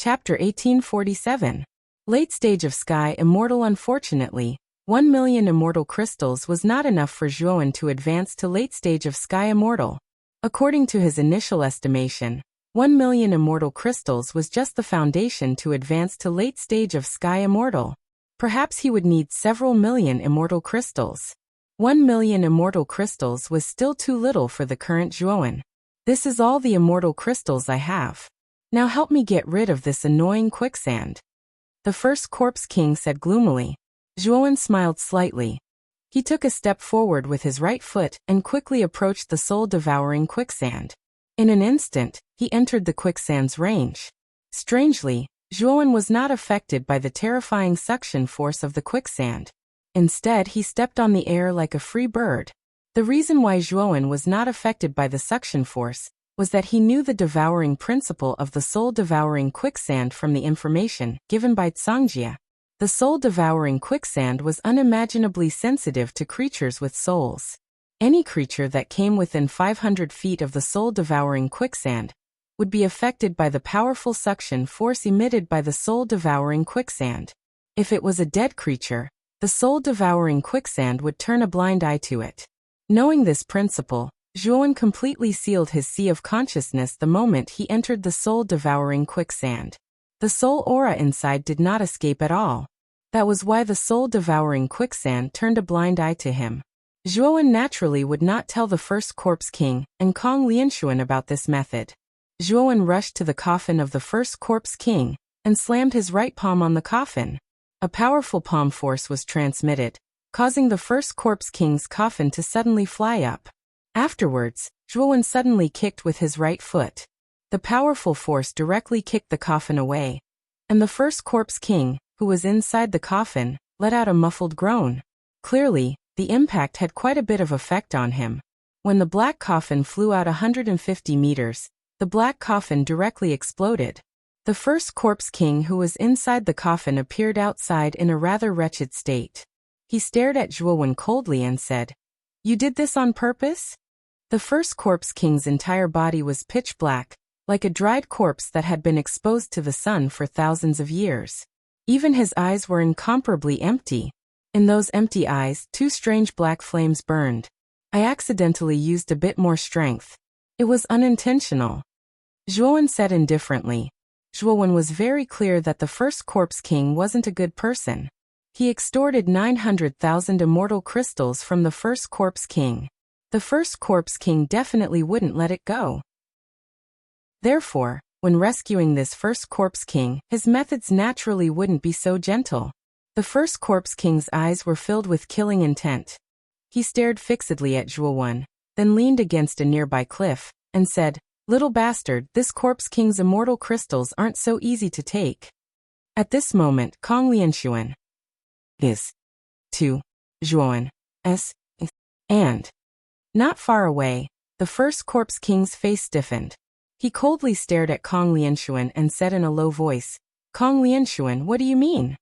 Chapter 1847. Late stage of sky immortal. Unfortunately, 1 million immortal crystals was not enough for Zhuowen to advance to late stage of sky immortal. According to his initial estimation, 1 million immortal crystals was just the foundation to advance to late stage of sky immortal. Perhaps he would need several million immortal crystals. 1 million immortal crystals was still too little for the current Zhuowen. This is all the immortal crystals I have. Now help me get rid of this annoying quicksand. The first corpse king said gloomily. Zhuowen smiled slightly. He took a step forward with his right foot and quickly approached the soul-devouring quicksand. In an instant, he entered the quicksand's range. Strangely, Zhuowen was not affected by the terrifying suction force of the quicksand. Instead, he stepped on the air like a free bird. The reason why Zhuowen was not affected by the suction force was that he knew the devouring principle of the soul-devouring quicksand from the information given by Zhongjia. The soul-devouring quicksand was unimaginably sensitive to creatures with souls. Any creature that came within 500 feet of the soul-devouring quicksand would be affected by the powerful suction force emitted by the soul-devouring quicksand. If it was a dead creature, the soul-devouring quicksand would turn a blind eye to it. Knowing this principle, Zhuowen completely sealed his sea of consciousness the moment he entered the soul-devouring quicksand. The soul aura inside did not escape at all. That was why the soul-devouring quicksand turned a blind eye to him. Zhuowen naturally would not tell the first corpse king and Kong Lianshuan about this method. Zhuowen rushed to the coffin of the first corpse king and slammed his right palm on the coffin. A powerful palm force was transmitted, causing the first corpse king's coffin to suddenly fly up. Afterwards, Zhuowen suddenly kicked with his right foot. The powerful force directly kicked the coffin away, and the first corpse king, who was inside the coffin, let out a muffled groan. Clearly, the impact had quite a bit of effect on him. When the black coffin flew out 150 meters, the black coffin directly exploded. The first corpse king who was inside the coffin appeared outside in a rather wretched state. He stared at Zhuowen coldly and said, "You did this on purpose?" The first corpse king's entire body was pitch black, like a dried corpse that had been exposed to the sun for thousands of years. Even his eyes were incomparably empty. In those empty eyes, two strange black flames burned. I accidentally used a bit more strength. It was unintentional. Zhuowen said indifferently. Zhuowen was very clear that the first corpse king wasn't a good person. He extorted 900,000 immortal crystals from the first corpse king. The first corpse king definitely wouldn't let it go. Therefore, when rescuing this first corpse king, his methods naturally wouldn't be so gentle. The first corpse king's eyes were filled with killing intent. He stared fixedly at Zhuowen, then leaned against a nearby cliff, and said, "Little bastard, this corpse king's immortal crystals aren't so easy to take." At this moment, Kong Lianshuan is to Zhuowen and not far away, the first corpse king's face stiffened. He coldly stared at Kong Lianshuan and said in a low voice, "Kong Lianshuan, what do you mean?"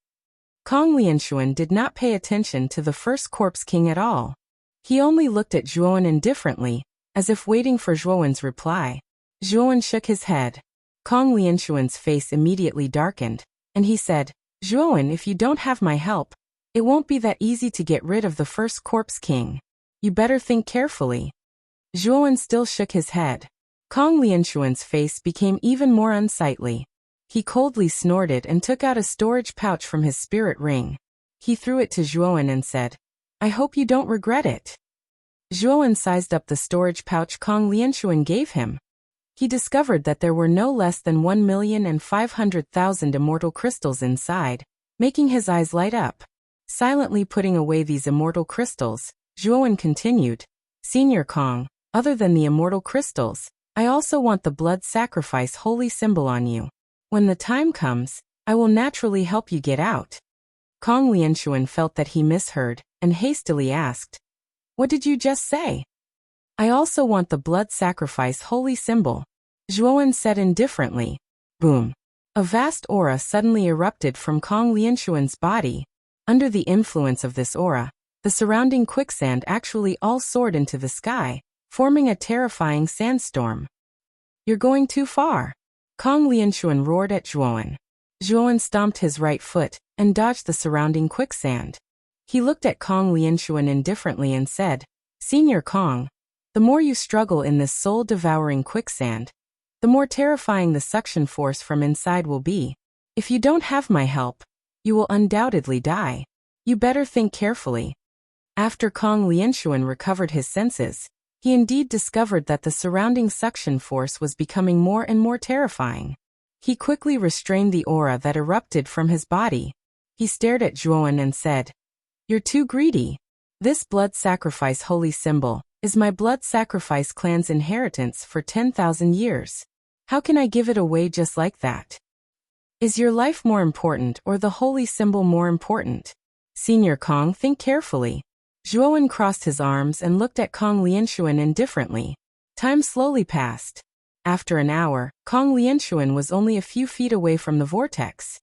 Kong Lianshuan did not pay attention to the first corpse king at all. He only looked at Zhuowen indifferently, as if waiting for Zhuowen's reply. Zhuowen shook his head. Kong Lianshuan's face immediately darkened, and he said, "Zhuowen, if you don't have my help, it won't be that easy to get rid of the first corpse king. You better think carefully." Zhuowen still shook his head. Kong Lianshuan's face became even more unsightly. He coldly snorted and took out a storage pouch from his spirit ring. He threw it to Zhuowen and said, "I hope you don't regret it." Zhuowen sized up the storage pouch Kong Lianshuan gave him. He discovered that there were no less than 1,500,000 immortal crystals inside, making his eyes light up. Silently putting away these immortal crystals, Zhuowen continued, "Senior Kong, other than the immortal crystals, I also want the blood sacrifice holy symbol on you. When the time comes, I will naturally help you get out." Kong Lianshuan felt that he misheard, and hastily asked, "What did you just say?" "I also want the blood sacrifice holy symbol," Zhuowen said indifferently. Boom. A vast aura suddenly erupted from Kong Lianshuan's body. Under the influence of this aura, the surrounding quicksand actually all soared into the sky, forming a terrifying sandstorm. "You're going too far." Kong Lianshuan roared at Zhuowen. Zhuowen stomped his right foot and dodged the surrounding quicksand. He looked at Kong Lianshuan indifferently and said, "Senior Kong, the more you struggle in this soul-devouring quicksand, the more terrifying the suction force from inside will be. If you don't have my help, you will undoubtedly die. You better think carefully." After Kong Lianshuan recovered his senses, he indeed discovered that the surrounding suction force was becoming more and more terrifying. He quickly restrained the aura that erupted from his body. He stared at Zhuowen and said, "You're too greedy. This blood sacrifice holy symbol is my blood sacrifice clan's inheritance for 10,000 years. How can I give it away just like that? Is your life more important or the holy symbol more important? Senior Kong, think carefully." Zhuowen crossed his arms and looked at Kong Lianshuan indifferently. Time slowly passed. After an hour, Kong Lianshuan was only a few feet away from the vortex.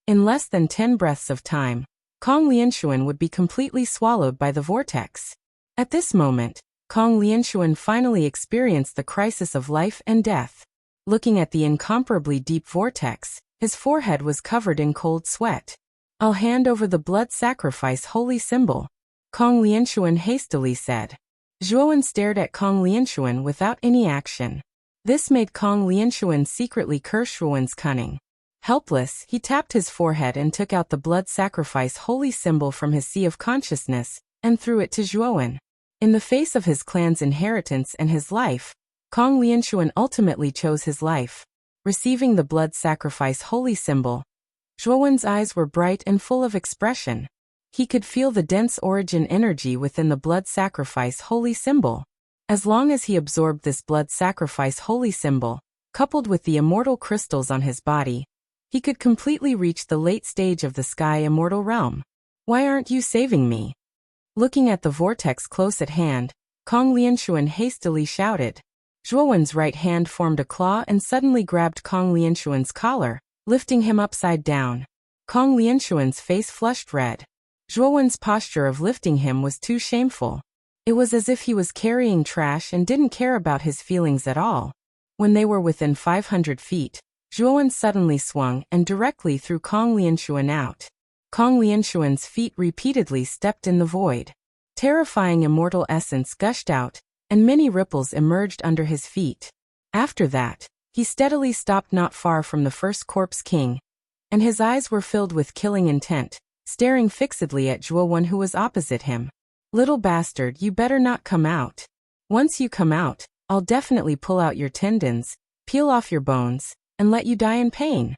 In less than 10 breaths of time, Kong Lianshuan would be completely swallowed by the vortex. At this moment, Kong Lianshuan finally experienced the crisis of life and death. Looking at the incomparably deep vortex, his forehead was covered in cold sweat. "I'll hand over the blood sacrifice holy symbol," Kong Lianshuan hastily said. Zhuowen stared at Kong Lianshuan without any action. This made Kong Lianshuan secretly curse Zhuowen's cunning. Helpless, he tapped his forehead and took out the blood sacrifice holy symbol from his sea of consciousness and threw it to Zhuowen. In the face of his clan's inheritance and his life, Kong Lianshuan ultimately chose his life. Receiving the blood sacrifice holy symbol, Zhuowen's eyes were bright and full of expression. He could feel the dense origin energy within the blood sacrifice holy symbol. As long as he absorbed this blood sacrifice holy symbol, coupled with the immortal crystals on his body, he could completely reach the late stage of the sky immortal realm. "Why aren't you saving me?" Looking at the vortex close at hand, Kong Lianshuan hastily shouted. Zhuowen's right hand formed a claw and suddenly grabbed Kong Lianshuan's collar, lifting him upside down. Kong Lianshuan's face flushed red. Zhuowen's posture of lifting him was too shameful. It was as if he was carrying trash and didn't care about his feelings at all. When they were within 500 feet, Zhuowen suddenly swung and directly threw Kong Lianshuan out. Kong Lianshuan's feet repeatedly stepped in the void. Terrifying immortal essence gushed out, and many ripples emerged under his feet. After that, he steadily stopped not far from the first Corpse King, and his eyes were filled with killing intent, staring fixedly at Zhuowen who was opposite him. "Little bastard, you better not come out. Once you come out, I'll definitely pull out your tendons, peel off your bones, and let you die in pain."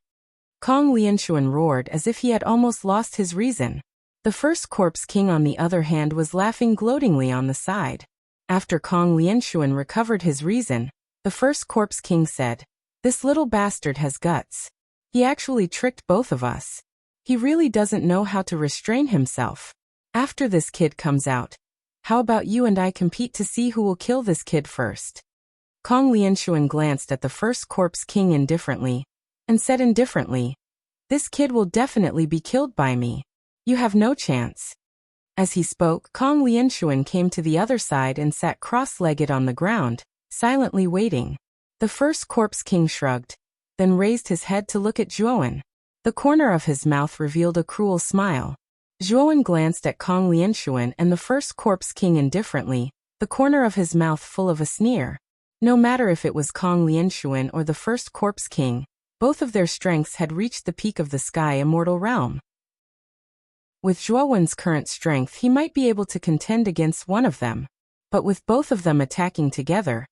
Kong Lianshuan roared as if he had almost lost his reason. The first Corpse King on the other hand was laughing gloatingly on the side. After Kong Lianshuan recovered his reason, the first Corpse King said, "This little bastard has guts. He actually tricked both of us. He really doesn't know how to restrain himself. After this kid comes out, how about you and I compete to see who will kill this kid first?" Kong Lianshuan glanced at the first Corpse King indifferently, and said indifferently, "This kid will definitely be killed by me. You have no chance." As he spoke, Kong Lianshuan came to the other side and sat cross-legged on the ground, silently waiting. The first Corpse King shrugged, then raised his head to look at Zhuowen. The corner of his mouth revealed a cruel smile. Zhuowen glanced at Kong Lianshuan and the first Corpse King indifferently, the corner of his mouth full of a sneer. No matter if it was Kong Lianshuan or the first Corpse King, both of their strengths had reached the peak of the sky immortal realm. With Zhuowen's current strength he might be able to contend against one of them, but with both of them attacking together,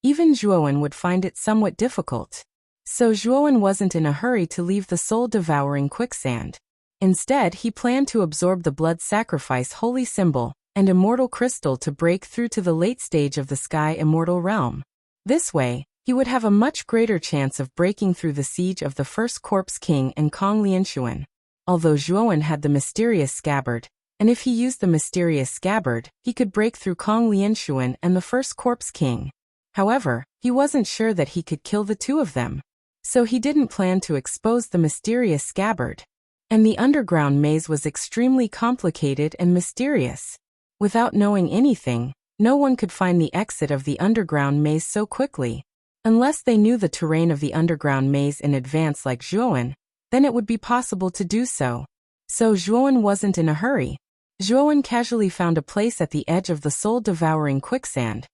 even Zhuowen would find it somewhat difficult. So Zhuowen wasn't in a hurry to leave the soul-devouring quicksand. Instead, he planned to absorb the blood sacrifice holy symbol and immortal crystal to break through to the late stage of the sky immortal realm. This way, he would have a much greater chance of breaking through the siege of the first Corpse King and Kong Lianshuan. Although Zhuowen had the mysterious scabbard, and if he used the mysterious scabbard, he could break through Kong Lianshuan and the first Corpse King. However, he wasn't sure that he could kill the two of them. So he didn't plan to expose the mysterious scabbard. And the underground maze was extremely complicated and mysterious. Without knowing anything, no one could find the exit of the underground maze so quickly. Unless they knew the terrain of the underground maze in advance like Zhuowen, then it would be possible to do so. So Zhuowen wasn't in a hurry. Zhuowen casually found a place at the edge of the soul-devouring quicksand,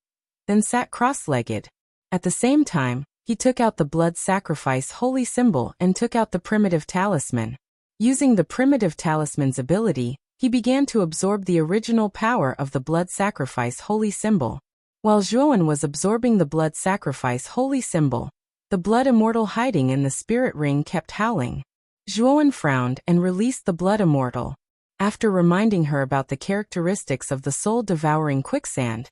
then sat cross-legged. At the same time, he took out the blood sacrifice holy symbol and took out the primitive talisman. Using the primitive talisman's ability, he began to absorb the original power of the blood sacrifice holy symbol. While Zhuowen was absorbing the blood sacrifice holy symbol, the blood immortal hiding in the spirit ring kept howling. Zhuowen frowned and released the blood immortal. After reminding her about the characteristics of the soul-devouring quicksand,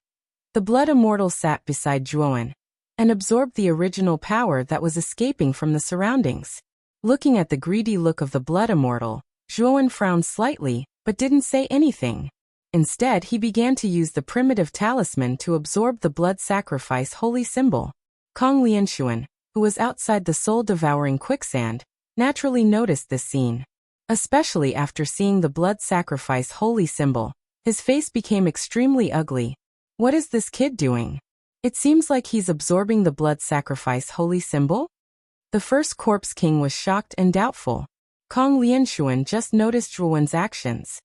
the blood immortal sat beside Zhuowen and absorbed the original power that was escaping from the surroundings. Looking at the greedy look of the blood immortal, Zhuowen frowned slightly, but didn't say anything. Instead, he began to use the primitive talisman to absorb the blood sacrifice holy symbol. Kong Lianshuan, who was outside the soul-devouring quicksand, naturally noticed this scene. Especially after seeing the blood sacrifice holy symbol, his face became extremely ugly. What is this kid doing? It seems like he's absorbing the blood sacrifice holy symbol? The first corpse king was shocked and doubtful. Kong Lianshuan just noticed Zhuowen's actions.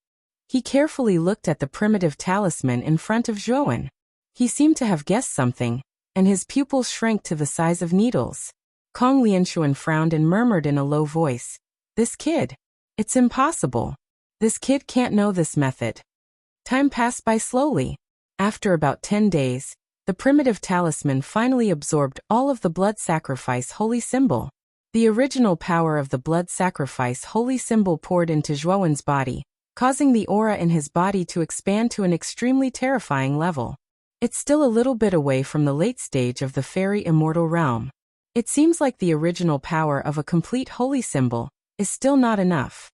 He carefully looked at the primitive talisman in front of Zhuowen. He seemed to have guessed something, and his pupils shrank to the size of needles. Kong Lianshuan frowned and murmured in a low voice, "This kid. It's impossible. This kid can't know this method." Time passed by slowly. After about 10 days, the primitive talisman finally absorbed all of the blood sacrifice holy symbol. The original power of the blood sacrifice holy symbol poured into Zhuowen's body, causing the aura in his body to expand to an extremely terrifying level. It's still a little bit away from the late stage of the fairy immortal realm. It seems like the original power of a complete holy symbol is still not enough.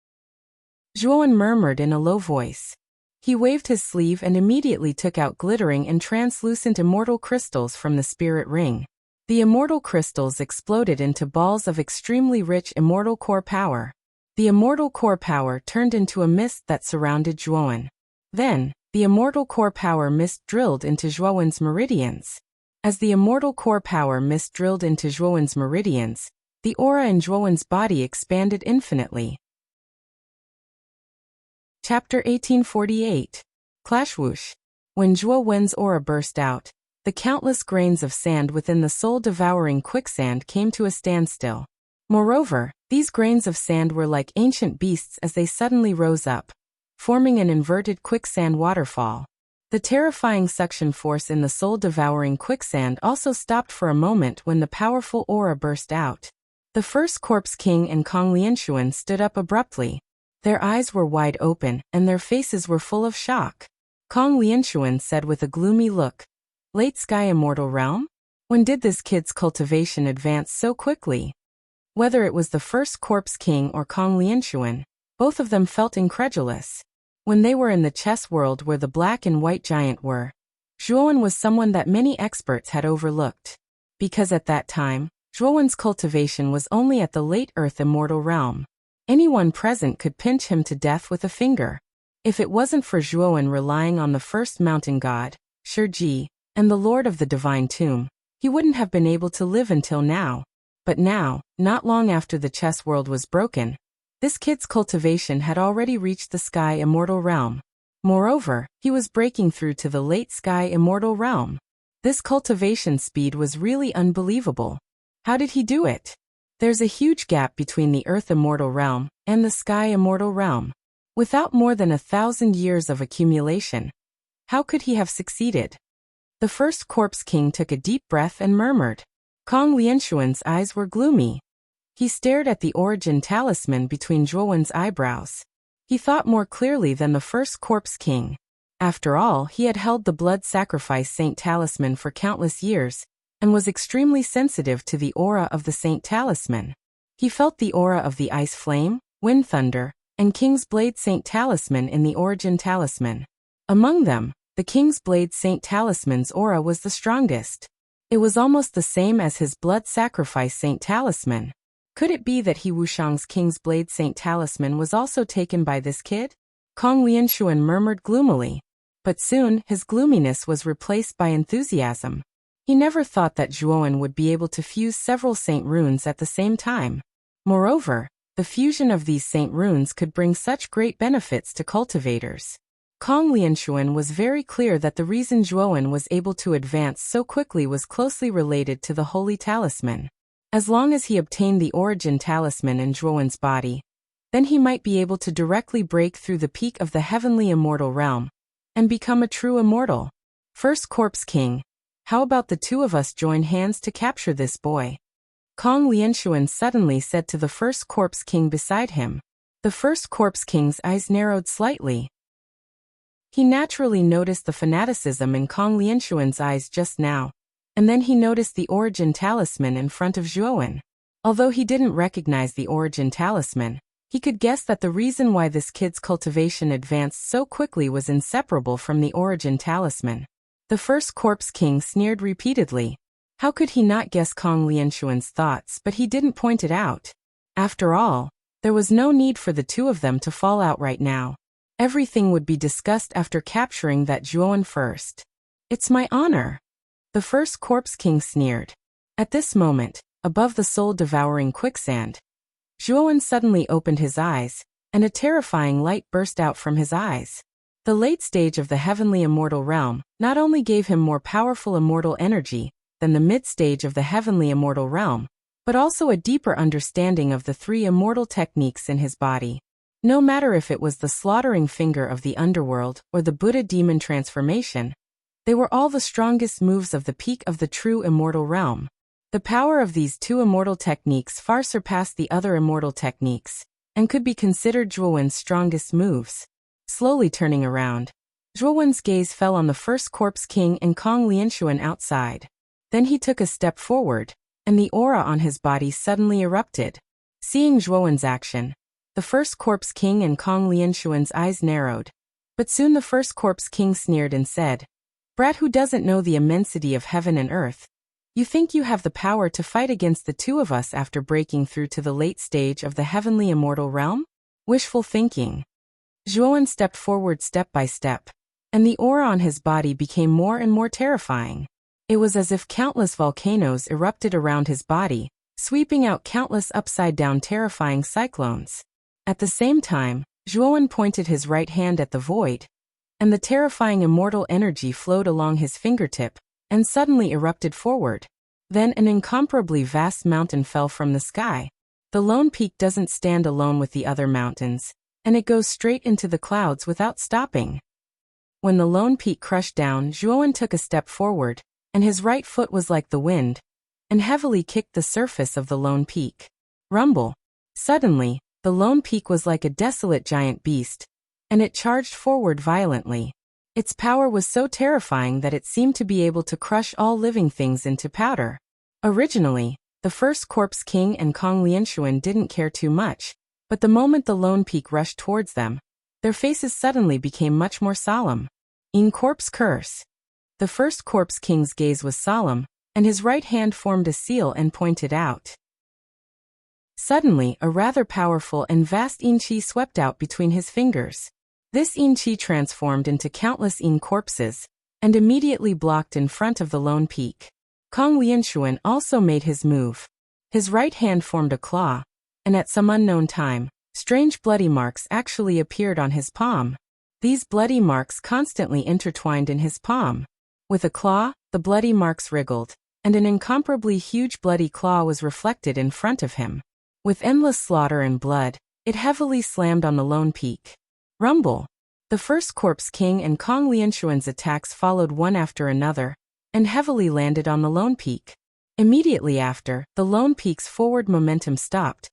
Zhuowen murmured in a low voice. He waved his sleeve and immediately took out glittering and translucent immortal crystals from the spirit ring. The immortal crystals exploded into balls of extremely rich immortal core power. The immortal core power turned into a mist that surrounded Zhuowen. Then, the immortal core power mist drilled into Zhuowen's meridians. As the immortal core power mist drilled into Zhuowen's meridians, the aura in Zhuowen's body expanded infinitely. Chapter 1848. Clash Whoosh. When Zhuowen's aura burst out, the countless grains of sand within the soul-devouring quicksand came to a standstill. Moreover, these grains of sand were like ancient beasts as they suddenly rose up, forming an inverted quicksand waterfall. The terrifying suction force in the soul-devouring quicksand also stopped for a moment when the powerful aura burst out. The first corpse king and Kong Lianshuan stood up abruptly. Their eyes were wide open, and their faces were full of shock. Kong Lianshuan said with a gloomy look, "Late Sky Immortal Realm? When did this kid's cultivation advance so quickly?" Whether it was the first corpse king or Kong Lianshuan, both of them felt incredulous. When they were in the chess world where the black and white giant were, Zhuowen was someone that many experts had overlooked. Because at that time, Zhuowen's cultivation was only at the late Earth Immortal Realm. Anyone present could pinch him to death with a finger. If it wasn't for Zhuowen relying on the first mountain god, Shiji, and the Lord of the Divine Tomb, he wouldn't have been able to live until now. But now, not long after the chess world was broken, this kid's cultivation had already reached the Sky Immortal Realm. Moreover, he was breaking through to the late Sky Immortal Realm. This cultivation speed was really unbelievable. How did he do it? There's a huge gap between the Earth Immortal Realm and the Sky Immortal Realm. Without more than 1,000 years of accumulation, how could he have succeeded? The first corpse king took a deep breath and murmured. Kong Lianshuan's eyes were gloomy. He stared at the origin talisman between Zhuowen's eyebrows. He thought more clearly than the first corpse king. After all, he had held the blood sacrifice saint talisman for countless years, and was extremely sensitive to the aura of the saint talisman. He felt the aura of the ice flame, wind thunder, and king's blade saint talisman in the origin talisman. Among them, the king's blade saint talisman's aura was the strongest. It was almost the same as his blood sacrifice saint talisman. Could it be that He Wuxiang's king's blade saint talisman was also taken by this kid? Kong Lianshuan murmured gloomily. But soon, his gloominess was replaced by enthusiasm. He never thought that Zhuowen would be able to fuse several saint runes at the same time. Moreover, the fusion of these saint runes could bring such great benefits to cultivators. Kong Lianshuan was very clear that the reason Zhuowen was able to advance so quickly was closely related to the Holy Talisman. As long as he obtained the Origin Talisman in Zhuowen's body, then he might be able to directly break through the peak of the heavenly immortal realm and become a true immortal. First Corpse King, how about the two of us join hands to capture this boy? Kong Lianshuan suddenly said to the First Corpse King beside him. The First Corpse King's eyes narrowed slightly. He naturally noticed the fanaticism in Kong Lianshuan's eyes just now, and then he noticed the Origin Talisman in front of Zhuowen. Although he didn't recognize the Origin Talisman, he could guess that the reason why this kid's cultivation advanced so quickly was inseparable from the Origin Talisman. The First Corpse King sneered repeatedly. How could he not guess Kong Lianshuan's thoughts, but he didn't point it out? After all, there was no need for the two of them to fall out right now. Everything would be discussed after capturing that Zhuowen first. It's my honor. The First Corpse King sneered. At this moment, above the soul-devouring quicksand, Zhuowen suddenly opened his eyes, and a terrifying light burst out from his eyes. The late stage of the heavenly immortal realm not only gave him more powerful immortal energy than the mid-stage of the heavenly immortal realm, but also a deeper understanding of the three immortal techniques in his body. No matter if it was the slaughtering finger of the underworld or the Buddha demon transformation, they were all the strongest moves of the peak of the true immortal realm. The power of these two immortal techniques far surpassed the other immortal techniques, and could be considered Zhuowen's strongest moves. Slowly turning around, Zhuowen's gaze fell on the First Corpse King and Kong Lianshuan outside. Then he took a step forward, and the aura on his body suddenly erupted. Seeing Zhuowen's action, the First Corpse King and Kong Lianshuan's eyes narrowed. But soon the First Corpse King sneered and said, "Brat who doesn't know the immensity of heaven and earth. You think you have the power to fight against the two of us after breaking through to the late stage of the heavenly immortal realm? Wishful thinking." Zhuowen stepped forward step by step, and the aura on his body became more and more terrifying. It was as if countless volcanoes erupted around his body, sweeping out countless upside-down terrifying cyclones. At the same time, Zhuowen pointed his right hand at the void, and the terrifying immortal energy flowed along his fingertip, and suddenly erupted forward. Then an incomparably vast mountain fell from the sky. The lone peak doesn't stand alone with the other mountains, and it goes straight into the clouds without stopping. When the lone peak crushed down, Zhuowen took a step forward, and his right foot was like the wind, and heavily kicked the surface of the lone peak. Rumble. Suddenly, the lone peak was like a desolate giant beast, and it charged forward violently. Its power was so terrifying that it seemed to be able to crush all living things into powder. Originally, the First Corpse King and Kong Lianshuan didn't care too much, but the moment the lone peak rushed towards them, their faces suddenly became much more solemn. In Corpse Curse. The First Corpse King's gaze was solemn, and his right hand formed a seal and pointed out. Suddenly, a rather powerful and vast yin qi swept out between his fingers. This yin qi transformed into countless yin corpses, and immediately blocked in front of the lone peak. Kong Lianshuan also made his move. His right hand formed a claw, and at some unknown time, strange bloody marks actually appeared on his palm. These bloody marks constantly intertwined in his palm. With a claw, the bloody marks wriggled, and an incomparably huge bloody claw was reflected in front of him. With endless slaughter and blood, it heavily slammed on the lone peak. Rumble. The First Corpse King and Kong Lianshuan's attacks followed one after another, and heavily landed on the lone peak. Immediately after, the lone peak's forward momentum stopped,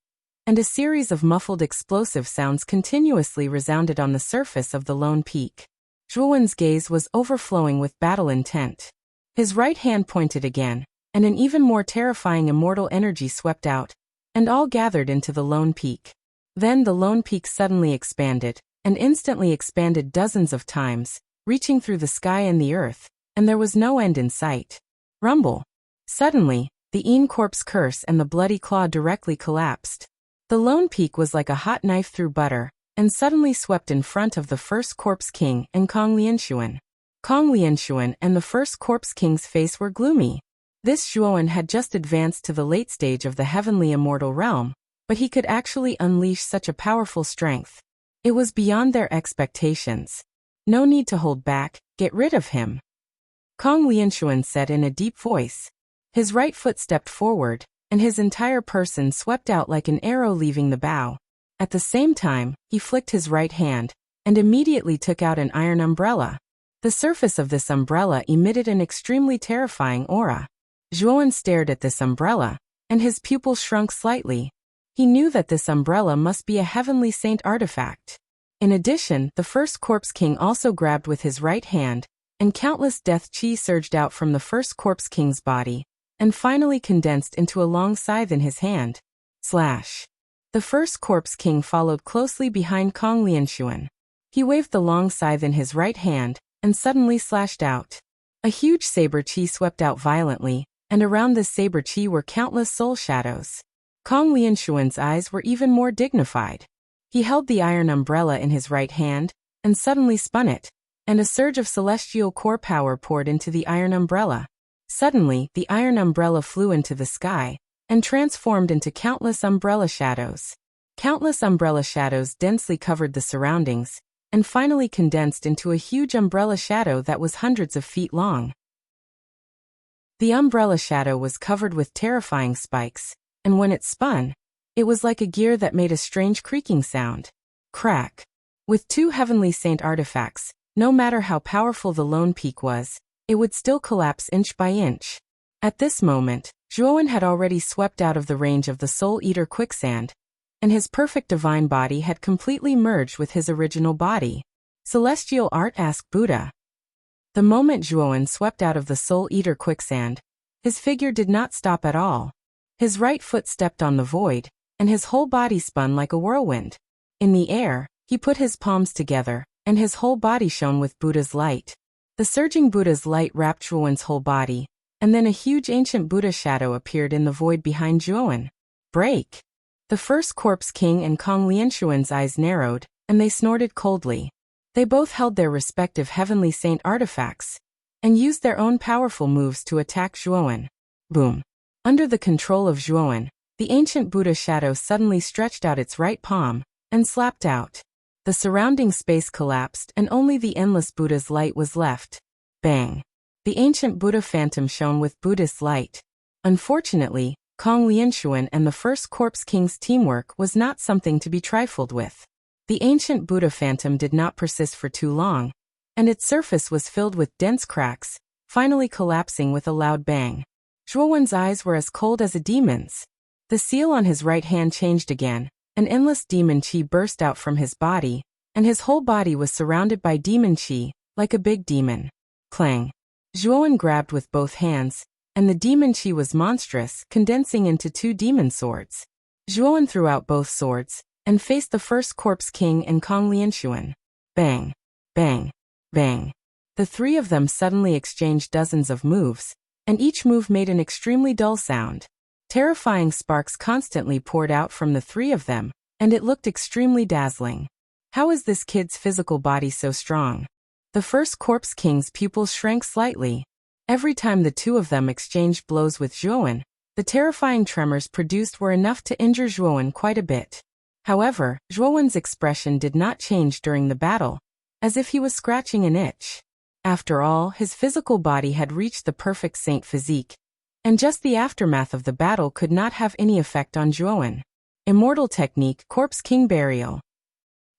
and a series of muffled explosive sounds continuously resounded on the surface of the lone peak. Zhuowen's gaze was overflowing with battle intent. His right hand pointed again, and an even more terrifying immortal energy swept out, and all gathered into the lone peak. Then the lone peak suddenly expanded, and instantly expanded dozens of times, reaching through the sky and the earth, and there was no end in sight. Rumble. Suddenly, the yin corpse curse and the bloody claw directly collapsed. The lone peak was like a hot knife through butter, and suddenly swept in front of the First Corpse King and Kong Lianshuan. Kong Lianshuan and the first Corpse King's face were gloomy. This Zhuowen had just advanced to the late stage of the heavenly immortal realm, but he could actually unleash such a powerful strength. It was beyond their expectations. No need to hold back, get rid of him. Kong Lianshuan said in a deep voice. His right foot stepped forward, and his entire person swept out like an arrow leaving the bow. At the same time, he flicked his right hand, and immediately took out an iron umbrella. The surface of this umbrella emitted an extremely terrifying aura. Zhuowen stared at this umbrella, and his pupil shrunk slightly. He knew that this umbrella must be a heavenly saint artifact. In addition, the first Corpse King also grabbed with his right hand, and countless death chi surged out from the first Corpse King's body, and finally condensed into a long scythe in his hand. Slash. The first Corpse King followed closely behind Kong Lianshuan. He waved the long scythe in his right hand, and suddenly slashed out. A huge saber chi swept out violently, and around this saber chi were countless soul shadows. Kong Lianshuan's eyes were even more dignified. He held the iron umbrella in his right hand, and suddenly spun it, and a surge of celestial core power poured into the iron umbrella. Suddenly, the iron umbrella flew into the sky, and transformed into countless umbrella shadows. Countless umbrella shadows densely covered the surroundings, and finally condensed into a huge umbrella shadow that was hundreds of feet long. The umbrella shadow was covered with terrifying spikes, and when it spun, it was like a gear that made a strange creaking sound. Crack. With two heavenly saint artifacts, no matter how powerful the lone peak was, it would still collapse inch by inch. At this moment, Zhuowen had already swept out of the range of the Soul Eater quicksand, and his perfect divine body had completely merged with his original body. Celestial art? Asked Buddha. The moment Zhuowen swept out of the Soul Eater quicksand, his figure did not stop at all. His right foot stepped on the void, and his whole body spun like a whirlwind. In the air, he put his palms together, and his whole body shone with Buddha's light. The surging Buddha's light wrapped Zhuowen's whole body, and then a huge ancient Buddha shadow appeared in the void behind Zhuowen. Break! The first Corpse King and Kong Lianshuan's eyes narrowed, and they snorted coldly. They both held their respective heavenly saint artifacts, and used their own powerful moves to attack Zhuowen. Boom! Under the control of Zhuowen, the ancient Buddha shadow suddenly stretched out its right palm, and slapped out. The surrounding space collapsed and only the endless Buddha's light was left. Bang! The ancient Buddha phantom shone with Buddhist light. Unfortunately, Kong Lianshuan and the first Corpse King's teamwork was not something to be trifled with. The ancient Buddha phantom did not persist for too long, and its surface was filled with dense cracks, finally collapsing with a loud bang. Zhuowen's eyes were as cold as a demon's. The seal on his right hand changed again, an endless demon chi burst out from his body, and his whole body was surrounded by demon chi, like a big demon. Clang! Zhuowen grabbed with both hands, and the demon chi was monstrous, condensing into two demon swords. Zhuowen threw out both swords, and faced the first Corpse King and Kong Lianshuan. Bang! Bang! Bang! The three of them suddenly exchanged dozens of moves, and each move made an extremely dull sound. Terrifying sparks constantly poured out from the three of them, and it looked extremely dazzling. How is this kid's physical body so strong? The first Corpse King's pupils shrank slightly. Every time the two of them exchanged blows with Zhuowen, the terrifying tremors produced were enough to injure Zhuowen quite a bit. However, Zhuowen's expression did not change during the battle, as if he was scratching an itch. After all, his physical body had reached the perfect saint physique, and just the aftermath of the battle could not have any effect on Zhuowen. Immortal Technique, Corpse King Burial.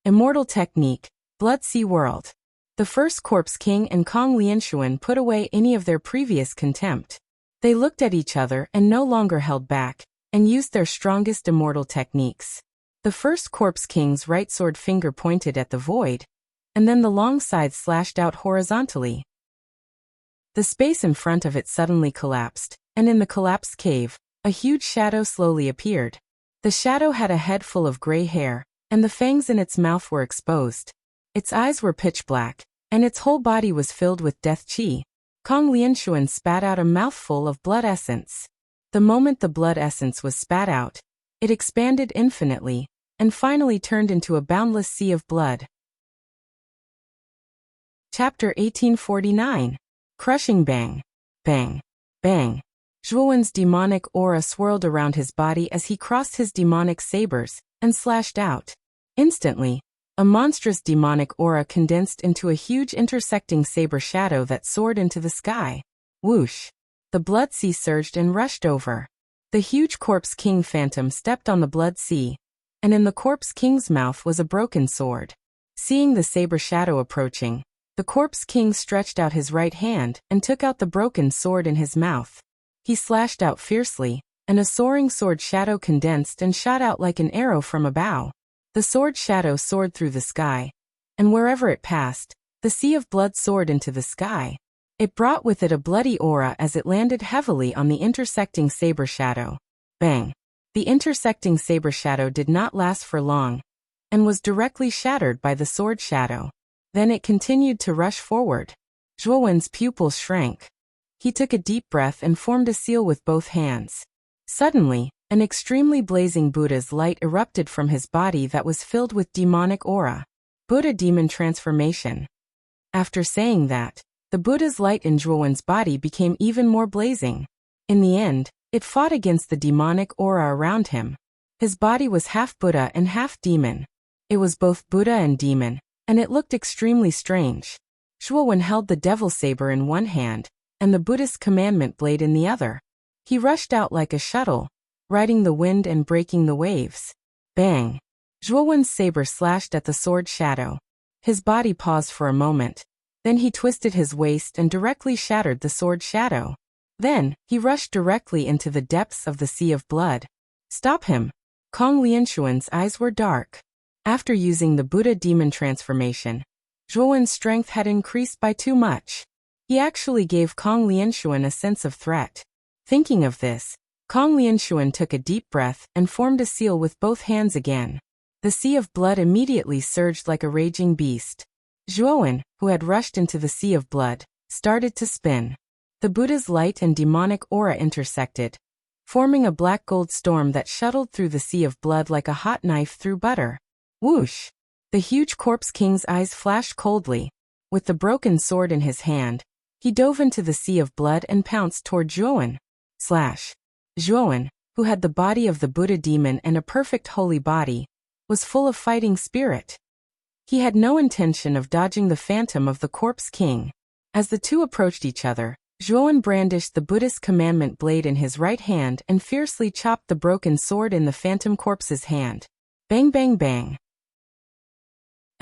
Immortal Technique, Blood Sea World. The first Corpse King and Kong Lianshuan put away any of their previous contempt. They looked at each other and no longer held back, and used their strongest immortal techniques. The first Corpse King's right sword finger pointed at the void, and then the long scythe slashed out horizontally. The space in front of it suddenly collapsed, and in the collapsed cave, a huge shadow slowly appeared. The shadow had a head full of gray hair, and the fangs in its mouth were exposed. Its eyes were pitch black, and its whole body was filled with death chi. Kong Lianshuan spat out a mouthful of blood essence. The moment the blood essence was spat out, it expanded infinitely, and finally turned into a boundless sea of blood. Chapter 1849. Crushing Bang. Bang. Bang. Zhuowen's demonic aura swirled around his body as he crossed his demonic sabers and slashed out. Instantly, a monstrous demonic aura condensed into a huge intersecting saber shadow that soared into the sky. Whoosh! The blood sea surged and rushed over. The huge Corpse King phantom stepped on the blood sea, and in the Corpse King's mouth was a broken sword. Seeing the saber shadow approaching, the Corpse King stretched out his right hand and took out the broken sword in his mouth. He slashed out fiercely, and a soaring sword shadow condensed and shot out like an arrow from a bow. The sword shadow soared through the sky, and wherever it passed, the sea of blood soared into the sky. It brought with it a bloody aura as it landed heavily on the intersecting saber shadow. Bang! The intersecting saber shadow did not last for long, and was directly shattered by the sword shadow. Then it continued to rush forward. Zhuowen's pupils shrank. He took a deep breath and formed a seal with both hands. Suddenly, an extremely blazing Buddha's light erupted from his body that was filled with demonic aura. Buddha demon transformation. After saying that, the Buddha's light in Zhuowen's body became even more blazing. In the end, it fought against the demonic aura around him. His body was half Buddha and half demon. It was both Buddha and demon, and it looked extremely strange. Zhuowen held the devil saber in one hand, and the Buddhist commandment blade in the other. He rushed out like a shuttle, riding the wind and breaking the waves. Bang! Zhuowen's saber slashed at the sword shadow. His body paused for a moment. Then he twisted his waist and directly shattered the sword shadow. Then, he rushed directly into the depths of the sea of blood. Stop him! Kong Lianshuan's eyes were dark. After using the Buddha demon transformation, Zhuowen's strength had increased by too much. He actually gave Kong Lianshuan a sense of threat. Thinking of this, Kong Lianshuan took a deep breath and formed a seal with both hands again. The sea of blood immediately surged like a raging beast. Zhuowen, who had rushed into the sea of blood, started to spin. The Buddha's light and demonic aura intersected, forming a black gold storm that shuttled through the sea of blood like a hot knife through butter. Whoosh! The huge Corpse King's eyes flashed coldly. With the broken sword in his hand, he dove into the sea of blood and pounced toward Zhuowen. Slash! Zhuowen, who had the body of the Buddha demon and a perfect holy body, was full of fighting spirit. He had no intention of dodging the phantom of the Corpse King. As the two approached each other, Zhuowen brandished the Buddhist commandment blade in his right hand and fiercely chopped the broken sword in the phantom corpse's hand. Bang bang bang!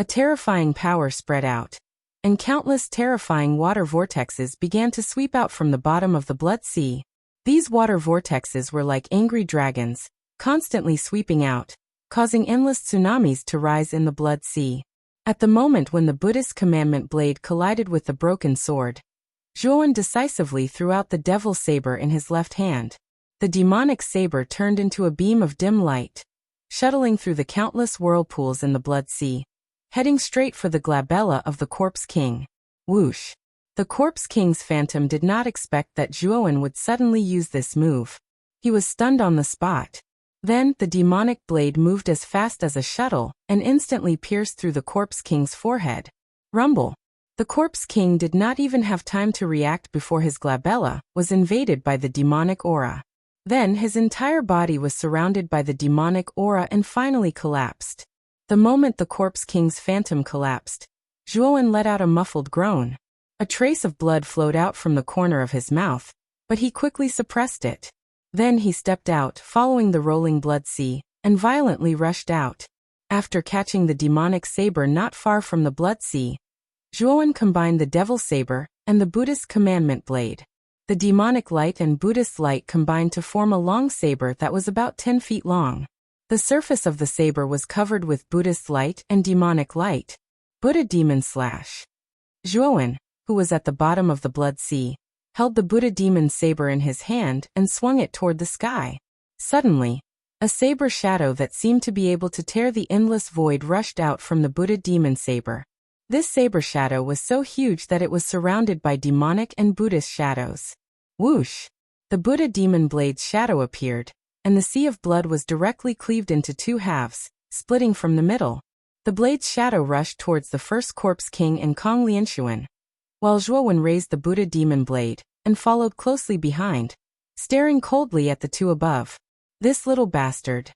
A terrifying power spread out, and countless terrifying water vortexes began to sweep out from the bottom of the blood sea. These water vortexes were like angry dragons, constantly sweeping out, causing endless tsunamis to rise in the blood sea. At the moment when the Buddhist commandment blade collided with the broken sword, Zhuowen decisively threw out the devil saber in his left hand. The demonic saber turned into a beam of dim light, shuttling through the countless whirlpools in the blood sea, heading straight for the glabella of the Corpse King. Whoosh! The Corpse King's phantom did not expect that Zhuowen would suddenly use this move. He was stunned on the spot. Then, the demonic blade moved as fast as a shuttle and instantly pierced through the Corpse King's forehead. Rumble! The Corpse King did not even have time to react before his glabella was invaded by the demonic aura. Then his entire body was surrounded by the demonic aura and finally collapsed. The moment the Corpse King's phantom collapsed, Zhuowen let out a muffled groan. A trace of blood flowed out from the corner of his mouth, but he quickly suppressed it. Then he stepped out, following the rolling blood sea, and violently rushed out. After catching the demonic saber not far from the blood sea, Zhuowen combined the devil saber and the Buddhist commandment blade. The demonic light and Buddhist light combined to form a long saber that was about 10 feet long. The surface of the saber was covered with Buddhist light and demonic light. Buddha demon slash. Zhuowen, who was at the bottom of the blood sea, held the Buddha demon saber in his hand and swung it toward the sky. Suddenly, a saber shadow that seemed to be able to tear the endless void rushed out from the Buddha demon saber. This saber shadow was so huge that it was surrounded by demonic and Buddhist shadows. Whoosh! The Buddha demon blade's shadow appeared, and the sea of blood was directly cleaved into two halves, splitting from the middle. The blade's shadow rushed towards the first Corpse King and Kong Lianshuan, while Zhuowen raised the Buddha demon blade and followed closely behind, staring coldly at the two above. This little bastard.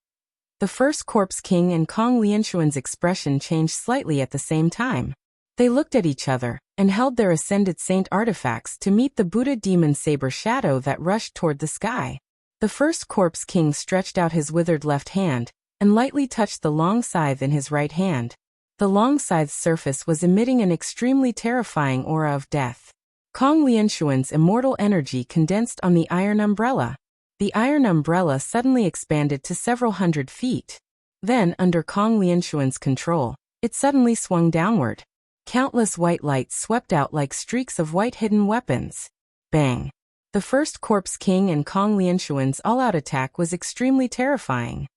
The first Corpse King and Kong Lianshuan's expression changed slightly at the same time. They looked at each other and held their Ascended Saint artifacts to meet the Buddha demon saber shadow that rushed toward the sky. The first Corpse King stretched out his withered left hand and lightly touched the long scythe in his right hand. The long scythe's surface was emitting an extremely terrifying aura of death. Kong Lianshuan's immortal energy condensed on the iron umbrella. The iron umbrella suddenly expanded to several hundred feet. Then, under Kong Lianshuan's control, it suddenly swung downward. Countless white lights swept out like streaks of white hidden weapons. Bang! The first Corpse King and Kong Lianshuan's all-out attack was extremely terrifying.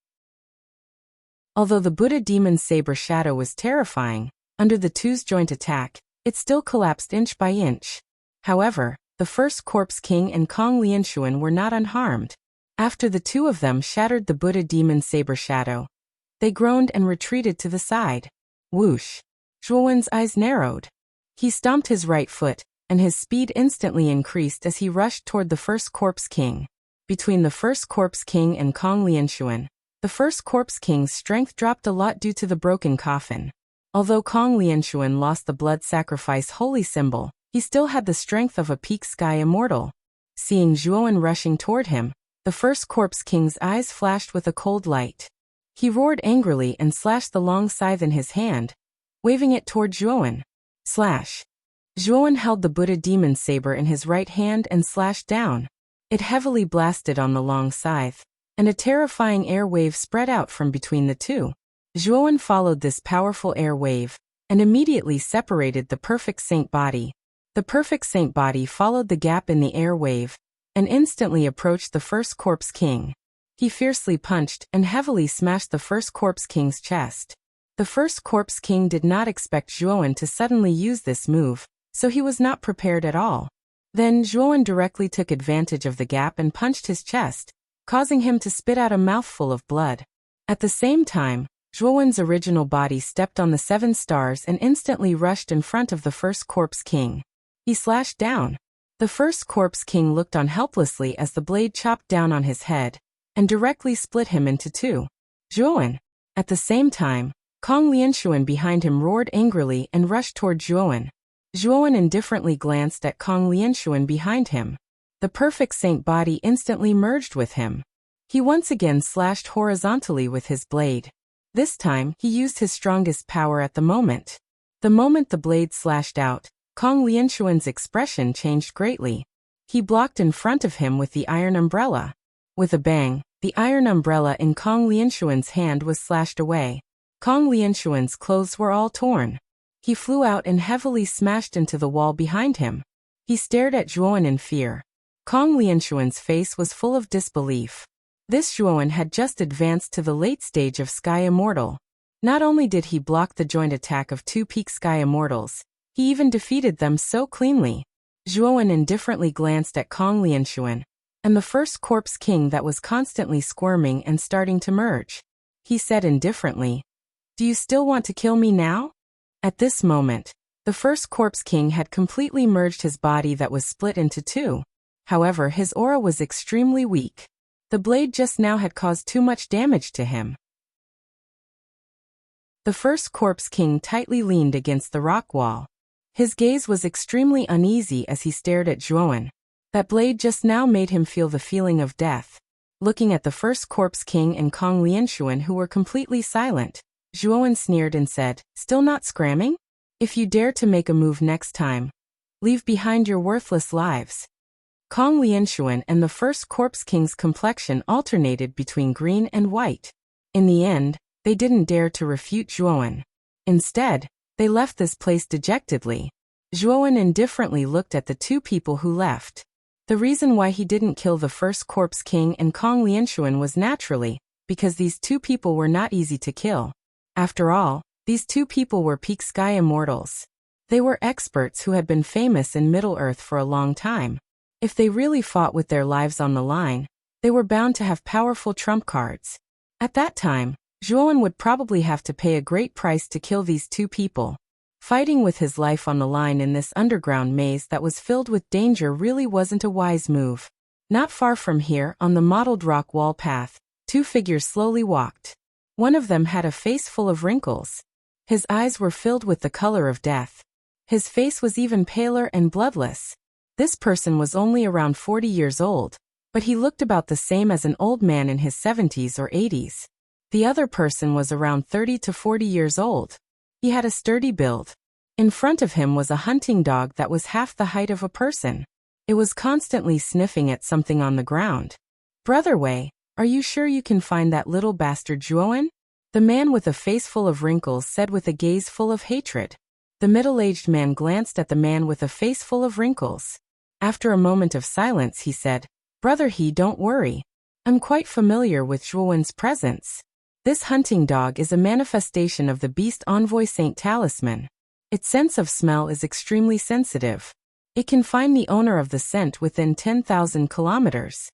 Although the Buddha demon's saber shadow was terrifying, under the two's joint attack, it still collapsed inch by inch. However, the first Corpse King and Kong Lianshuan were not unharmed. After the two of them shattered the Buddha demon's saber shadow, they groaned and retreated to the side. Whoosh! Zhuowen's eyes narrowed. He stomped his right foot, and his speed instantly increased as he rushed toward the first Corpse King. Between the first Corpse King and Kong Lianshuan, the first Corpse King's strength dropped a lot due to the broken coffin. Although Kong Lianshuan lost the blood sacrifice holy symbol, he still had the strength of a peak sky immortal. Seeing Zhuowen rushing toward him, the first Corpse King's eyes flashed with a cold light. He roared angrily and slashed the long scythe in his hand, waving it toward Zhuowen. Slash! Zhuowen held the Buddha demon saber in his right hand and slashed down. It heavily blasted on the long scythe, and a terrifying air wave spread out from between the two. Zhuowen followed this powerful air wave, and immediately separated the Perfect Saint body. The Perfect Saint body followed the gap in the air wave, and instantly approached the first Corpse King. He fiercely punched and heavily smashed the first Corpse King's chest. The first Corpse King did not expect Zhuowen to suddenly use this move, so he was not prepared at all. Then Zhuowen directly took advantage of the gap and punched his chest, causing him to spit out a mouthful of blood. At the same time, Zhuowen's original body stepped on the 7 stars and instantly rushed in front of the first Corpse King. He slashed down. The first Corpse King looked on helplessly as the blade chopped down on his head and directly split him into two. Zhuowen! At the same time, Kong Lianshuan behind him roared angrily and rushed toward Zhuowen. Zhuowen indifferently glanced at Kong Lianshuan behind him. The Perfect Saint body instantly merged with him. He once again slashed horizontally with his blade. This time, he used his strongest power at the moment. The moment the blade slashed out, Kong Lianshuan's expression changed greatly. He blocked in front of him with the iron umbrella. With a bang, the iron umbrella in Kong Lianshuan's hand was slashed away. Kong Lianshuan's clothes were all torn. He flew out and heavily smashed into the wall behind him. He stared at Zhuowen in fear. Kong Lianshuan's face was full of disbelief. This Zhuowen had just advanced to the late stage of Sky Immortal. Not only did he block the joint attack of 2 peak Sky Immortals, he even defeated them so cleanly. Zhuowen indifferently glanced at Kong Lianshuan and the first Corpse King that was constantly squirming and starting to merge. He said indifferently, "Do you still want to kill me now?" At this moment, the first Corpse King had completely merged his body that was split into 2. However, his aura was extremely weak. The blade just now had caused too much damage to him. The first Corpse King tightly leaned against the rock wall. His gaze was extremely uneasy as he stared at Zhuowen. That blade just now made him feel the feeling of death. Looking at the first Corpse King and Kong Lianshuan who were completely silent, Zhuowen sneered and said, "Still not scramming? If you dare to make a move next time, leave behind your worthless lives." Kong Lianshuan and the first Corpse King's complexion alternated between green and white. In the end, they didn't dare to refute Zhuowen. Instead, they left this place dejectedly. Zhuowen indifferently looked at the 2 people who left. The reason why he didn't kill the first Corpse King and Kong Lianshuan was naturally because these 2 people were not easy to kill. After all, these 2 people were peak Sky Immortals. They were experts who had been famous in Middle-earth for a long time. If they really fought with their lives on the line, they were bound to have powerful trump cards. At that time, Zhuowen would probably have to pay a great price to kill these two people. Fighting with his life on the line in this underground maze that was filled with danger really wasn't a wise move. Not far from here, on the mottled rock wall path, two figures slowly walked. One of them had a face full of wrinkles. His eyes were filled with the color of death. His face was even paler and bloodless. This person was only around 40 years old, but he looked about the same as an old man in his 70s or 80s. The other person was around 30 to 40 years old. He had a sturdy build. In front of him was a hunting dog that was half the height of a person. It was constantly sniffing at something on the ground. "Brother Wei, are you sure you can find that little bastard Zhuowen?" The man with a face full of wrinkles said with a gaze full of hatred. The middle-aged man glanced at the man with a face full of wrinkles. After a moment of silence he said, "Brother He, don't worry. I'm quite familiar with Zhuowen's presence. This hunting dog is a manifestation of the beast envoy Saint Talisman. Its sense of smell is extremely sensitive. It can find the owner of the scent within 10,000 kilometers.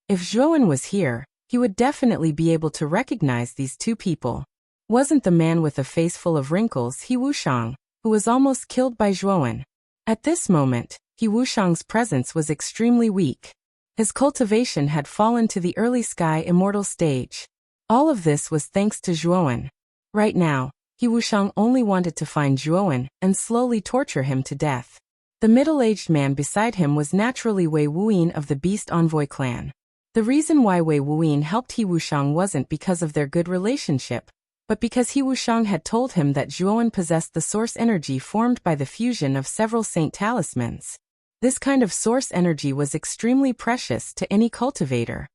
If Zhuowen was here, he would definitely be able to recognize these two people. Wasn't the man with a face full of wrinkles He Wuxiang, who was almost killed by Zhuowen? At this moment, He Wuxiang's presence was extremely weak. His cultivation had fallen to the early sky immortal stage. All of this was thanks to Zhuowen. Right now, He Wuxiang only wanted to find Zhuowen and slowly torture him to death. The middle-aged man beside him was naturally Wei Wuyin of the Beast Envoy clan. The reason why Wei Wuyin helped He Wuxiang wasn't because of their good relationship, but because He Wuxiang had told him that Zhuowen possessed the source energy formed by the fusion of several saint talismans. This kind of source energy was extremely precious to any cultivator.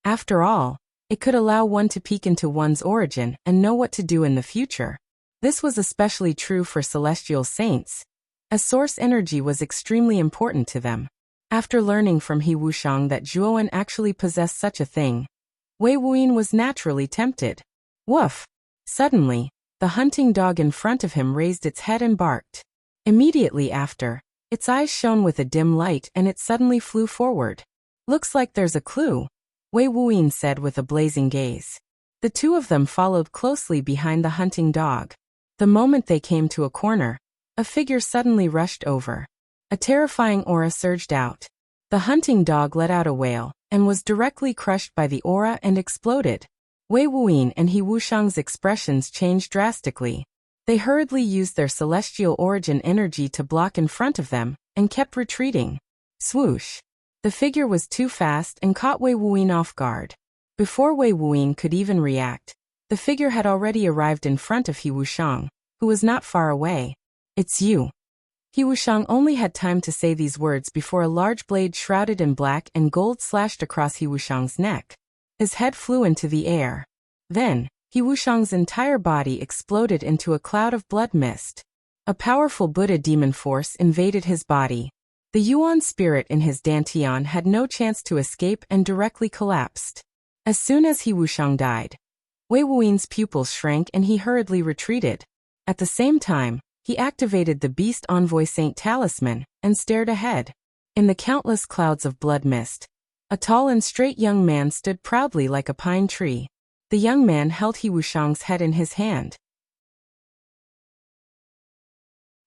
After all, it could allow one to peek into one's origin and know what to do in the future. This was especially true for celestial saints, as source energy was extremely important to them. After learning from He Wuxiang that Zhuowen actually possessed such a thing, Wei Wuyin was naturally tempted. Woof! Suddenly, the hunting dog in front of him raised its head and barked. Immediately after, its eyes shone with a dim light and it suddenly flew forward. "Looks like there's a clue," Wei Wuyin said with a blazing gaze. The two of them followed closely behind the hunting dog. The moment they came to a corner, a figure suddenly rushed over. A terrifying aura surged out. The hunting dog let out a wail and was directly crushed by the aura and exploded. Wei Wuyin and He Wuxiang's expressions changed drastically. They hurriedly used their celestial origin energy to block in front of them and kept retreating. Swoosh! The figure was too fast and caught Wei Wuyin off guard. Before Wei Wuyin could even react, the figure had already arrived in front of He Wuxiang, who was not far away. "It's you." He Wuxiang only had time to say these words before a large blade shrouded in black and gold slashed across He Wuxiang's neck. His head flew into the air. Then, He Wuxiang's entire body exploded into a cloud of blood mist. A powerful Buddha demon force invaded his body. The Yuan spirit in his dantian had no chance to escape and directly collapsed. As soon as He Wuxiang died, Wei Wuyin's pupils shrank and he hurriedly retreated. At the same time, he activated the Beast Envoy Saint Talisman and stared ahead. In the countless clouds of blood mist, a tall and straight young man stood proudly like a pine tree. The young man held He Wuxiang's head in his hand.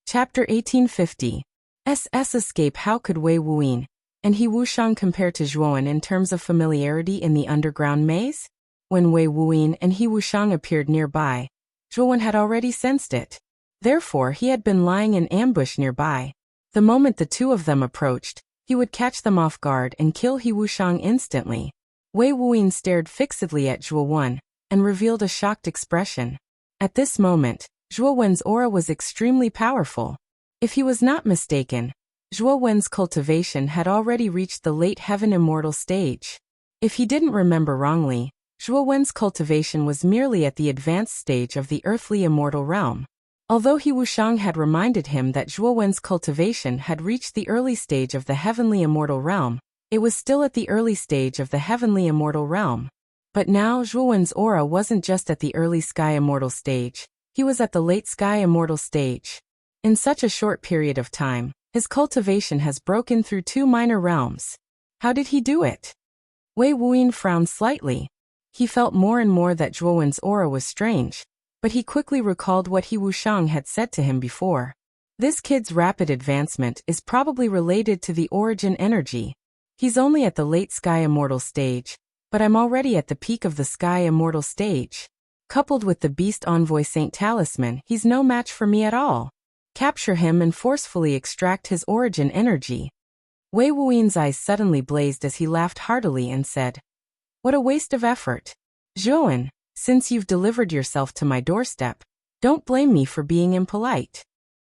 Chapter 1850. SS Escape. How could Wei Wuyin and He Wuxiang compare to Zhuowen in terms of familiarity in the underground maze? When Wei Wuyin and He Wuxiang appeared nearby, Zhuowen had already sensed it. Therefore he had been lying in ambush nearby. The moment the two of them approached, he would catch them off guard and kill He Wuxiang instantly. Wei Wuyin stared fixedly at Zhuowen and revealed a shocked expression. At this moment, Zhuowen's aura was extremely powerful. If he was not mistaken, Zhuowen's cultivation had already reached the late heaven immortal stage. If he didn't remember wrongly, Zhuowen's cultivation was merely at the advanced stage of the earthly immortal realm. Although He Wuxiang had reminded him that Zhuowen's cultivation had reached the early stage of the heavenly immortal realm, it was still at the early stage of the heavenly immortal realm. But now Zhuowen's aura wasn't just at the early sky immortal stage, he was at the late sky immortal stage. In such a short period of time, his cultivation has broken through two minor realms. How did he do it? Wei Wuyin frowned slightly. He felt more and more that Zhuowen's aura was strange, but he quickly recalled what He Wuxiang had said to him before. This kid's rapid advancement is probably related to the origin energy. He's only at the late Sky Immortal stage, but I'm already at the peak of the Sky Immortal stage. Coupled with the Beast Envoy Saint Talisman, he's no match for me at all. Capture him and forcefully extract his origin energy. Wei Wuyan's eyes suddenly blazed as he laughed heartily and said, "What a waste of effort. Zhuowen, since you've delivered yourself to my doorstep, don't blame me for being impolite."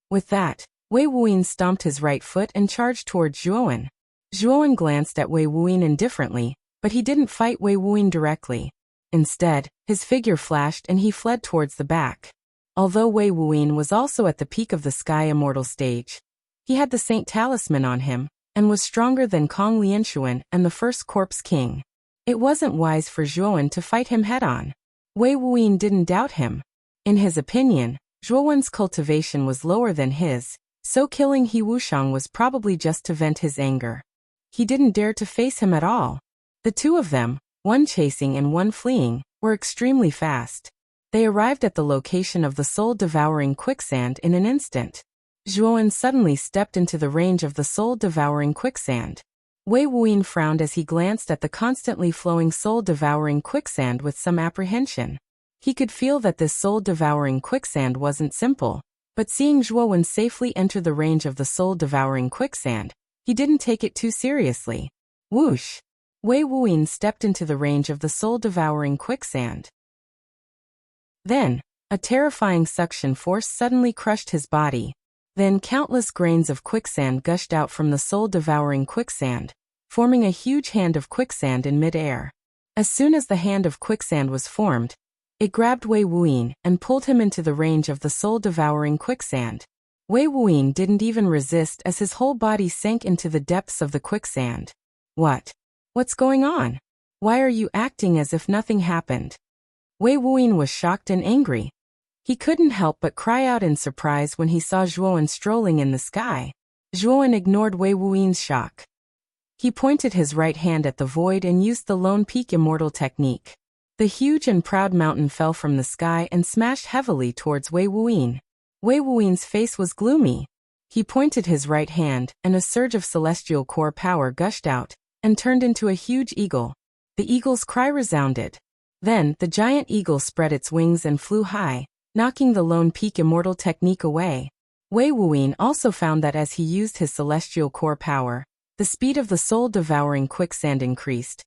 With that, Wei Wuyan stomped his right foot and charged towards Zhuowen. Zhuowen glanced at Wei Wuyan indifferently, but he didn't fight Wei Wuyan directly. Instead, his figure flashed and he fled towards the back. Although Wei Wuyan was also at the peak of the Sky Immortal stage, he had the Saint Talisman on him, and was stronger than Kong Lianshuan and the First Corpse King. It wasn't wise for Zhuowen to fight him head-on. Wei Wuyan didn't doubt him. In his opinion, Zhuowen's cultivation was lower than his, so killing He Wuxiang was probably just to vent his anger. He didn't dare to face him at all. The two of them, one chasing and one fleeing, were extremely fast. They arrived at the location of the soul-devouring quicksand in an instant. Zhuowen suddenly stepped into the range of the soul-devouring quicksand. Wei Wuyan frowned as he glanced at the constantly flowing soul-devouring quicksand with some apprehension. He could feel that this soul-devouring quicksand wasn't simple, but seeing Zhuowen safely enter the range of the soul-devouring quicksand, he didn't take it too seriously. Whoosh! Wei Wuyan stepped into the range of the soul-devouring quicksand. Then, a terrifying suction force suddenly crushed his body. Then countless grains of quicksand gushed out from the soul-devouring quicksand, forming a huge hand of quicksand in mid-air. As soon as the hand of quicksand was formed, it grabbed Wei Wuyan and pulled him into the range of the soul-devouring quicksand. Wei Wuyan didn't even resist as his whole body sank into the depths of the quicksand. What's going on? Why are you acting as if nothing happened? Wei Wuyan was shocked and angry. He couldn't help but cry out in surprise when he saw Zhuowen strolling in the sky. Zhuowen ignored Wei Wuyan's shock. He pointed his right hand at the void and used the Lone Peak Immortal technique. The huge and proud mountain fell from the sky and smashed heavily towards Wei Wuyan. Wei Wuyan's face was gloomy. He pointed his right hand, and a surge of celestial core power gushed out, and turned into a huge eagle. The eagle's cry resounded. Then, the giant eagle spread its wings and flew high, knocking the Lone Peak Immortal technique away. Wei Wuyan also found that as he used his celestial core power, the speed of the soul-devouring quicksand increased,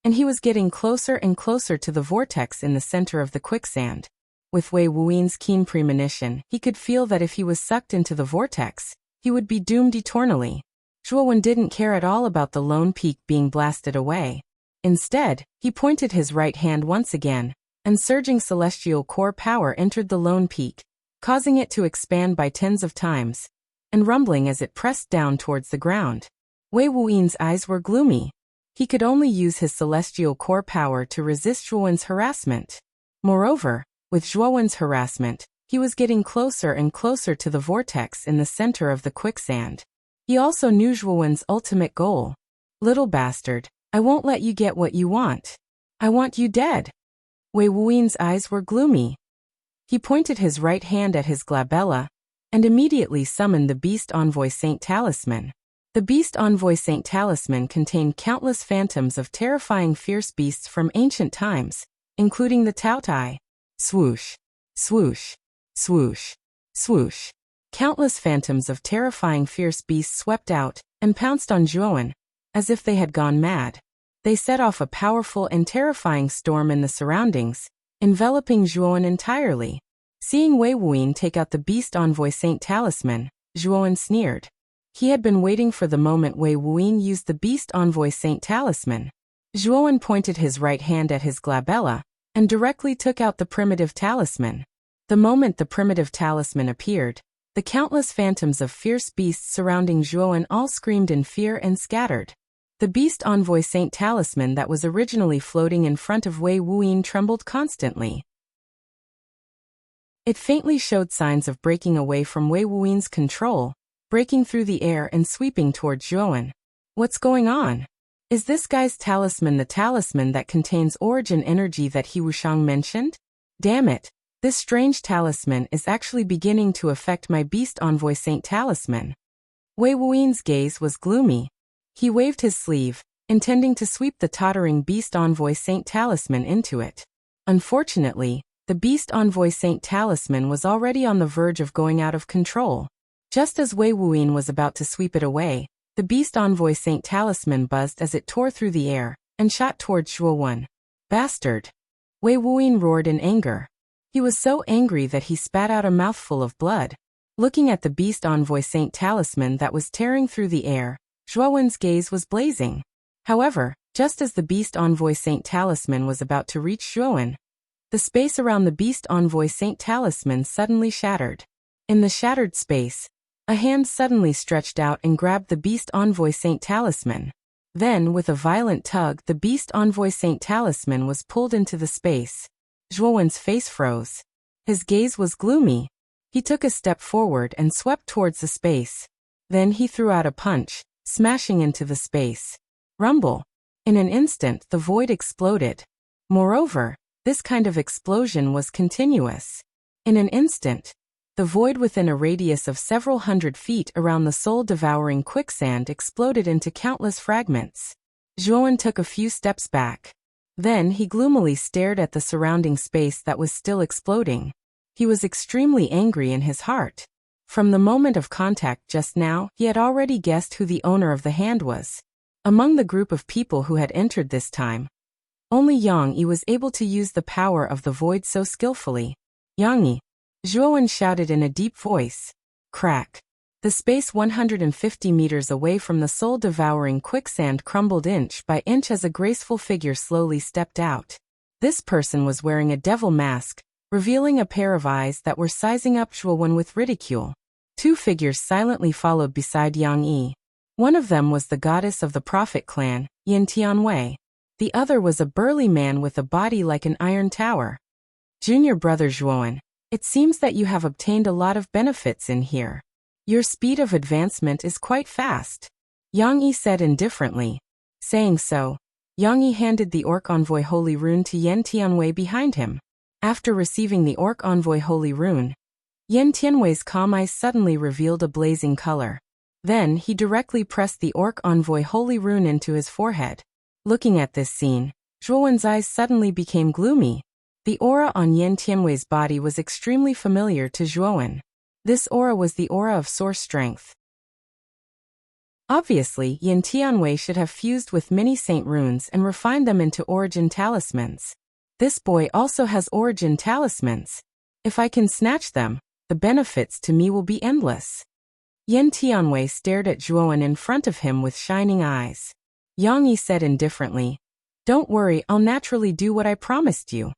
and he was getting closer and closer to the vortex in the center of the quicksand. With Wei Wuyan's keen premonition, he could feel that if he was sucked into the vortex, he would be doomed eternally. Zhuowen didn't care at all about the Lone Peak being blasted away. Instead, he pointed his right hand once again, and surging celestial core power entered the Lone Peak, causing it to expand by tens of times, and rumbling as it pressed down towards the ground. Wei Wuyan's eyes were gloomy. He could only use his celestial core power to resist Zhuowen's harassment. Moreover, with Zhuowen's harassment, he was getting closer and closer to the vortex in the center of the quicksand. He also knew Zhuowen's ultimate goal. "Little bastard, I won't let you get what you want. I want you dead." Wei Wuyan's eyes were gloomy. He pointed his right hand at his glabella, and immediately summoned the Beast Envoy Saint Talisman. The Beast Envoy Saint Talisman contained countless phantoms of terrifying fierce beasts from ancient times, including the Taotai. Swoosh, swoosh, swoosh, swoosh. Countless phantoms of terrifying fierce beasts swept out and pounced on Zhuowen, as if they had gone mad. They set off a powerful and terrifying storm in the surroundings, enveloping Zhuowen entirely. Seeing Wei Wuyan take out the Beast Envoy Saint Talisman, Zhuowen sneered. He had been waiting for the moment Wei Wuyan used the Beast Envoy Saint Talisman. Zhuowen pointed his right hand at his glabella, and directly took out the primitive talisman. The moment the primitive talisman appeared, the countless phantoms of fierce beasts surrounding Zhuowen all screamed in fear and scattered. The Beast Envoy Saint Talisman that was originally floating in front of Wei Wuyan trembled constantly. It faintly showed signs of breaking away from Wei Wuyan's control, breaking through the air and sweeping toward Zhuowen. "What's going on? Is this guy's talisman the talisman that contains origin energy that He Wuxiang mentioned? Damn it. This strange talisman is actually beginning to affect my beast envoy Saint Talisman. Wei Wuyan's gaze was gloomy. He waved his sleeve, intending to sweep the tottering beast envoy Saint Talisman into it. Unfortunately, the beast envoy Saint Talisman was already on the verge of going out of control. Just as Wei Wuyan was about to sweep it away, the beast envoy Saint Talisman buzzed as it tore through the air and shot towards Zhuowen. Bastard! Wei Wuyan roared in anger. He was so angry that he spat out a mouthful of blood. Looking at the beast envoy Saint Talisman that was tearing through the air, Zhuowen's gaze was blazing. However, just as the beast envoy Saint Talisman was about to reach Zhuowen, the space around the beast envoy Saint Talisman suddenly shattered. In the shattered space, a hand suddenly stretched out and grabbed the beast envoy Saint Talisman. Then, with a violent tug, the beast envoy Saint Talisman was pulled into the space. Zhuowen's face froze. His gaze was gloomy. He took a step forward and swept towards the space. Then he threw out a punch, smashing into the space. Rumble. In an instant, the void exploded. Moreover, this kind of explosion was continuous. In an instant, the void within a radius of several hundred feet around the soul-devouring quicksand exploded into countless fragments. Zhuowen took a few steps back. Then he gloomily stared at the surrounding space that was still exploding. He was extremely angry in his heart. From the moment of contact just now, he had already guessed who the owner of the hand was. Among the group of people who had entered this time, only Yang Yi was able to use the power of the void so skillfully. Yang Yi! Zhuowen shouted in a deep voice. Crack! The space 150 meters away from the soul-devouring quicksand crumbled inch by inch as a graceful figure slowly stepped out. This person was wearing a devil mask, revealing a pair of eyes that were sizing up Zhuowen with ridicule. Two figures silently followed beside Yang Yi. One of them was the goddess of the prophet clan, Yin Tianwei. The other was a burly man with a body like an iron tower. Junior brother Zhuowen, it seems that you have obtained a lot of benefits in here. Your speed of advancement is quite fast, Yang Yi said indifferently. Saying so, Yang Yi handed the Orc Envoy Holy Rune to Yen Tianwei behind him. After receiving the Orc Envoy Holy Rune, Yen Tianwei's calm eyes suddenly revealed a blazing color. Then he directly pressed the Orc Envoy Holy Rune into his forehead. Looking at this scene, Zhuowen's eyes suddenly became gloomy. The aura on Yen Tianwei's body was extremely familiar to Zhuowen. This aura was the aura of source strength. Obviously, Yin Tianwei should have fused with many saint runes and refined them into origin talismans. This boy also has origin talismans. If I can snatch them, the benefits to me will be endless. Yin Tianwei stared at Zhuowen in front of him with shining eyes. Yang Yi said indifferently, Don't worry, I'll naturally do what I promised you.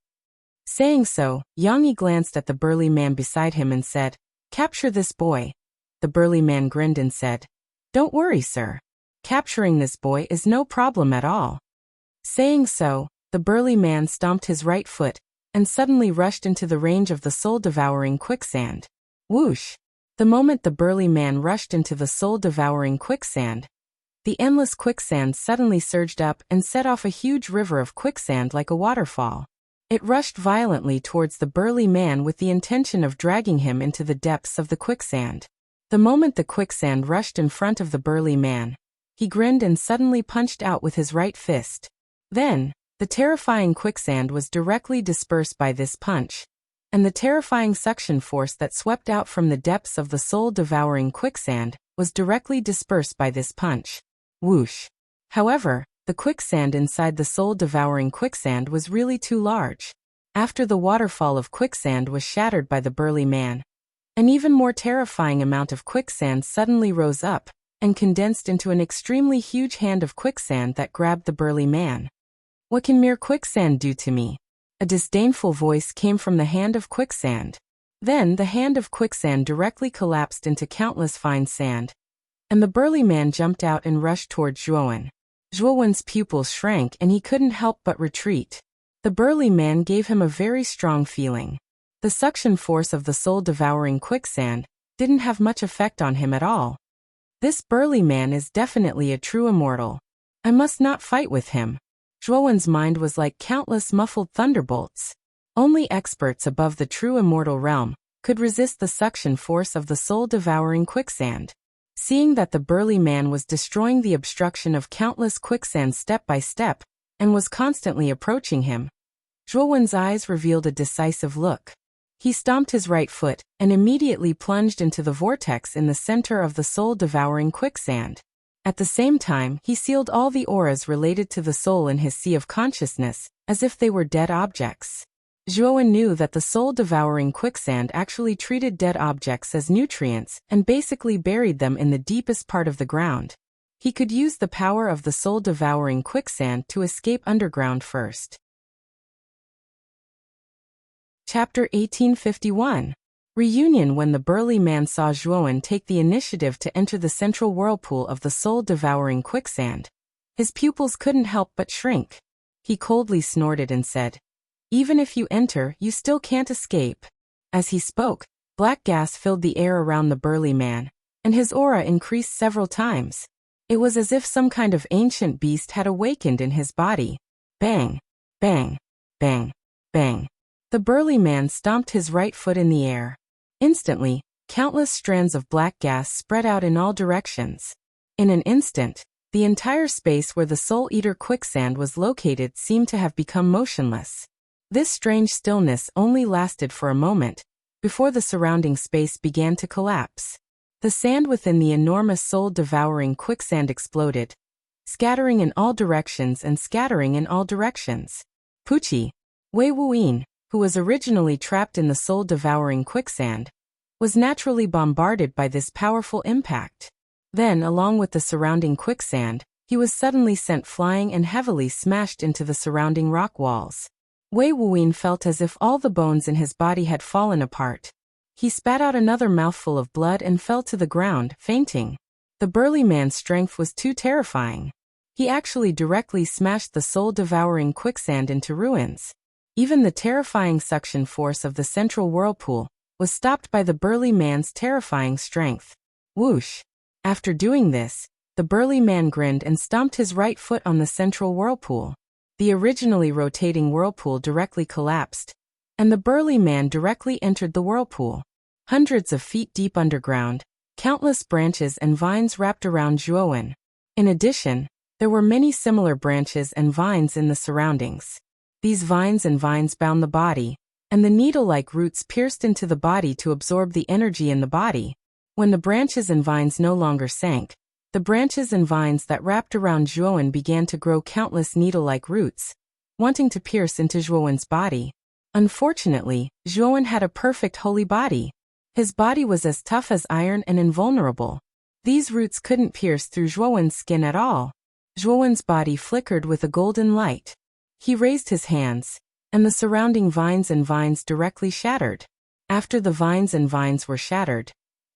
Saying so, Yang Yi glanced at the burly man beside him and said, Capture this boy. The burly man grinned and said, Don't worry, sir. Capturing this boy is no problem at all. Saying so, the burly man stomped his right foot and suddenly rushed into the range of the soul-devouring quicksand. Whoosh! The moment the burly man rushed into the soul-devouring quicksand, the endless quicksand suddenly surged up and set off a huge river of quicksand like a waterfall. It rushed violently towards the burly man with the intention of dragging him into the depths of the quicksand. The moment the quicksand rushed in front of the burly man, he grinned and suddenly punched out with his right fist. Then, the terrifying quicksand was directly dispersed by this punch, and the terrifying suction force that swept out from the depths of the soul-devouring quicksand was directly dispersed by this punch. Whoosh! However, the quicksand inside the soul-devouring quicksand was really too large. After the waterfall of quicksand was shattered by the burly man, an even more terrifying amount of quicksand suddenly rose up and condensed into an extremely huge hand of quicksand that grabbed the burly man. What can mere quicksand do to me? A disdainful voice came from the hand of quicksand. Then the hand of quicksand directly collapsed into countless fine sand, and the burly man jumped out and rushed towards Zhuowen. Zhuowen's pupils shrank and he couldn't help but retreat. The burly man gave him a very strong feeling. The suction force of the soul-devouring quicksand didn't have much effect on him at all. This burly man is definitely a true immortal. I must not fight with him. Zhuowen's mind was like countless muffled thunderbolts. Only experts above the true immortal realm could resist the suction force of the soul-devouring quicksand. Seeing that the burly man was destroying the obstruction of countless quicksands step by step, and was constantly approaching him, Zhuowen's eyes revealed a decisive look. He stomped his right foot and immediately plunged into the vortex in the center of the soul-devouring quicksand. At the same time, he sealed all the auras related to the soul in his sea of consciousness, as if they were dead objects. Zhuowen knew that the soul-devouring quicksand actually treated dead objects as nutrients and basically buried them in the deepest part of the ground. He could use the power of the soul-devouring quicksand to escape underground first. Chapter 1851. Reunion. When the burly man saw Zhuowen take the initiative to enter the central whirlpool of the soul-devouring quicksand, his pupils couldn't help but shrink. He coldly snorted and said, "Even if you enter, you still can't escape." As he spoke, black gas filled the air around the burly man, and his aura increased several times. It was as if some kind of ancient beast had awakened in his body. Bang! Bang! Bang! Bang! The burly man stomped his right foot in the air. Instantly, countless strands of black gas spread out in all directions. In an instant, the entire space where the soul-eater quicksand was located seemed to have become motionless. This strange stillness only lasted for a moment, before the surrounding space began to collapse. The sand within the enormous soul-devouring quicksand exploded, scattering in all directions and scattering in all directions. Pucci, Wei Wuyin, who was originally trapped in the soul-devouring quicksand, was naturally bombarded by this powerful impact. Then, along with the surrounding quicksand, he was suddenly sent flying and heavily smashed into the surrounding rock walls. Wei Wuyin felt as if all the bones in his body had fallen apart. He spat out another mouthful of blood and fell to the ground, fainting. The burly man's strength was too terrifying. He actually directly smashed the soul-devouring quicksand into ruins. Even the terrifying suction force of the central whirlpool was stopped by the burly man's terrifying strength. Whoosh! After doing this, the burly man grinned and stomped his right foot on the central whirlpool. The originally rotating whirlpool directly collapsed, and the burly man directly entered the whirlpool. Hundreds of feet deep underground, countless branches and vines wrapped around Zhuowen. In addition, there were many similar branches and vines in the surroundings. These vines and vines bound the body, and the needle-like roots pierced into the body to absorb the energy in the body. When the branches and vines no longer sank, the branches and vines that wrapped around Zhuowen began to grow countless needle-like roots, wanting to pierce into Zhuowen's body. Unfortunately, Zhuowen had a perfect holy body. His body was as tough as iron and invulnerable. These roots couldn't pierce through Zhuowen's skin at all. Zhuowen's body flickered with a golden light. He raised his hands, and the surrounding vines and vines directly shattered. After the vines and vines were shattered,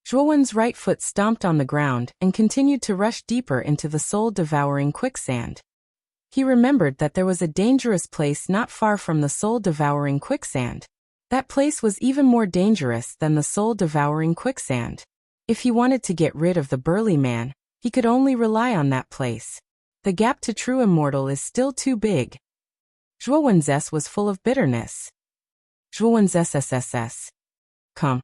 Zhuowen's right foot stomped on the ground and continued to rush deeper into the soul-devouring quicksand. He remembered that there was a dangerous place not far from the soul-devouring quicksand. That place was even more dangerous than the soul-devouring quicksand. If he wanted to get rid of the burly man, he could only rely on that place. The gap to true immortal is still too big. Zhuowen's S was full of bitterness. Zhuowen's SSSS. Come.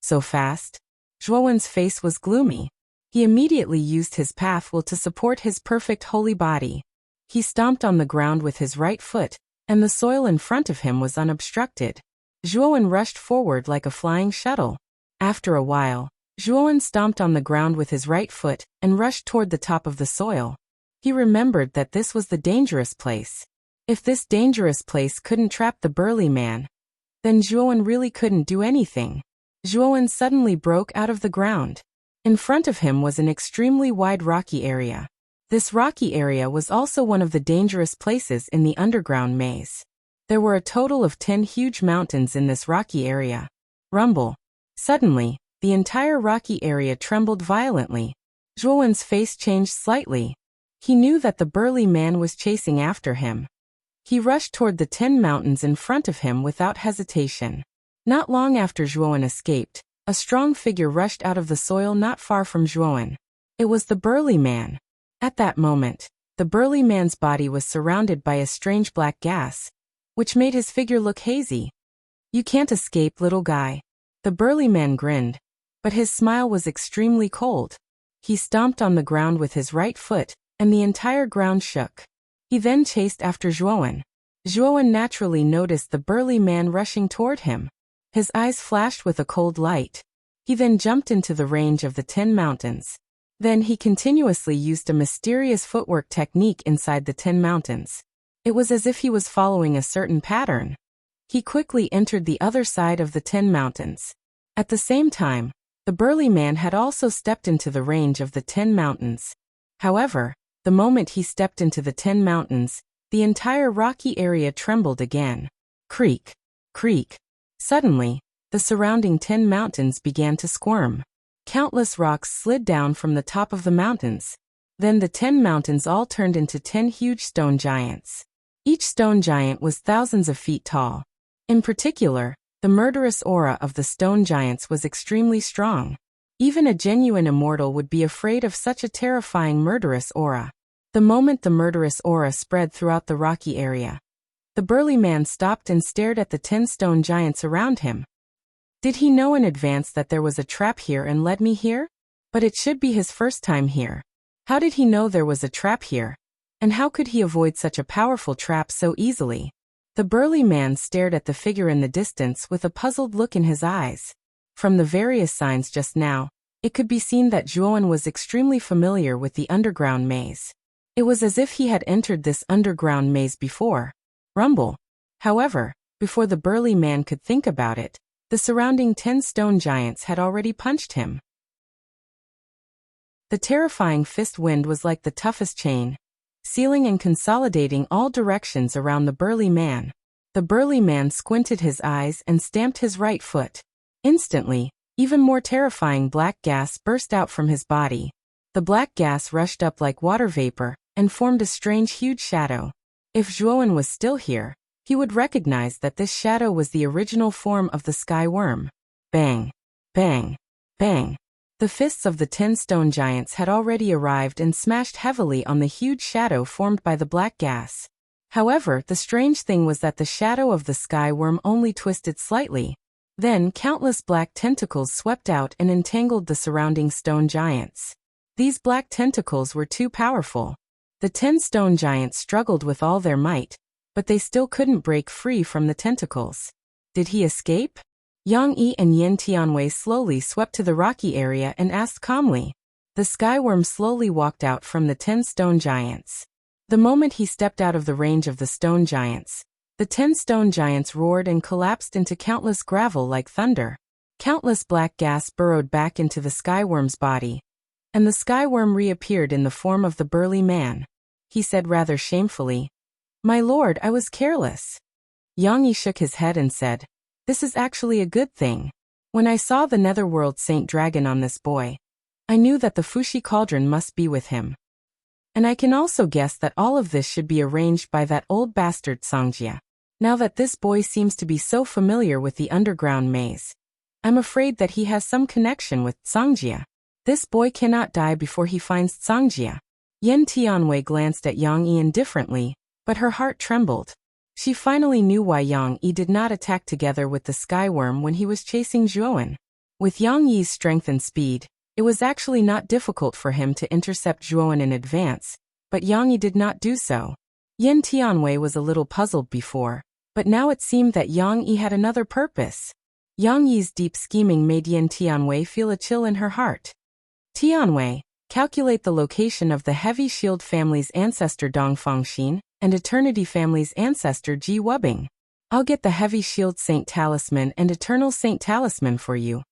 So fast? Zhuowen's face was gloomy. He immediately used his path will to support his perfect holy body. He stomped on the ground with his right foot, and the soil in front of him was unobstructed. Zhuowen rushed forward like a flying shuttle. After a while, Zhuowen stomped on the ground with his right foot and rushed toward the top of the soil. He remembered that this was the dangerous place. If this dangerous place couldn't trap the burly man, then Zhuowen really couldn't do anything. Zhuowen suddenly broke out of the ground. In front of him was an extremely wide rocky area. This rocky area was also one of the dangerous places in the underground maze. There were a total of 10 huge mountains in this rocky area. Rumble. Suddenly, the entire rocky area trembled violently. Zhuowen's face changed slightly. He knew that the burly man was chasing after him. He rushed toward the 10 mountains in front of him without hesitation. Not long after Zhuowen escaped, a strong figure rushed out of the soil not far from Zhuowen. It was the burly man. At that moment, the burly man's body was surrounded by a strange black gas, which made his figure look hazy. "You can't escape, little guy." The burly man grinned, but his smile was extremely cold. He stomped on the ground with his right foot, and the entire ground shook. He then chased after Zhuowen. Zhuowen naturally noticed the burly man rushing toward him. His eyes flashed with a cold light. He then jumped into the range of the 10 mountains. Then he continuously used a mysterious footwork technique inside the 10 mountains. It was as if he was following a certain pattern. He quickly entered the other side of the 10 mountains. At the same time, the burly man had also stepped into the range of the 10 mountains. However, the moment he stepped into the 10 mountains, the entire rocky area trembled again. Creak, creak. Suddenly, the surrounding 10 mountains began to squirm. Countless rocks slid down from the top of the mountains. Then the 10 mountains all turned into 10 huge stone giants. Each stone giant was thousands of feet tall. In particular, the murderous aura of the stone giants was extremely strong. Even a genuine immortal would be afraid of such a terrifying murderous aura. The moment the murderous aura spread throughout the rocky area, the burly man stopped and stared at the 10 stone giants around him. Did he know in advance that there was a trap here and led me here? But it should be his first time here. How did he know there was a trap here? And how could he avoid such a powerful trap so easily? The burly man stared at the figure in the distance with a puzzled look in his eyes. From the various signs just now, it could be seen that Zhuowen was extremely familiar with the underground maze. It was as if he had entered this underground maze before. Rumble. However, before the burly man could think about it, the surrounding 10 stone giants had already punched him. The terrifying fist wind was like the toughest chain, sealing and consolidating all directions around the burly man. The burly man squinted his eyes and stamped his right foot. Instantly, even more terrifying black gas burst out from his body. The black gas rushed up like water vapor and formed a strange huge shadow. If Zhuowen was still here, he would recognize that this shadow was the original form of the sky worm. Bang! Bang! Bang! The fists of the 10 stone giants had already arrived and smashed heavily on the huge shadow formed by the black gas. However, the strange thing was that the shadow of the sky worm only twisted slightly. Then countless black tentacles swept out and entangled the surrounding stone giants. These black tentacles were too powerful. The 10 stone giants struggled with all their might, but they still couldn't break free from the tentacles. Did he escape? Yang Yi and Yin Tianwei slowly swept to the rocky area and asked calmly. The skyworm slowly walked out from the 10 stone giants. The moment he stepped out of the range of the stone giants, the 10 stone giants roared and collapsed into countless gravel like thunder. Countless black gas burrowed back into the skyworm's body, and the skyworm reappeared in the form of the burly man. He said rather shamefully, "My lord, I was careless." Yang Yi shook his head and said, "This is actually a good thing. When I saw the netherworld Saint Dragon on this boy, I knew that the Fushi Cauldron must be with him. And I can also guess that all of this should be arranged by that old bastard Songjia. Now that this boy seems to be so familiar with the underground maze, I'm afraid that he has some connection with Songjia. This boy cannot die before he finds Songjia." Yin Tianwei glanced at Yang Yi indifferently, but her heart trembled. She finally knew why Yang Yi did not attack together with the skyworm when he was chasing Zhuowen. With Yang Yi's strength and speed, it was actually not difficult for him to intercept Zhuowen in advance, but Yang Yi did not do so. Yin Tianwei was a little puzzled before, but now it seemed that Yang Yi had another purpose. Yang Yi's deep scheming made Yin Tianwei feel a chill in her heart. "Tianwei, calculate the location of the Heavy Shield family's ancestor Dongfangxin and Eternity family's ancestor Ji Wubing. I'll get the Heavy Shield Saint Talisman and Eternal Saint Talisman for you,"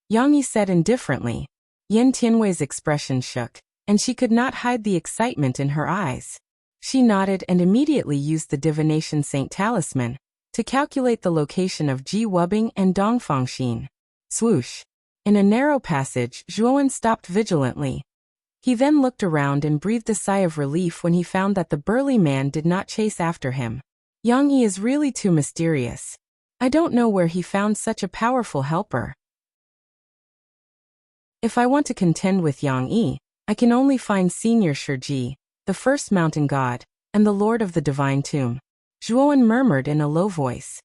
Yang Yi said indifferently. Yin Tianwei's expression shook, and she could not hide the excitement in her eyes. She nodded and immediately used the Divination Saint Talisman to calculate the location of Ji Wubing and Dongfangxin. Swoosh! In a narrow passage, Zhuowen stopped vigilantly. He then looked around and breathed a sigh of relief when he found that the burly man did not chase after him. Yang Yi is really too mysterious. I don't know where he found such a powerful helper. If I want to contend with Yang Yi, I can only find Senior Shiji, the first mountain god, and the Lord of the Divine Tomb. Zhuowen murmured in a low voice.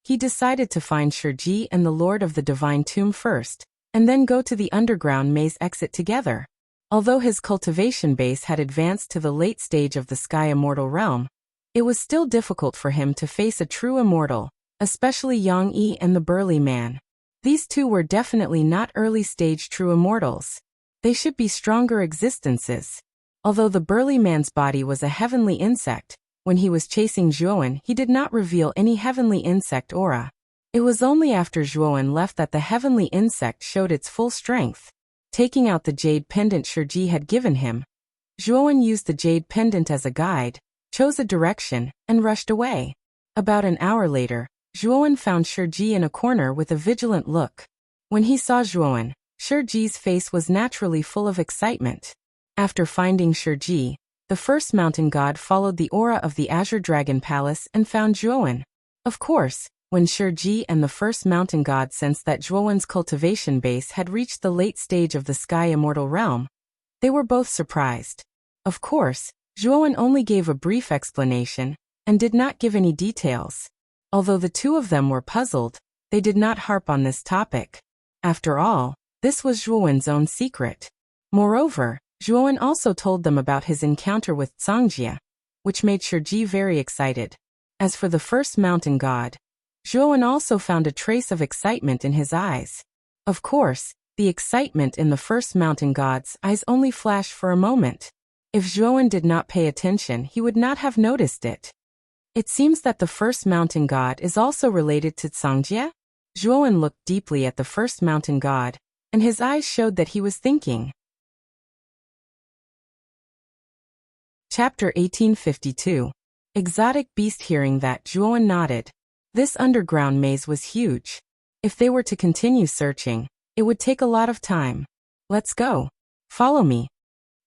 He decided to find Shiji and the Lord of the Divine Tomb first, and then go to the underground maze exit together. Although his cultivation base had advanced to the late stage of the Sky Immortal realm, it was still difficult for him to face a true immortal, especially Yang Yi and the burly man. These two were definitely not early-stage true immortals. They should be stronger existences. Although the burly man's body was a heavenly insect, when he was chasing Zhuowen he did not reveal any heavenly insect aura. It was only after Zhuowen left that the heavenly insect showed its full strength. Taking out the jade pendant Shiji had given him, Zhuowen used the jade pendant as a guide, chose a direction, and rushed away. About an hour later, Zhuowen found Shiji in a corner with a vigilant look. When he saw Zhuowen, Shiji's face was naturally full of excitement. After finding Shiji, the first mountain god followed the aura of the Azure Dragon Palace and found Zhuowen. Of course, when Shiji and the first mountain god sensed that Zhuowen's cultivation base had reached the late stage of the Sky Immortal realm, they were both surprised. Of course, Zhuowen only gave a brief explanation and did not give any details. Although the two of them were puzzled, they did not harp on this topic. After all, this was Zhuowen's own secret. Moreover, Zhuowen also told them about his encounter with Songjia, which made Shiji very excited. As for the first mountain god, Zhuowen also found a trace of excitement in his eyes. Of course, the excitement in the first mountain god's eyes only flashed for a moment. If Zhuowen did not pay attention, he would not have noticed it. It seems that the first mountain god is also related to Songjia? Zhuowen looked deeply at the first mountain god, and his eyes showed that he was thinking. Chapter 1852. Exotic Beast. Hearing that, Zhuowen nodded. This underground maze was huge. If they were to continue searching, it would take a lot of time. Let's go. Follow me.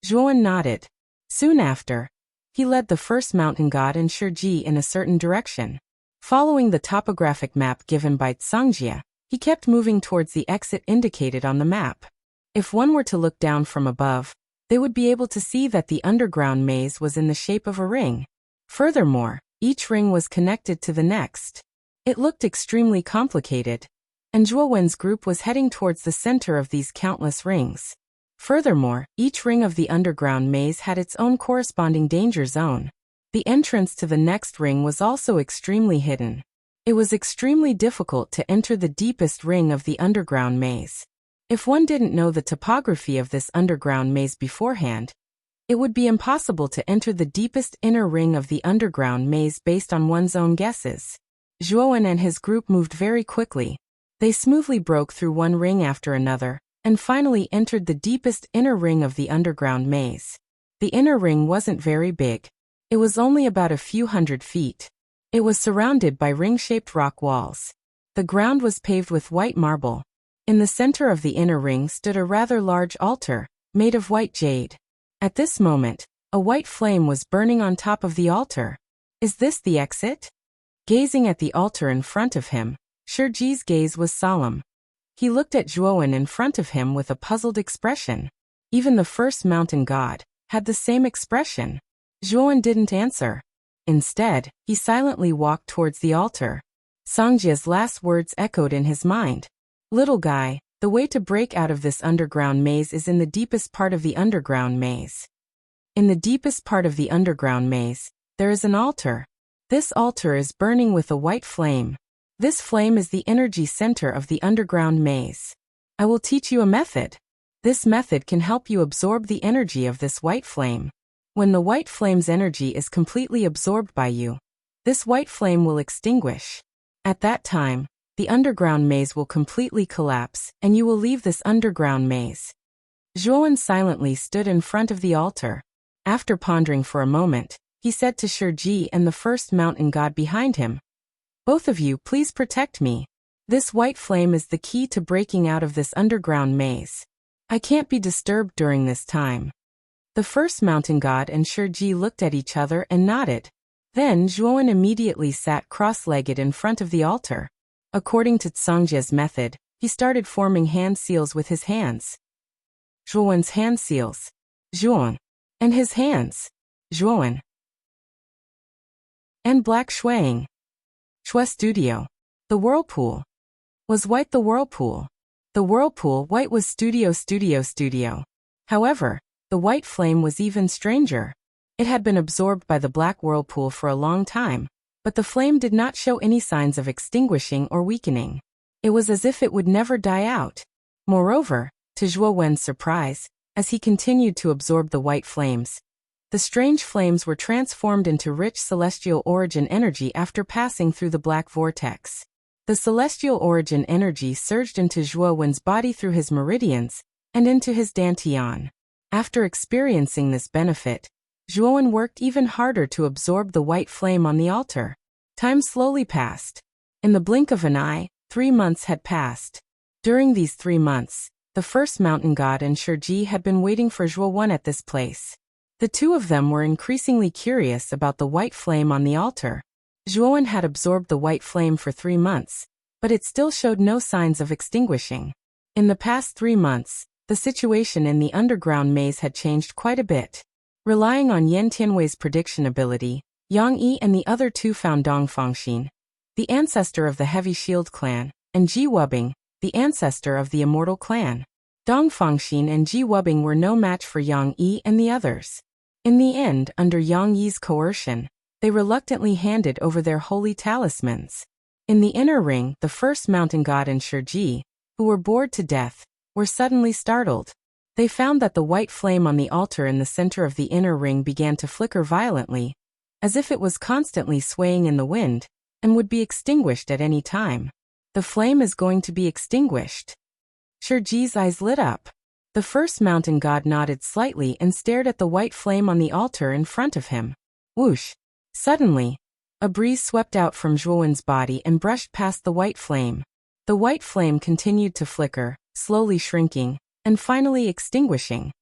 Zhuowen nodded. Soon after, he led the first mountain god and Shiji in a certain direction. Following the topographic map given by Songjia, he kept moving towards the exit indicated on the map. If one were to look down from above, they would be able to see that the underground maze was in the shape of a ring. Furthermore, each ring was connected to the next. It looked extremely complicated, and Zhuowen's group was heading towards the center of these countless rings. Furthermore, each ring of the underground maze had its own corresponding danger zone. The entrance to the next ring was also extremely hidden. It was extremely difficult to enter the deepest ring of the underground maze. If one didn't know the topography of this underground maze beforehand, it would be impossible to enter the deepest inner ring of the underground maze based on one's own guesses. Zhuowen and his group moved very quickly. They smoothly broke through one ring after another, and finally entered the deepest inner ring of the underground maze. The inner ring wasn't very big. It was only about a few hundred feet. It was surrounded by ring-shaped rock walls. The ground was paved with white marble. In the center of the inner ring stood a rather large altar, made of white jade. At this moment, a white flame was burning on top of the altar. Is this the exit? Gazing at the altar in front of him, Shiji's gaze was solemn. He looked at Zhuowen in front of him with a puzzled expression. Even the first mountain god had the same expression. Zhuowen didn't answer. Instead, he silently walked towards the altar. Songjia's last words echoed in his mind. Little guy, the way to break out of this underground maze is in the deepest part of the underground maze. In the deepest part of the underground maze, there is an altar. This altar is burning with a white flame. This flame is the energy center of the underground maze. I will teach you a method. This method can help you absorb the energy of this white flame. When the white flame's energy is completely absorbed by you, this white flame will extinguish. At that time, the underground maze will completely collapse, and you will leave this underground maze. Zhuowen silently stood in front of the altar. After pondering for a moment, he said to Shiji and the first mountain god behind him, "Both of you, please protect me. This white flame is the key to breaking out of this underground maze. I can't be disturbed during this time." The first mountain god and Shiji looked at each other and nodded. Then Zhuowen immediately sat cross-legged in front of the altar. According to Songjia's method, he started forming hand seals with his hands. Zhuowen's hand seals. Zhuan. And his hands. Zhuan. And black shuang. Shui studio. The whirlpool. Was white the whirlpool? The whirlpool white was studio. However, the white flame was even stranger. It had been absorbed by the black whirlpool for a long time, but the flame did not show any signs of extinguishing or weakening. It was as if it would never die out. Moreover, to Zhuo Wen's surprise, as he continued to absorb the white flames, the strange flames were transformed into rich celestial origin energy after passing through the black vortex. The celestial origin energy surged into Zhuo Wen's body through his meridians and into his dantian. After experiencing this benefit, Zhuo Wen worked even harder to absorb the white flame on the altar. Time slowly passed. In the blink of an eye, 3 months had passed. During these 3 months, the first mountain god and Shiji had been waiting for Zhuo Wen at this place. The two of them were increasingly curious about the white flame on the altar. Zhuo Wen had absorbed the white flame for 3 months, but it still showed no signs of extinguishing. In the past 3 months, the situation in the underground maze had changed quite a bit. Relying on Yan Tianwei's prediction ability, Yang Yi and the other two found Dong Fangxin, the ancestor of the Heavy Shield clan, and Ji Wubing, the ancestor of the Immortal clan. Dong Fangxin and Ji Wubing were no match for Yang Yi and the others. In the end, under Yang Yi's coercion, they reluctantly handed over their holy talismans. In the inner ring, the first mountain god and Shiji, who were bored to death, were suddenly startled. They found that the white flame on the altar in the center of the inner ring began to flicker violently, as if it was constantly swaying in the wind, and would be extinguished at any time. The flame is going to be extinguished. Shiji's eyes lit up. The first mountain god nodded slightly and stared at the white flame on the altar in front of him. Whoosh! Suddenly, a breeze swept out from Zhuo Wen's body and brushed past the white flame. The white flame continued to flicker, slowly shrinking, and finally extinguishing.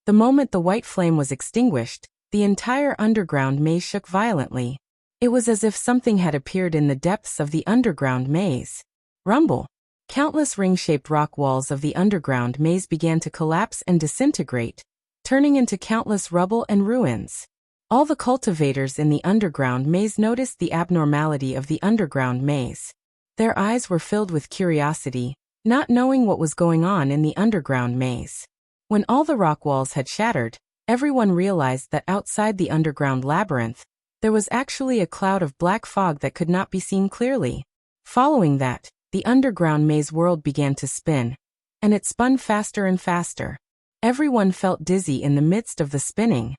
The moment the white flame was extinguished, the entire underground maze shook violently. It was as if something had appeared in the depths of the underground maze. Rumble! Countless ring-shaped rock walls of the underground maze began to collapse and disintegrate, turning into countless rubble and ruins. All the cultivators in the underground maze noticed the abnormality of the underground maze. Their eyes were filled with curiosity, not knowing what was going on in the underground maze. When all the rock walls had shattered, everyone realized that outside the underground labyrinth, there was actually a cloud of black fog that could not be seen clearly. Following that, the underground maze world began to spin, and it spun faster and faster. Everyone felt dizzy in the midst of the spinning.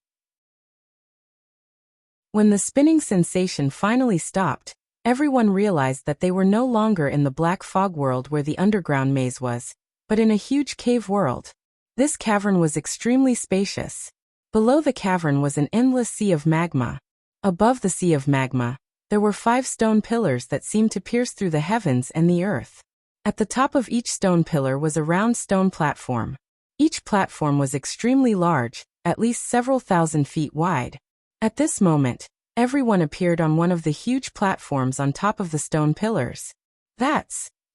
When the spinning sensation finally stopped, everyone realized that they were no longer in the black fog world where the underground maze was, but in a huge cave world. This cavern was extremely spacious. Below the cavern was an endless sea of magma. Above the sea of magma, there were 5 stone pillars that seemed to pierce through the heavens and the earth. At the top of each stone pillar was a round stone platform. Each platform was extremely large, at least several thousand feet wide. At this moment, everyone appeared on one of the huge platforms on top of the stone pillars.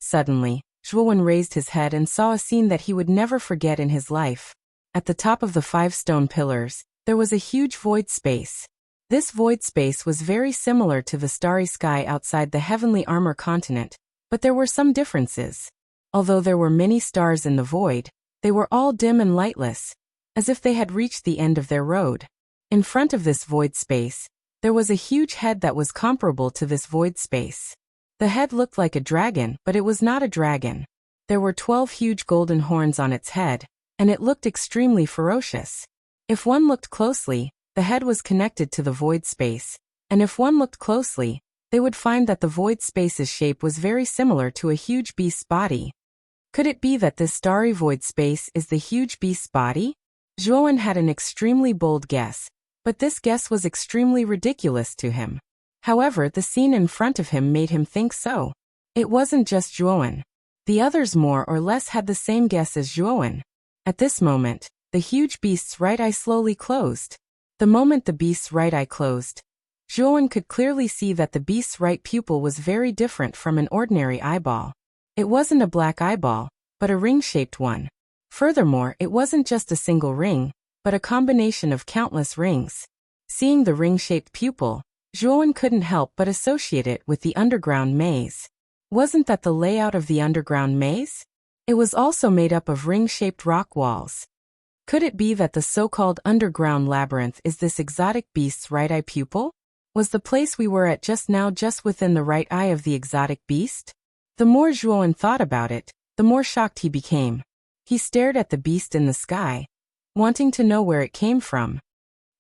Suddenly, Zhuo Wen raised his head and saw a scene that he would never forget in his life. At the top of the 5 stone pillars, there was a huge void space. This void space was very similar to the starry sky outside the heavenly armor continent, but there were some differences. Although there were many stars in the void, they were all dim and lightless, as if they had reached the end of their road. In front of this void space, there was a huge head that was comparable to this void space. The head looked like a dragon, but it was not a dragon. There were 12 huge golden horns on its head, and it looked extremely ferocious. If one looked closely, the head was connected to the void space, and if one looked closely, they would find that the void space's shape was very similar to a huge beast's body. Could it be that this starry void space is the huge beast's body? Zhuo Wen had an extremely bold guess, but this guess was extremely ridiculous to him. However, the scene in front of him made him think so. It wasn't just Zhuo Wen. The others more or less had the same guess as Zhuo Wen. At this moment, the huge beast's right eye slowly closed. The moment the beast's right eye closed, Zhuo Wen could clearly see that the beast's right pupil was very different from an ordinary eyeball. It wasn't a black eyeball, but a ring-shaped one. Furthermore, it wasn't just a single ring, but a combination of countless rings. Seeing the ring-shaped pupil, Zhuowen couldn't help but associate it with the underground maze. Wasn't that the layout of the underground maze? It was also made up of ring-shaped rock walls. Could it be that the so-called underground labyrinth is this exotic beast's right eye pupil? Was the place we were at just now just within the right eye of the exotic beast? The more Zhuowen thought about it, the more shocked he became. He stared at the beast in the sky, wanting to know where it came from.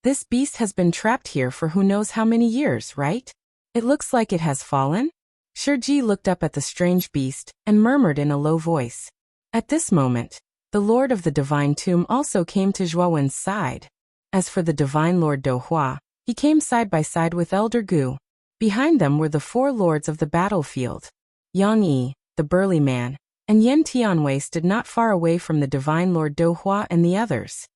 This beast has been trapped here for who knows how many years, right? It looks like it has fallen? Shiji looked up at the strange beast and murmured in a low voice. At this moment, the Lord of the Divine Tomb also came to Zhuowen's side. As for the Divine Lord Dohua, he came side by side with Elder Gu. Behind them were the four lords of the battlefield. Yang Yi, the burly man, and Yen Tianwei stood not far away from the Divine Lord Dohua and the others.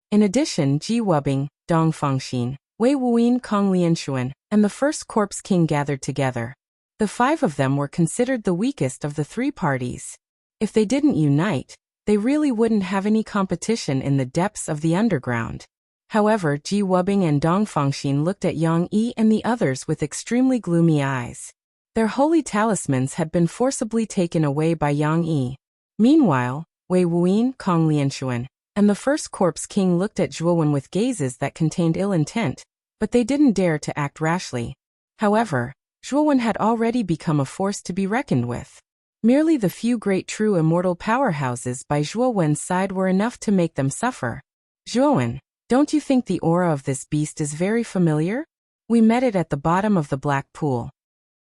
In addition, Ji Wubing, Dong Fangxin, Wei Wuyin, Kong Lianshuan, and the First Corpse King gathered together. The five of them were considered the weakest of the three parties. If they didn't unite, they really wouldn't have any competition in the depths of the underground. However, Ji Wubing and Dong Fangxin looked at Yang Yi and the others with extremely gloomy eyes. Their holy talismans had been forcibly taken away by Yang Yi. Meanwhile, Wei Wuyin, Kong Lianshuan, and the First Corpse King looked at Zhuowen with gazes that contained ill intent, but they didn't dare to act rashly. However, Zhuowen had already become a force to be reckoned with. Merely the few great true immortal powerhouses by Zhuowen's side were enough to make them suffer. Zhuowen, don't you think the aura of this beast is very familiar? We met it at the bottom of the black pool.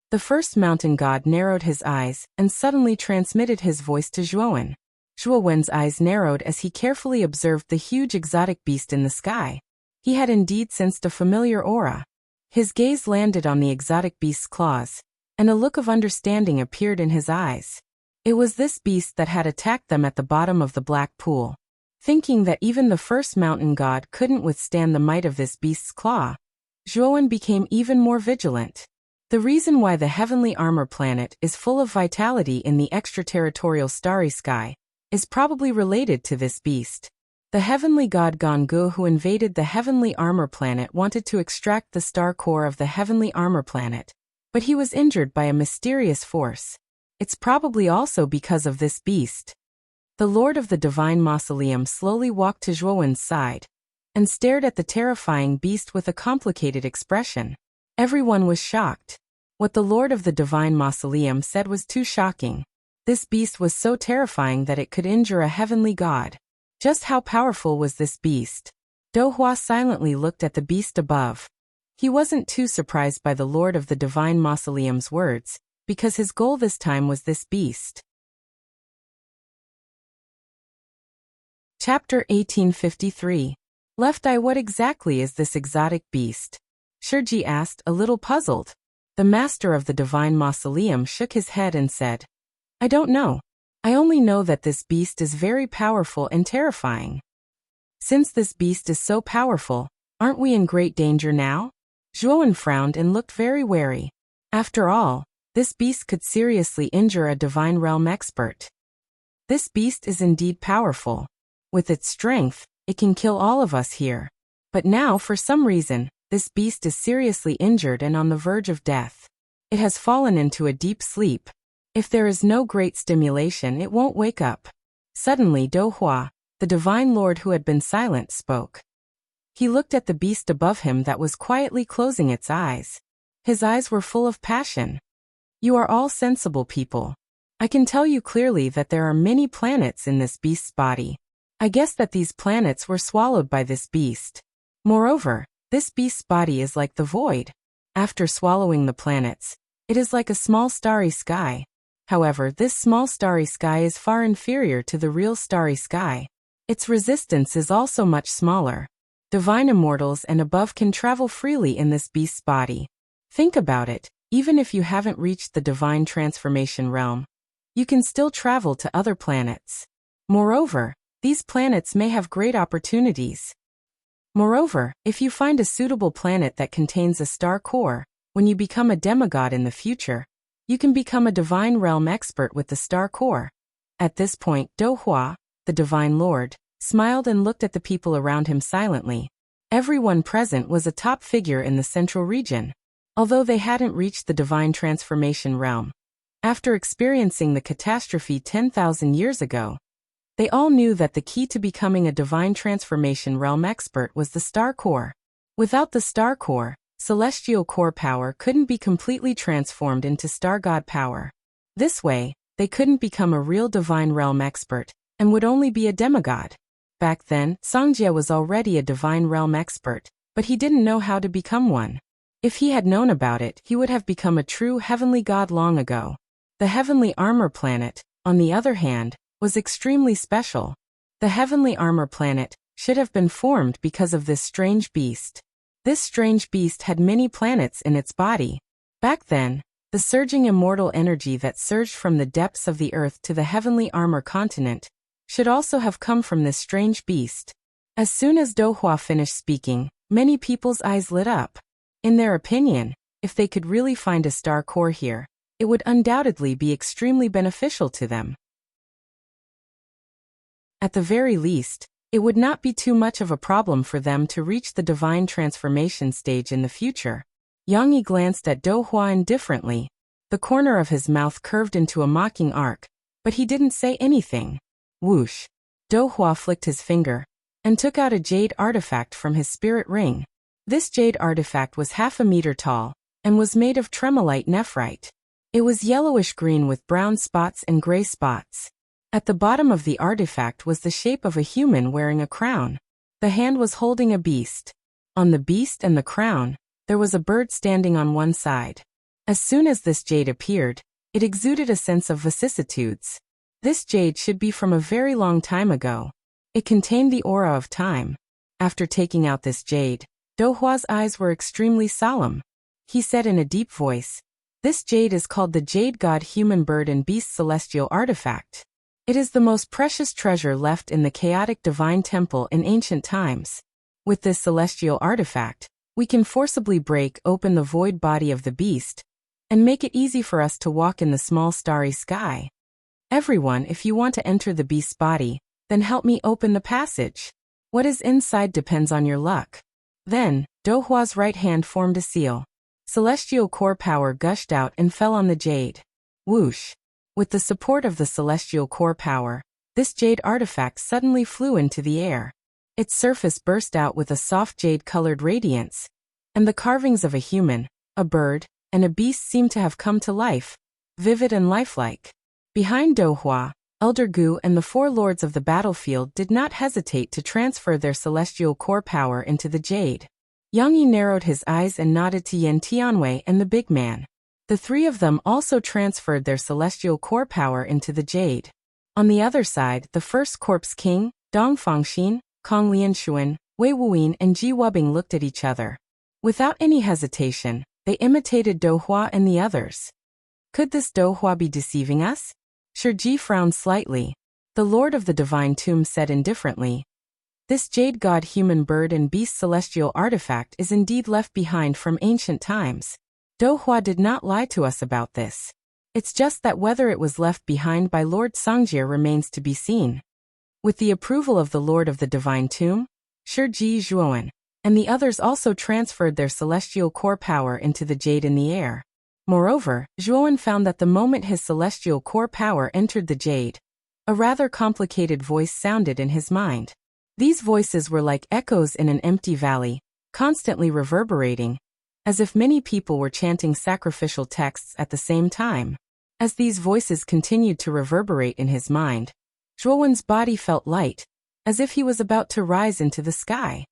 The first mountain god narrowed his eyes and suddenly transmitted his voice to Zhuowen. Zhuowen's eyes narrowed as he carefully observed the huge exotic beast in the sky. He had indeed sensed a familiar aura. His gaze landed on the exotic beast's claws, and a look of understanding appeared in his eyes. It was this beast that had attacked them at the bottom of the black pool. Thinking that even the first mountain god couldn't withstand the might of this beast's claw, Zhuowen became even more vigilant. The reason why the heavenly armor planet is full of vitality in the extraterritorial starry sky is probably related to this beast. The heavenly god Gonggu who invaded the heavenly armor planet wanted to extract the star core of the heavenly armor planet, but he was injured by a mysterious force. It's probably also because of this beast. The Lord of the Divine Mausoleum slowly walked to Zhuowen's side and stared at the terrifying beast with a complicated expression. Everyone was shocked. What the Lord of the Divine Mausoleum said was too shocking. This beast was so terrifying that it could injure a heavenly god. Just how powerful was this beast? Dohua silently looked at the beast above. He wasn't too surprised by the Lord of the Divine Mausoleum's words, because his goal this time was this beast. Chapter 1853. Left Eye. What exactly is this exotic beast? Shiji asked, a little puzzled. The master of the Divine Mausoleum shook his head and said, I don't know. I only know that this beast is very powerful and terrifying. Since this beast is so powerful, aren't we in great danger now? Zhuowen frowned and looked very wary. After all, this beast could seriously injure a divine realm expert. This beast is indeed powerful. With its strength, it can kill all of us here. But now, for some reason, this beast is seriously injured and on the verge of death. It has fallen into a deep sleep. If there is no great stimulation, it won't wake up. Suddenly, Dohua, the divine lord who had been silent, spoke. He looked at the beast above him that was quietly closing its eyes. His eyes were full of passion. You are all sensible people. I can tell you clearly that there are many planets in this beast's body. I guess that these planets were swallowed by this beast. Moreover, this beast's body is like the void. After swallowing the planets, it is like a small starry sky. However, this small starry sky is far inferior to the real starry sky. Its resistance is also much smaller. Divine immortals and above can travel freely in this beast's body. Think about it, even if you haven't reached the divine transformation realm, you can still travel to other planets. Moreover, these planets may have great opportunities. Moreover, if you find a suitable planet that contains a star core, when you become a demigod in the future, you can become a divine realm expert with the star core. At this point, Dohua, the divine lord, smiled and looked at the people around him silently. Everyone present was a top figure in the central region, although they hadn't reached the divine transformation realm. After experiencing the catastrophe 10,000 years ago, they all knew that the key to becoming a divine transformation realm expert was the star core. Without the star core, celestial core power couldn't be completely transformed into star god power. This way, they couldn't become a real divine realm expert, and would only be a demigod. Back then, Songjie was already a divine realm expert, but he didn't know how to become one. If he had known about it, he would have become a true heavenly god long ago. The heavenly armor planet, on the other hand, was extremely special. The heavenly armor planet should have been formed because of this strange beast. This strange beast had many planets in its body. Back then, the surging immortal energy that surged from the depths of the earth to the heavenly armor continent should also have come from this strange beast. As soon as Dohua finished speaking, many people's eyes lit up. In their opinion, if they could really find a star core here, it would undoubtedly be extremely beneficial to them. At the very least, it would not be too much of a problem for them to reach the divine transformation stage in the future. Yang Yi glanced at Dohua indifferently. The corner of his mouth curved into a mocking arc, but he didn't say anything. Whoosh! Dohua flicked his finger and took out a jade artifact from his spirit ring. This jade artifact was half a meter tall and was made of tremolite nephrite. It was yellowish-green with brown spots and gray spots. At the bottom of the artifact was the shape of a human wearing a crown. The hand was holding a beast. On the beast and the crown, there was a bird standing on one side. As soon as this jade appeared, it exuded a sense of vicissitudes. This jade should be from a very long time ago. It contained the aura of time. After taking out this jade, Dohua's eyes were extremely solemn. He said in a deep voice, "This jade is called the Jade God Human Bird and Beast Celestial Artifact. It is the most precious treasure left in the chaotic divine temple in ancient times. With this celestial artifact, we can forcibly break open the void body of the beast and make it easy for us to walk in the small starry sky. Everyone, if you want to enter the beast's body, then help me open the passage. What is inside depends on your luck." Then, Dohua's right hand formed a seal. Celestial core power gushed out and fell on the jade. Whoosh! With the support of the celestial core power, this jade artifact suddenly flew into the air. Its surface burst out with a soft jade-colored radiance, and the carvings of a human, a bird, and a beast seemed to have come to life, vivid and lifelike. Behind Dohua, Elder Gu and the four lords of the battlefield did not hesitate to transfer their celestial core power into the jade. Yang Yi narrowed his eyes and nodded to Yen Tianwei and the big man. The three of them also transferred their celestial core power into the jade. On the other side, the first corpse king, Dong Fangxin, Kong Lianshuan, Wei Wuyin and Ji Wubing looked at each other. Without any hesitation, they imitated Dohua and the others. Could this Dohua be deceiving us? Shiji frowned slightly. The Lord of the Divine Tomb said indifferently, "This jade god human bird and beast celestial artifact is indeed left behind from ancient times. Dohua did not lie to us about this. It's just that whether it was left behind by Lord Songjie remains to be seen." With the approval of the Lord of the Divine Tomb, Shiji Zhuowen and the others also transferred their celestial core power into the jade in the air. Moreover, Zhuowen found that the moment his celestial core power entered the jade, a rather complicated voice sounded in his mind. These voices were like echoes in an empty valley, constantly reverberating, as if many people were chanting sacrificial texts at the same time. As these voices continued to reverberate in his mind, Zhuowen's body felt light, as if he was about to rise into the sky.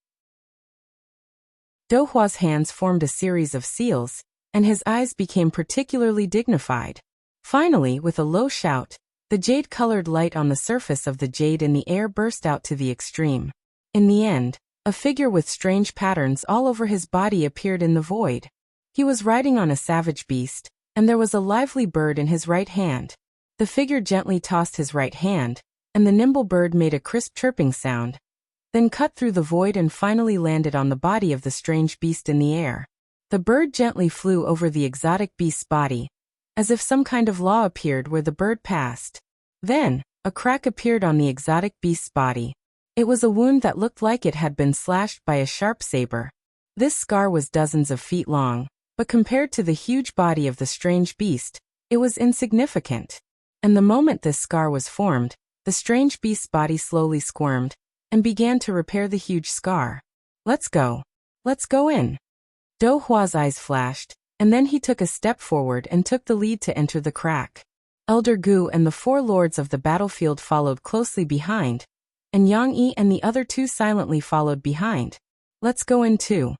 Dohua's hands formed a series of seals, and his eyes became particularly dignified. Finally, with a low shout, the jade-colored light on the surface of the jade in the air burst out to the extreme. In the end, a figure with strange patterns all over his body appeared in the void. He was riding on a savage beast, and there was a lively bird in his right hand. The figure gently tossed his right hand, and the nimble bird made a crisp chirping sound, then cut through the void and finally landed on the body of the strange beast in the air. The bird gently flew over the exotic beast's body, as if some kind of law appeared where the bird passed. Then, a crack appeared on the exotic beast's body. It was a wound that looked like it had been slashed by a sharp saber. This scar was dozens of feet long, but compared to the huge body of the strange beast, it was insignificant. And the moment this scar was formed, the strange beast's body slowly squirmed and began to repair the huge scar. Let's go. Let's go in. Do Hua's eyes flashed, and then he took a step forward and took the lead to enter the crack. Elder Gu and the 4 lords of the battlefield followed closely behind, and Yang Yi and the other 2 silently followed behind. Let's go in too.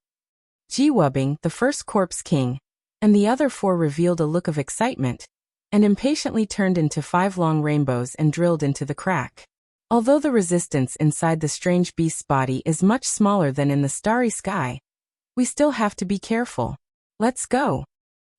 Ji Wubing, the first corpse king, and the other 4 revealed a look of excitement, and impatiently turned into 5 long rainbows and drilled into the crack. Although the resistance inside the strange beast's body is much smaller than in the starry sky, we still have to be careful. Let's go.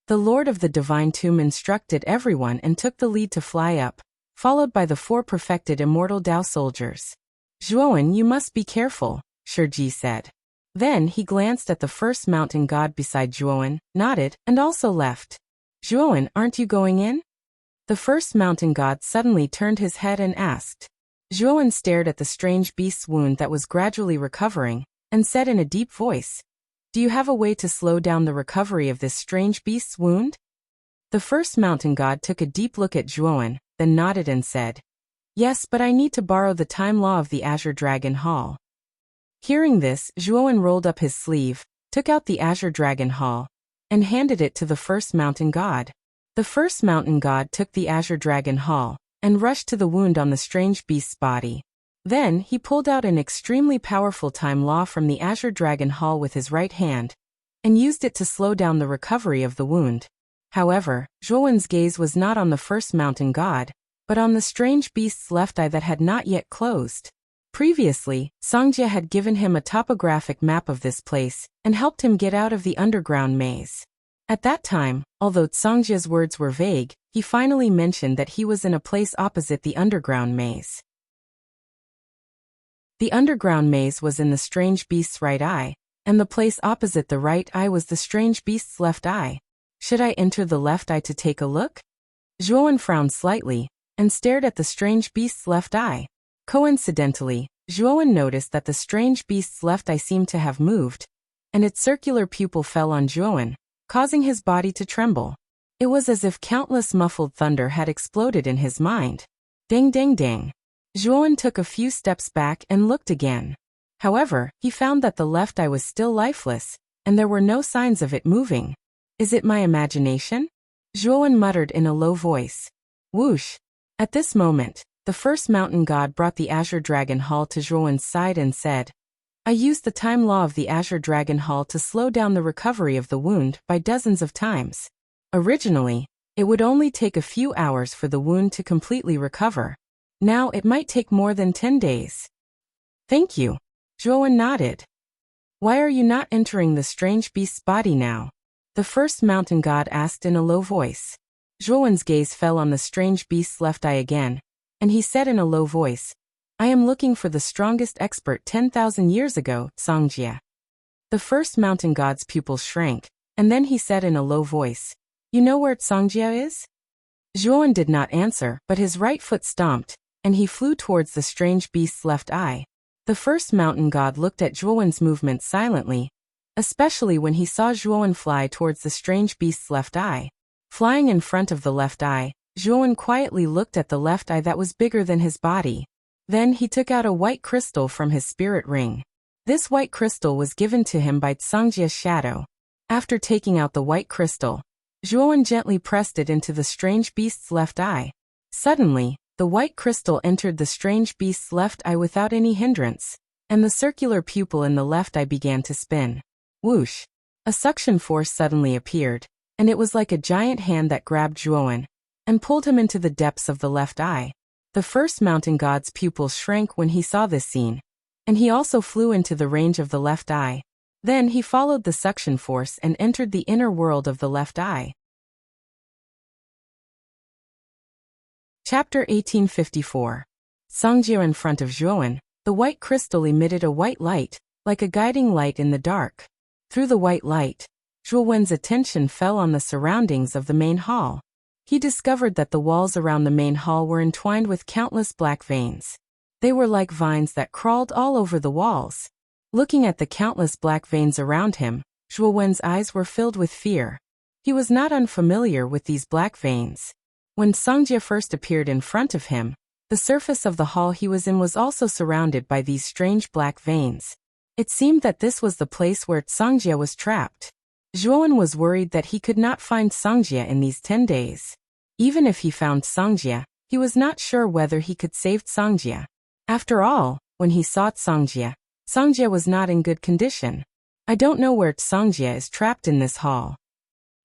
The Lord of the Divine Tomb instructed everyone and took the lead to fly up, followed by the 4 perfected immortal Dao soldiers. Zhuowen, you must be careful, Shiji said. Then he glanced at the first mountain god beside Zhuowen, nodded, and also left. Zhuowen, aren't you going in? The first mountain god suddenly turned his head and asked. Zhuowen stared at the strange beast's wound that was gradually recovering, and said in a deep voice, "Do you have a way to slow down the recovery of this strange beast's wound?" The first mountain god took a deep look at Zhuowen, then nodded and said, "Yes, but I need to borrow the time law of the Azure Dragon Hall." Hearing this, Zhuowen rolled up his sleeve, took out the Azure Dragon Hall, and handed it to the first mountain god. The first mountain god took the Azure Dragon Hall, and rushed to the wound on the strange beast's body. Then he pulled out an extremely powerful time law from the Azure Dragon Hall with his right hand, and used it to slow down the recovery of the wound. However, Zhuowen's gaze was not on the first mountain god, but on the strange beast's left eye that had not yet closed. Previously, Songjia had given him a topographic map of this place, and helped him get out of the underground maze. At that time, although Songjia's words were vague, he finally mentioned that he was in a place opposite the underground maze. The underground maze was in the strange beast's right eye, and the place opposite the right eye was the strange beast's left eye. Should I enter the left eye to take a look? Zhuowen frowned slightly, and stared at the strange beast's left eye. Coincidentally, Zhuowen noticed that the strange beast's left eye seemed to have moved, and its circular pupil fell on Zhuowen, causing his body to tremble. It was as if countless muffled thunder had exploded in his mind. Ding ding ding. Zhuowen took a few steps back and looked again. However, he found that the left eye was still lifeless, and there were no signs of it moving. Is it my imagination? Zhuowen muttered in a low voice. Whoosh! At this moment, the first mountain god brought the Azure Dragon Hall to Zhuowen's side and said, "I used the time law of the Azure Dragon Hall to slow down the recovery of the wound by dozens of times. Originally, it would only take a few hours for the wound to completely recover. Now it might take more than 10 days. Thank you." Zhuowen nodded. "Why are you not entering the strange beast's body now?" the first mountain god asked in a low voice. Zhuowen's gaze fell on the strange beast's left eye again, and he said in a low voice, "I am looking for the strongest expert 10,000 years ago, Songjia." The first mountain god's pupils shrank, and then he said in a low voice, "You know where Songjia is?" Zhuowen did not answer, but his right foot stomped, and he flew towards the strange beast's left eye. The first mountain god looked at Zhuowen's movement silently, especially when he saw Zhuowen fly towards the strange beast's left eye. Flying in front of the left eye, Zhuowen quietly looked at the left eye that was bigger than his body. Then he took out a white crystal from his spirit ring. This white crystal was given to him by Songjia's shadow. After taking out the white crystal, Zhuowen gently pressed it into the strange beast's left eye. Suddenly, the white crystal entered the strange beast's left eye without any hindrance, and the circular pupil in the left eye began to spin. Whoosh! A suction force suddenly appeared, and it was like a giant hand that grabbed Zhuowen and pulled him into the depths of the left eye. The first mountain god's pupils shrank when he saw this scene, and he also flew into the range of the left eye. Then he followed the suction force and entered the inner world of the left eye. Chapter 1854. Songjia in front of Zhuowen. The white crystal emitted a white light, like a guiding light in the dark. Through the white light, Zhuowen's attention fell on the surroundings of the main hall. He discovered that the walls around the main hall were entwined with countless black veins. They were like vines that crawled all over the walls. Looking at the countless black veins around him, Zhuo Wen's eyes were filled with fear. He was not unfamiliar with these black veins. When Songjia first appeared in front of him, the surface of the hall he was in was also surrounded by these strange black veins. It seemed that this was the place where Songjia was trapped. Zhuowen was worried that he could not find Songjia in these 10 days. Even if he found Songjia, he was not sure whether he could save Songjia. After all, when he sought Songjia was not in good condition. I don't know where Songjia is trapped in this hall.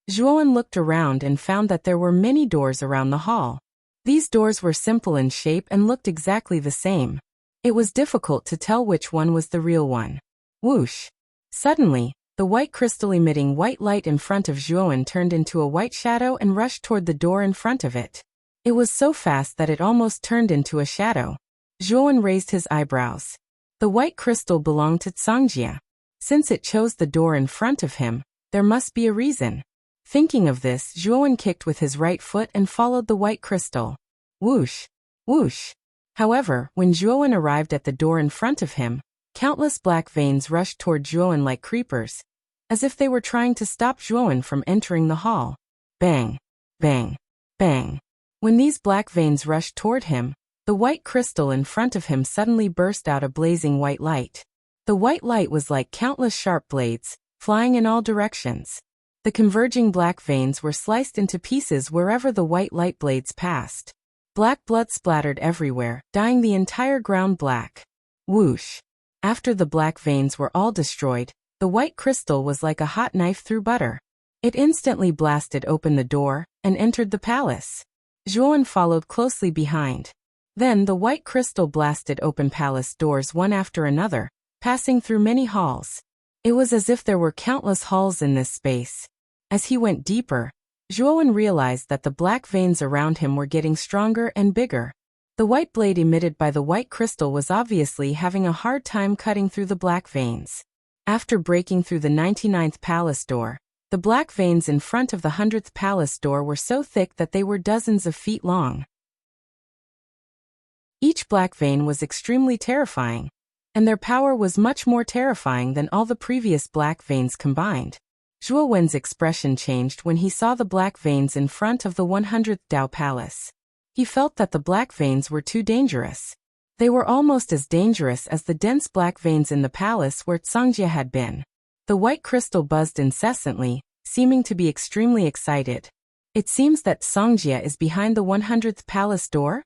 Zhuowen looked around and found that there were many doors around the hall. These doors were simple in shape and looked exactly the same. It was difficult to tell which one was the real one. Whoosh! Suddenly, the white crystal emitting white light in front of Zhuowen turned into a white shadow and rushed toward the door in front of it. It was so fast that it almost turned into a shadow. Zhuowen raised his eyebrows. The white crystal belonged to Songjia. Since it chose the door in front of him, there must be a reason. Thinking of this, Zhuowen kicked with his right foot and followed the white crystal. Whoosh! Whoosh! However, when Zhuowen arrived at the door in front of him, countless black veins rushed toward Zhuowen like creepers, as if they were trying to stop Zhuowen from entering the hall. Bang! Bang! Bang! When these black veins rushed toward him, the white crystal in front of him suddenly burst out a blazing white light. The white light was like countless sharp blades, flying in all directions. The converging black veins were sliced into pieces wherever the white light blades passed. Black blood splattered everywhere, dyeing the entire ground black. Whoosh! After the black veins were all destroyed, the white crystal was like a hot knife through butter. It instantly blasted open the door and entered the palace. Zhuowen followed closely behind. Then the white crystal blasted open palace doors one after another, passing through many halls. It was as if there were countless halls in this space. As he went deeper, Zhuowen realized that the black veins around him were getting stronger and bigger. The white blade emitted by the white crystal was obviously having a hard time cutting through the black veins. After breaking through the 99th palace door, the black veins in front of the 100th palace door were so thick that they were dozens of feet long. Each black vein was extremely terrifying, and their power was much more terrifying than all the previous black veins combined. Zhuo Wen's expression changed when he saw the black veins in front of the 100th Dao Palace. He felt that the black veins were too dangerous. They were almost as dangerous as the dense black veins in the palace where Songjia had been. The white crystal buzzed incessantly, seeming to be extremely excited. It seems that Songjia is behind the 100th palace door?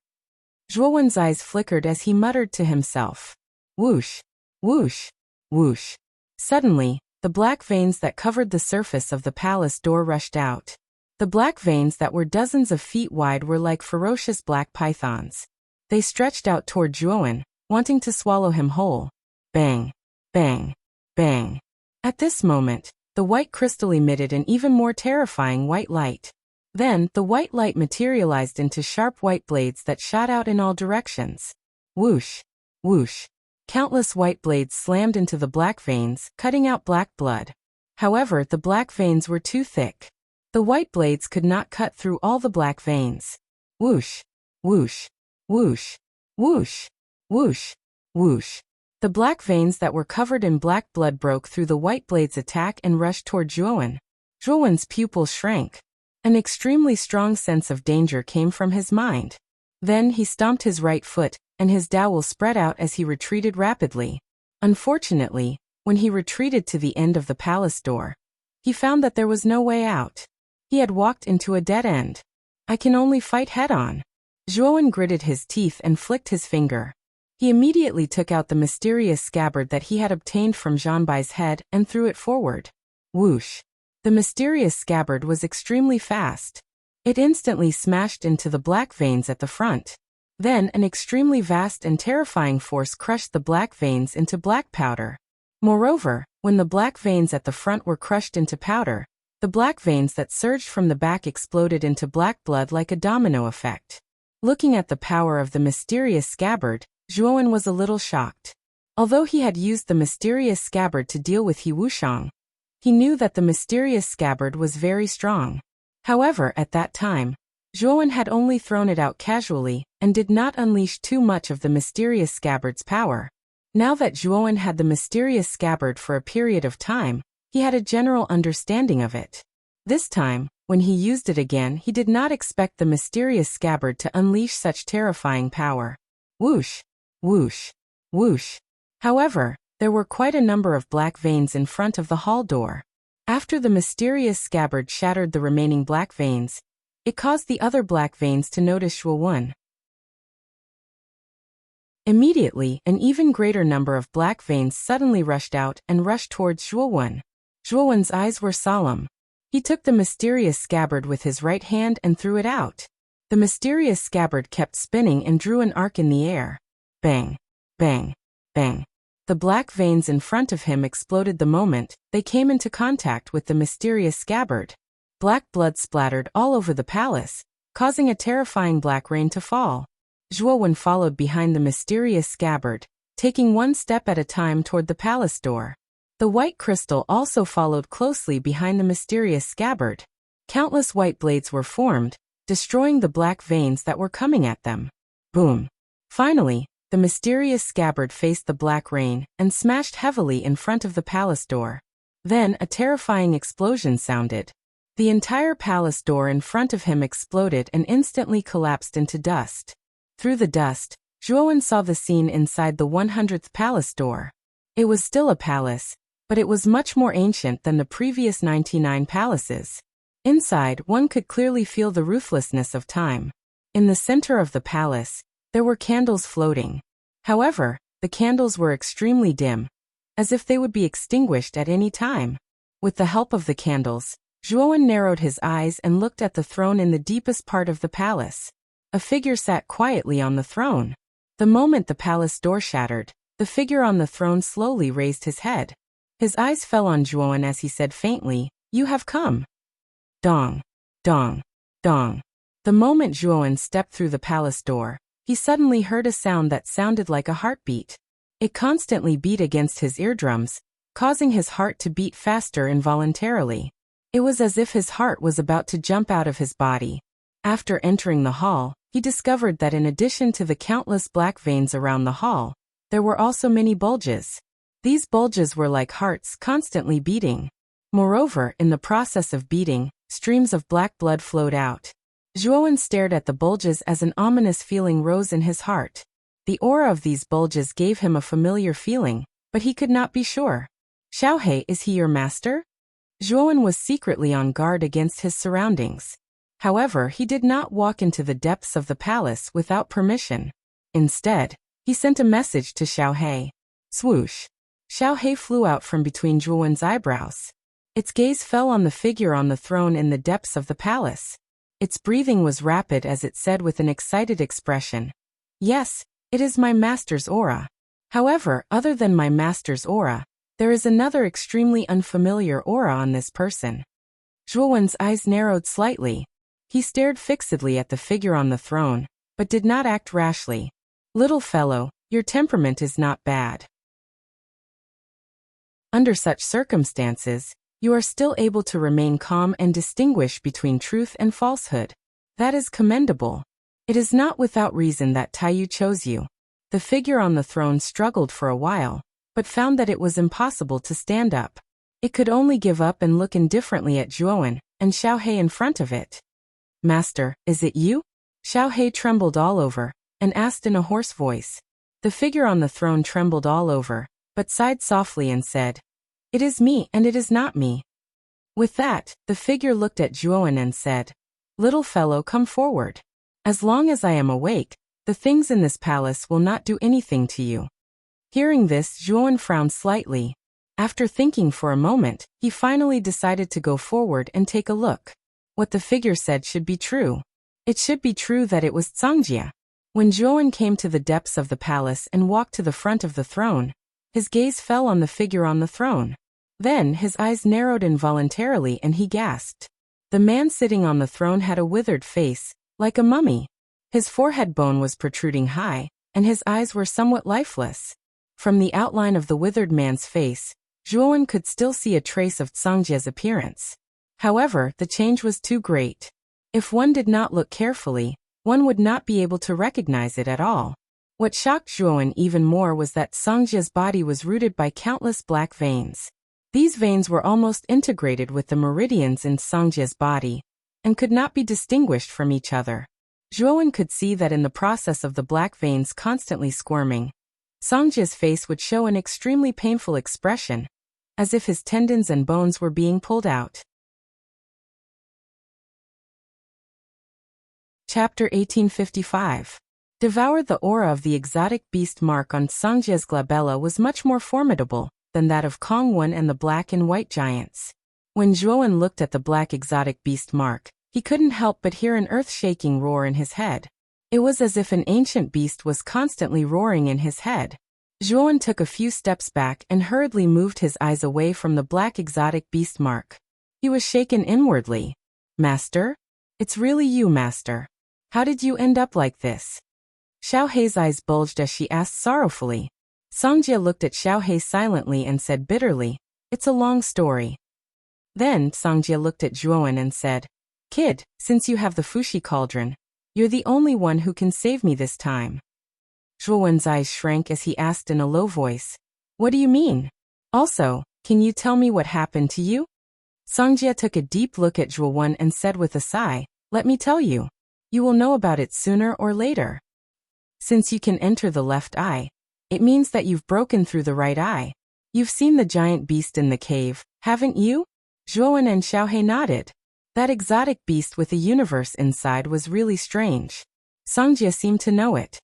Zhuo Wen's eyes flickered as he muttered to himself. Whoosh! Whoosh! Whoosh! Suddenly, the black veins that covered the surface of the palace door rushed out. The black veins that were dozens of feet wide were like ferocious black pythons. They stretched out toward Zhuowen, wanting to swallow him whole. Bang! Bang! Bang! At this moment, the white crystal emitted an even more terrifying white light. Then, the white light materialized into sharp white blades that shot out in all directions. Whoosh! Whoosh! Countless white blades slammed into the black veins, cutting out black blood. However, the black veins were too thick. The white blades could not cut through all the black veins. Whoosh! Whoosh! Whoosh! Whoosh! Whoosh! Whoosh! The black veins that were covered in black blood broke through the white blades' attack and rushed toward Zhuowen. Zhuowen's pupils shrank. An extremely strong sense of danger came from his mind. Then he stomped his right foot, and his dowel spread out as he retreated rapidly. Unfortunately, when he retreated to the end of the palace door, he found that there was no way out. He had walked into a dead end. I can only fight head-on. Zhuowen gritted his teeth and flicked his finger. He immediately took out the mysterious scabbard that he had obtained from Zhanbai's head and threw it forward. Whoosh! The mysterious scabbard was extremely fast. It instantly smashed into the black veins at the front. Then an extremely vast and terrifying force crushed the black veins into black powder. Moreover, when the black veins at the front were crushed into powder, the black veins that surged from the back exploded into black blood like a domino effect. Looking at the power of the mysterious scabbard, Zhuowen was a little shocked. Although he had used the mysterious scabbard to deal with He Wuxiang, he knew that the mysterious scabbard was very strong. However, at that time, Zhuowen had only thrown it out casually, and did not unleash too much of the mysterious scabbard's power. Now that Zhuowen had the mysterious scabbard for a period of time, he had a general understanding of it. This time, when he used it again, he did not expect the mysterious scabbard to unleash such terrifying power. Whoosh! Whoosh! Whoosh! However, there were quite a number of black veins in front of the hall door. After the mysterious scabbard shattered the remaining black veins, it caused the other black veins to notice Zhuowen. Immediately, an even greater number of black veins suddenly rushed out and rushed towards Zhuowen. Zhuowen's eyes were solemn. He took the mysterious scabbard with his right hand and threw it out. The mysterious scabbard kept spinning and drew an arc in the air. Bang! Bang! Bang! The black veins in front of him exploded the moment they came into contact with the mysterious scabbard. Black blood splattered all over the palace, causing a terrifying black rain to fall. Zhuowen followed behind the mysterious scabbard, taking one step at a time toward the palace door. The white crystal also followed closely behind the mysterious scabbard. Countless white blades were formed, destroying the black veins that were coming at them. Boom! Finally, the mysterious scabbard faced the black rain and smashed heavily in front of the palace door. Then a terrifying explosion sounded. The entire palace door in front of him exploded and instantly collapsed into dust. Through the dust, Zhuowen saw the scene inside the 100th palace door. It was still a palace, but it was much more ancient than the previous 99 palaces. Inside, one could clearly feel the ruthlessness of time. In the center of the palace, there were candles floating. However, the candles were extremely dim, as if they would be extinguished at any time. With the help of the candles, Zhuowen narrowed his eyes and looked at the throne in the deepest part of the palace. A figure sat quietly on the throne. The moment the palace door shattered, the figure on the throne slowly raised his head. His eyes fell on Zhuowen as he said faintly, "You have come." Dong! Dong! Dong! The moment Zhuowen stepped through the palace door, he suddenly heard a sound that sounded like a heartbeat. It constantly beat against his eardrums, causing his heart to beat faster involuntarily. It was as if his heart was about to jump out of his body. After entering the hall, he discovered that in addition to the countless black veins around the hall, there were also many bulges. These bulges were like hearts constantly beating. Moreover, in the process of beating, streams of black blood flowed out. Zhuowen stared at the bulges as an ominous feeling rose in his heart. The aura of these bulges gave him a familiar feeling, but he could not be sure. "Xiaohe, is he your master?" Zhuowen was secretly on guard against his surroundings. However, he did not walk into the depths of the palace without permission. Instead, he sent a message to Xiaohe. Swoosh! Xiaohe flew out from between Zhuowen's eyebrows. Its gaze fell on the figure on the throne in the depths of the palace. Its breathing was rapid as it said with an excited expression, "Yes, it is my master's aura. However, other than my master's aura, there is another extremely unfamiliar aura on this person." Zhuowen's eyes narrowed slightly. He stared fixedly at the figure on the throne, but did not act rashly. "Little fellow, your temperament is not bad. Under such circumstances, you are still able to remain calm and distinguish between truth and falsehood. That is commendable. It is not without reason that Taiyu chose you." The figure on the throne struggled for a while, but found that it was impossible to stand up. It could only give up and look indifferently at Zhuowen and Xiaohe in front of it. "Master, is it you?" Xiaohe trembled all over, and asked in a hoarse voice. The figure on the throne trembled all over, but sighed softly and said, "It is me and it is not me." With that, the figure looked at Zhuowen and said, "Little fellow, come forward. As long as I am awake, the things in this palace will not do anything to you." Hearing this, Zhuowen frowned slightly. After thinking for a moment, he finally decided to go forward and take a look. What the figure said should be true. It should be true that it was Cangjia. When Zhuowen came to the depths of the palace and walked to the front of the throne, his gaze fell on the figure on the throne. Then his eyes narrowed involuntarily and he gasped. The man sitting on the throne had a withered face, like a mummy. His forehead bone was protruding high, and his eyes were somewhat lifeless. From the outline of the withered man's face, Zhuowen could still see a trace of Cangjia's appearance. However, the change was too great. If one did not look carefully, one would not be able to recognize it at all. What shocked Zhuowen even more was that Songjia's body was rooted by countless black veins. These veins were almost integrated with the meridians in Songjia's body, and could not be distinguished from each other. Zhuowen could see that in the process of the black veins constantly squirming, Songjia's face would show an extremely painful expression, as if his tendons and bones were being pulled out. Chapter 1855. Devour. The aura of the exotic beast mark on Songjia's glabella was much more formidable than that of Kongwon and the black and white giants. When Zhuowen looked at the black exotic beast mark, he couldn't help but hear an earth-shaking roar in his head. It was as if an ancient beast was constantly roaring in his head. Zhuowen took a few steps back and hurriedly moved his eyes away from the black exotic beast mark. He was shaken inwardly. "Master? It's really you, Master. How did you end up like this?" Xiaohei's eyes bulged as she asked sorrowfully. Songjia looked at Xiaohei silently and said bitterly, "It's a long story." Then Songjia looked at Zhuowen and said, "Kid, since you have the Fushi cauldron, you're the only one who can save me this time." Zhuowen's eyes shrank as he asked in a low voice, "What do you mean? Also, can you tell me what happened to you?" Songjia took a deep look at Zhuowen and said with a sigh, "Let me tell you. You will know about it sooner or later. Since you can enter the left eye, it means that you've broken through the right eye. You've seen the giant beast in the cave, haven't you?" Zhuowen and Xiaohei nodded. That exotic beast with a universe inside was really strange. Songjia seemed to know it.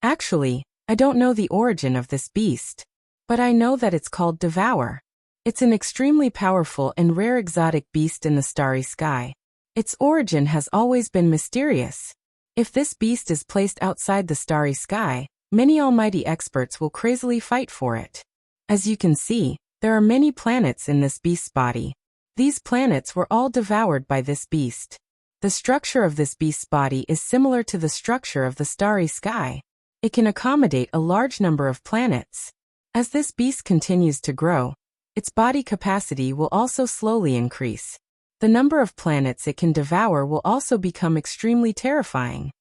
"Actually, I don't know the origin of this beast. But I know that it's called Devour. It's an extremely powerful and rare exotic beast in the starry sky. Its origin has always been mysterious. If this beast is placed outside the starry sky, many almighty experts will crazily fight for it. As you can see, there are many planets in this beast's body. These planets were all devoured by this beast. The structure of this beast's body is similar to the structure of the starry sky. It can accommodate a large number of planets. As this beast continues to grow, its body capacity will also slowly increase. The number of planets it can devour will also become extremely terrifying.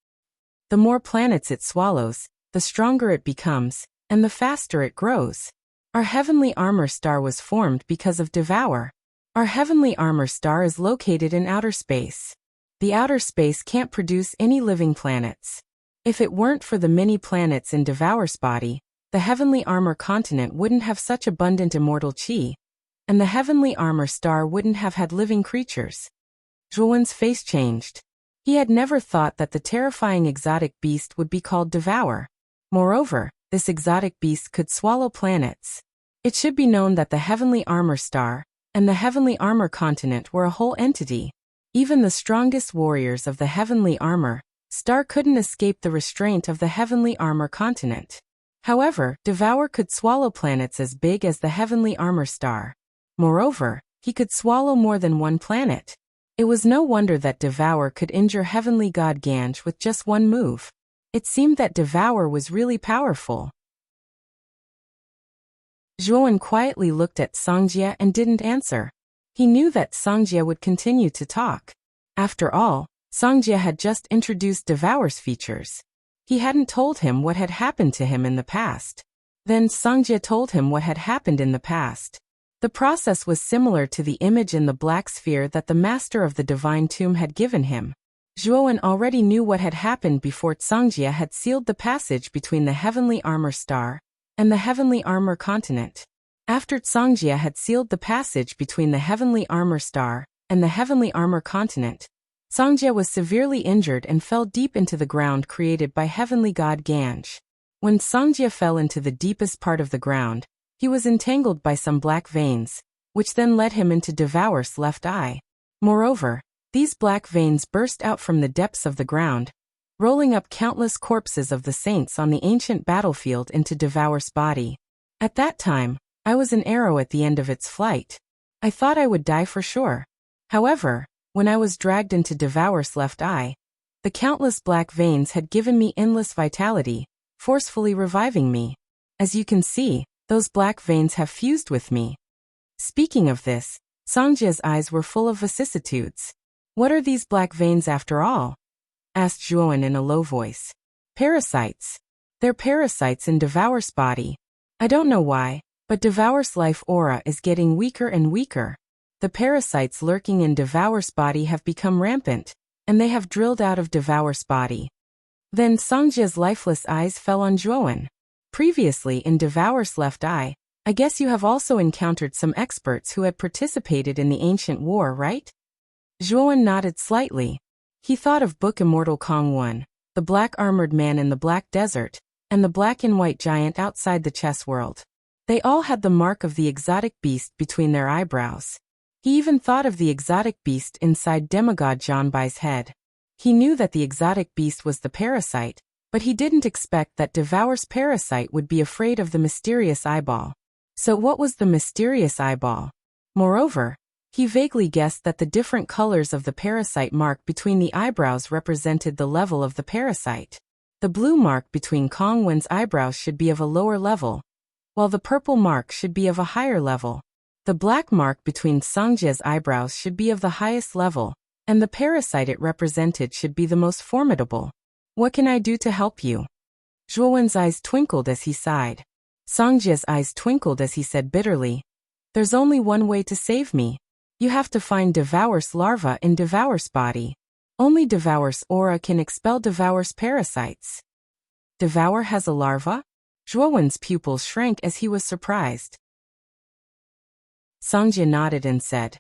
The more planets it swallows, the stronger it becomes, and the faster it grows. Our heavenly armor star was formed because of Devour. Our heavenly armor star is located in outer space. The outer space can't produce any living planets. If it weren't for the many planets in Devour's body, the heavenly armor continent wouldn't have such abundant immortal chi, and the heavenly armor star wouldn't have had living creatures. Zhuowen's face changed. He had never thought that the terrifying exotic beast would be called Devour. Moreover, this exotic beast could swallow planets. It should be known that the heavenly armor star and the heavenly armor continent were a whole entity. Even the strongest warriors of the heavenly armor star couldn't escape the restraint of the heavenly armor continent. However, Devour could swallow planets as big as the heavenly armor star. Moreover, he could swallow more than one planet. It was no wonder that Devour could injure heavenly god Ganj with just one move. It seemed that Devour was really powerful. Zhuowen quietly looked at Songjia and didn't answer. He knew that Songjia would continue to talk. After all, Songjia had just introduced Devour's features. He hadn't told him what had happened to him in the past. Then Songjia told him what had happened in the past. The process was similar to the image in the black sphere that the master of the divine tomb had given him. Zhuowen already knew what had happened before Songjia had sealed the passage between the heavenly armor star and the heavenly armor continent. After Songjia had sealed the passage between the heavenly armor star and the heavenly armor continent, Songjia was severely injured and fell deep into the ground created by heavenly god Ganj. When Songjia fell into the deepest part of the ground, he was entangled by some black veins, which then led him into Devour's left eye. Moreover, these black veins burst out from the depths of the ground, rolling up countless corpses of the saints on the ancient battlefield into Devour's body. At that time, I was an arrow at the end of its flight. I thought I would die for sure. However, when I was dragged into Devour's left eye, the countless black veins had given me endless vitality, forcefully reviving me. As you can see, those black veins have fused with me. Speaking of this, Songjia's eyes were full of vicissitudes. What are these black veins after all? Asked Zhuan in a low voice. Parasites. They're parasites in Devour's body. I don't know why, but Devour's life aura is getting weaker and weaker. The parasites lurking in Devour's body have become rampant, and they have drilled out of Devour's body. Then Sangjia's lifeless eyes fell on Zhuan. Previously in Devour's left eye, I guess you have also encountered some experts who had participated in the ancient war, right? Zhuan nodded slightly. He thought of Book Immortal Kong 1, the black armored man in the Black Desert, and the black and white giant outside the chess world. They all had the mark of the exotic beast between their eyebrows. He even thought of the exotic beast inside demigod Zhanbai's head. He knew that the exotic beast was the parasite, but he didn't expect that Devour's parasite would be afraid of the mysterious eyeball. So what was the mysterious eyeball? Moreover, he vaguely guessed that the different colors of the parasite mark between the eyebrows represented the level of the parasite. The blue mark between Kong Wen's eyebrows should be of a lower level, while the purple mark should be of a higher level. The black mark between Sangjia's eyebrows should be of the highest level, and the parasite it represented should be the most formidable. What can I do to help you? Zhuan's eyes twinkled as he sighed. Sangjia's eyes twinkled as he said bitterly, There's only one way to save me. You have to find Devour's larva in Devour's body. Only Devour's aura can expel Devour's parasites. Devour has a larva? Zhuan's pupils shrank as he was surprised. Sangjia nodded and said,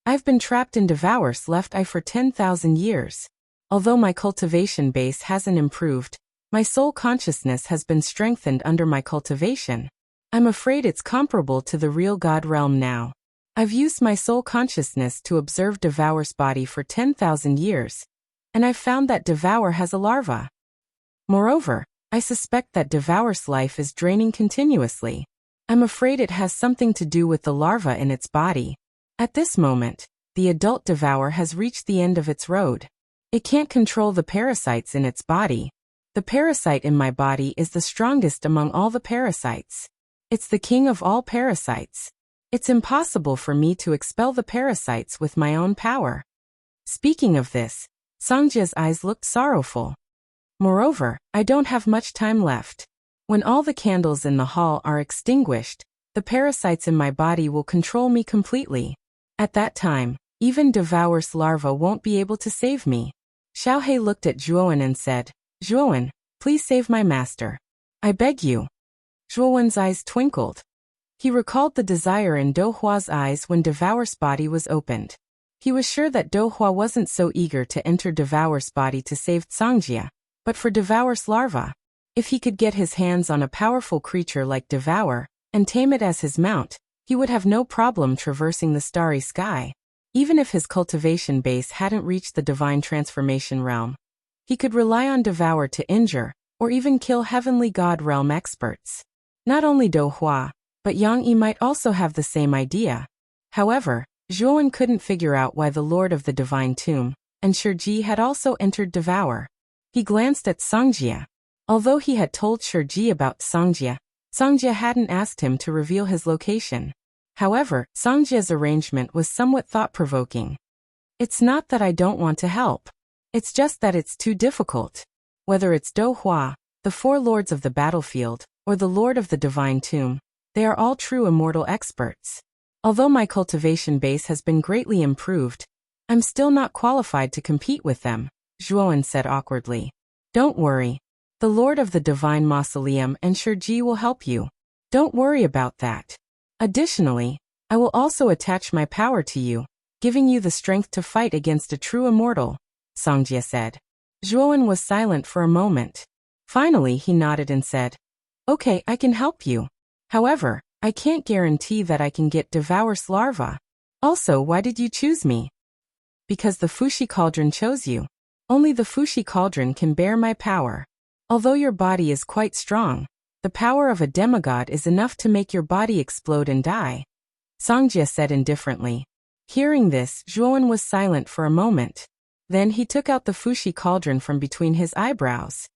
I've been trapped in Devour's left eye for 10,000 years. Although my cultivation base hasn't improved, my soul consciousness has been strengthened under my cultivation. I'm afraid it's comparable to the real God realm now. I've used my soul consciousness to observe Devour's body for 10,000 years, and I've found that Devour has a larva. Moreover, I suspect that Devour's life is draining continuously. I'm afraid it has something to do with the larva in its body. At this moment, the adult Devour has reached the end of its road. It can't control the parasites in its body. The parasite in my body is the strongest among all the parasites. It's the king of all parasites. It's impossible for me to expel the parasites with my own power. Speaking of this, Sangjia's eyes looked sorrowful. Moreover, I don't have much time left. When all the candles in the hall are extinguished, the parasites in my body will control me completely. At that time, even Devour's larva won't be able to save me. Xiaohe looked at Zhuan and said, Zhuan, please save my master. I beg you. Zhuan's eyes twinkled. He recalled the desire in Douhua's eyes when Devour's body was opened. He was sure that Douhua wasn't so eager to enter Devour's body to save Sangjia, but for Devour's larva. If he could get his hands on a powerful creature like Devour, and tame it as his mount, he would have no problem traversing the starry sky. Even if his cultivation base hadn't reached the divine transformation realm, he could rely on Devour to injure, or even kill heavenly god realm experts. Not only Douhua, but Yang Yi might also have the same idea. However, Zhuan couldn't figure out why the Lord of the Divine Tomb and Shiji had also entered Devour. He glanced at Sangjia. Although he had told Shiji about Sangjia, Sangjia hadn't asked him to reveal his location. However, Sangjia's arrangement was somewhat thought-provoking. It's not that I don't want to help. It's just that it's too difficult. Whether it's Douhua, the four lords of the battlefield, or the Lord of the Divine Tomb, they are all true immortal experts. Although my cultivation base has been greatly improved, I'm still not qualified to compete with them, Zhuan said awkwardly. Don't worry. The Lord of the Divine Mausoleum and Shiji will help you. Don't worry about that. Additionally, I will also attach my power to you, giving you the strength to fight against a true immortal, Sangjia said. Zhuan was silent for a moment. Finally he nodded and said, Okay, I can help you. However, I can't guarantee that I can get Devour's larva. Also, why did you choose me? Because the Fushi Cauldron chose you. Only the Fushi Cauldron can bear my power. Although your body is quite strong, the power of a demigod is enough to make your body explode and die, Sangjia said indifferently. Hearing this, Zhuan was silent for a moment. Then he took out the Fushi Cauldron from between his eyebrows.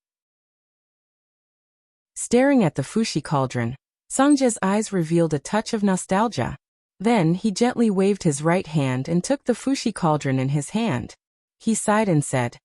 Staring at the Fushi Cauldron, Sangjia's eyes revealed a touch of nostalgia. Then he gently waved his right hand and took the Fushi cauldron in his hand. He sighed and said,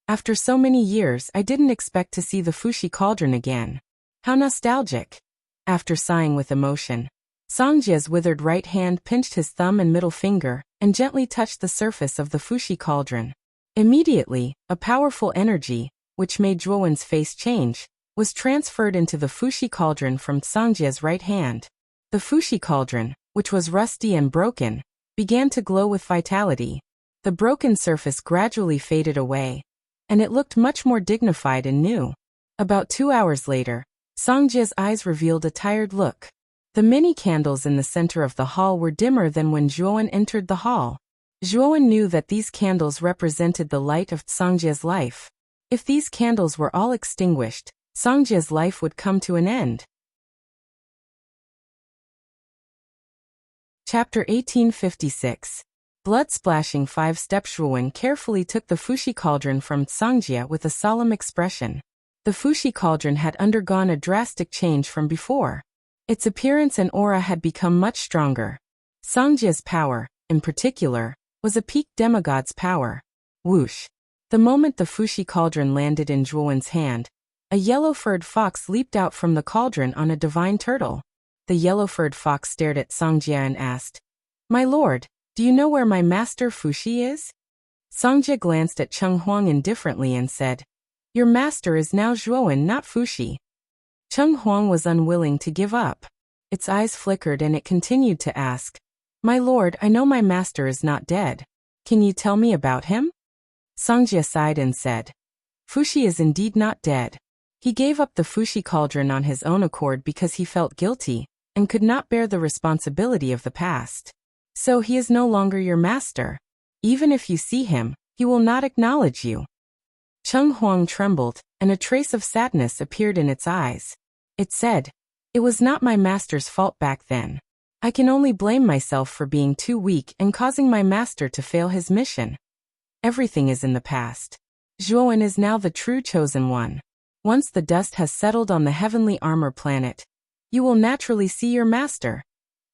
"After so many years, I didn't expect to see the Fushi cauldron again. How nostalgic." After sighing with emotion, Songjia's withered right hand pinched his thumb and middle finger and gently touched the surface of the Fushi cauldron. Immediately, a powerful energy, which made Zhuowen's face change, was transferred into the Fushi cauldron from Songjia's right hand. The Fushi cauldron, which was rusty and broken, began to glow with vitality. The broken surface gradually faded away, and it looked much more dignified and new. About 2 hours later, Songjia's eyes revealed a tired look. The many candles in the center of the hall were dimmer than when Zhuowen entered the hall. Zhuowen knew that these candles represented the light of Songjia's life. If these candles were all extinguished, Songjia's life would come to an end. Chapter 1856. Blood splashing 5-step. Zhuowen carefully took the Fushi cauldron from Songjia with a solemn expression. The Fushi cauldron had undergone a drastic change from before. Its appearance and aura had become much stronger. Songjia's power, in particular, was a peak demigod's power. Whoosh! The moment the Fushi cauldron landed in Zhuowen's hand, a yellow-furred fox leaped out from the cauldron on a divine turtle. The yellow-furred fox stared at Songjia and asked, "My lord, do you know where my master Fushi is?" Songjia glanced at Cheng Huang indifferently and said, "Your master is now Zhuowen, not Fushi." Cheng Huang was unwilling to give up. Its eyes flickered and it continued to ask, "My lord, I know my master is not dead. Can you tell me about him?" Songjia sighed and said, "Fushi is indeed not dead. He gave up the Fushi cauldron on his own accord because he felt guilty and could not bear the responsibility of the past. So he is no longer your master. Even if you see him, he will not acknowledge you." Cheng Huang trembled, and a trace of sadness appeared in its eyes. It said, "It was not my master's fault back then. I can only blame myself for being too weak and causing my master to fail his mission. Everything is in the past. Zhuowen is now the true chosen one. Once the dust has settled on the heavenly armor planet, you will naturally see your master,"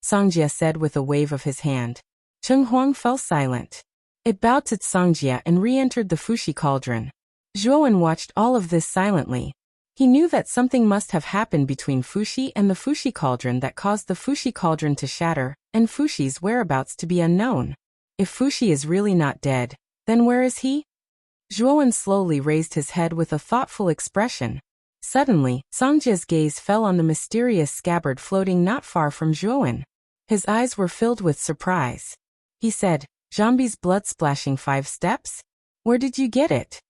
Songjia said with a wave of his hand. Cheng Huang fell silent. It bowed to Songjia and re-entered the Fushi cauldron. Zhuowen watched all of this silently. He knew that something must have happened between Fushi and the Fushi cauldron that caused the Fushi cauldron to shatter and Fushi's whereabouts to be unknown. If Fushi is really not dead, then where is he? Zhuowen slowly raised his head with a thoughtful expression. Suddenly, Songjia's gaze fell on the mysterious scabbard floating not far from Zhuowen. His eyes were filled with surprise. He said, "Zombies blood splashing 5 steps? Where did you get it?"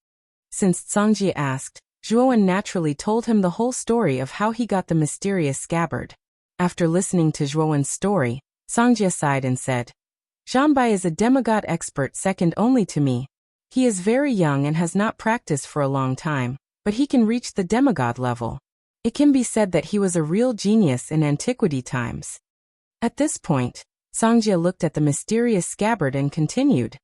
Since Songjia asked, Zhuowen naturally told him the whole story of how he got the mysterious scabbard. After listening to Zhuowen's story, Songjia sighed and said, "Zhanbai is a demigod expert second only to me. He is very young and has not practiced for a long time, but he can reach the demigod level. It can be said that he was a real genius in antiquity times." At this point, Songjia looked at the mysterious scabbard and continued,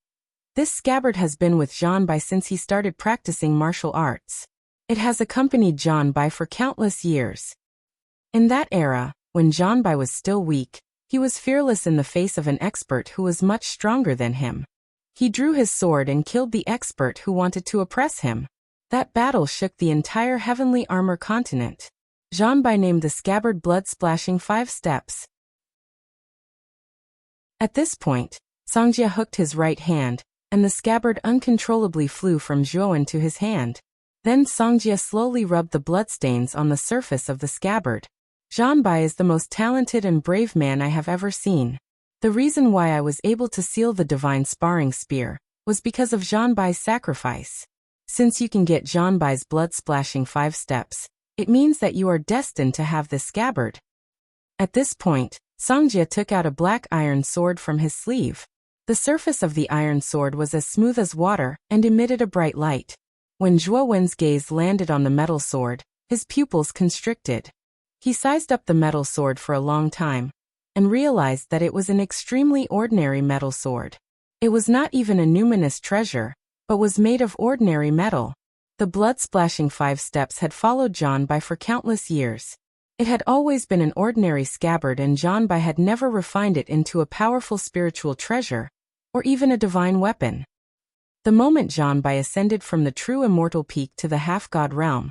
"This scabbard has been with Zhanbai since he started practicing martial arts. It has accompanied Zhanbai for countless years. In that era, when Zhanbai was still weak, he was fearless in the face of an expert who was much stronger than him. He drew his sword and killed the expert who wanted to oppress him. That battle shook the entire heavenly armor continent. Zhanbai named the scabbard blood splashing 5 steps." At this point, Songjia hooked his right hand, and the scabbard uncontrollably flew from Zhuowen to his hand. Then Songjia slowly rubbed the bloodstains on the surface of the scabbard. "Zhanbai is the most talented and brave man I have ever seen. The reason why I was able to seal the divine sparring spear was because of Zhanbai's sacrifice. Since you can get Zhanbai's blood splashing 5 steps, it means that you are destined to have this scabbard." At this point, Songjia took out a black iron sword from his sleeve. The surface of the iron sword was as smooth as water and emitted a bright light. When Zhuowen's gaze landed on the metal sword, his pupils constricted. He sized up the metal sword for a long time and realized that it was an extremely ordinary metal sword. It was not even a numinous treasure, but was made of ordinary metal. The blood-splashing 5 steps had followed Zhanbai for countless years. It had always been an ordinary scabbard, and Zhanbai had never refined it into a powerful spiritual treasure, or even a divine weapon. The moment Zhanbai ascended from the true immortal peak to the half-god realm,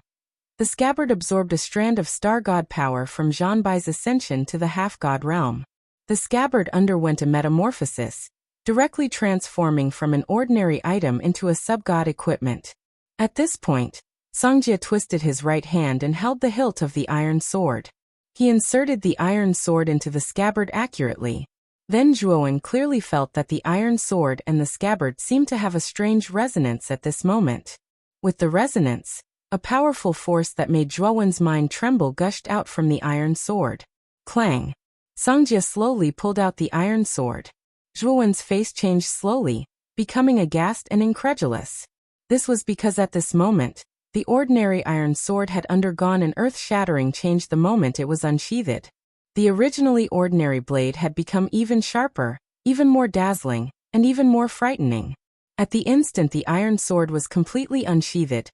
the scabbard absorbed a strand of star god power from Zhanbai's ascension to the half-god realm. The scabbard underwent a metamorphosis, directly transforming from an ordinary item into a sub-god equipment. At this point, Songjia twisted his right hand and held the hilt of the iron sword. He inserted the iron sword into the scabbard accurately. Then Zhuowen clearly felt that the iron sword and the scabbard seemed to have a strange resonance at this moment. With the resonance, a powerful force that made Zhuowen's mind tremble gushed out from the iron sword. Clang! Songjia slowly pulled out the iron sword. Zhuowen's face changed slowly, becoming aghast and incredulous. This was because at this moment, the ordinary iron sword had undergone an earth-shattering change the moment it was unsheathed. The originally ordinary blade had become even sharper, even more dazzling, and even more frightening. At the instant the iron sword was completely unsheathed,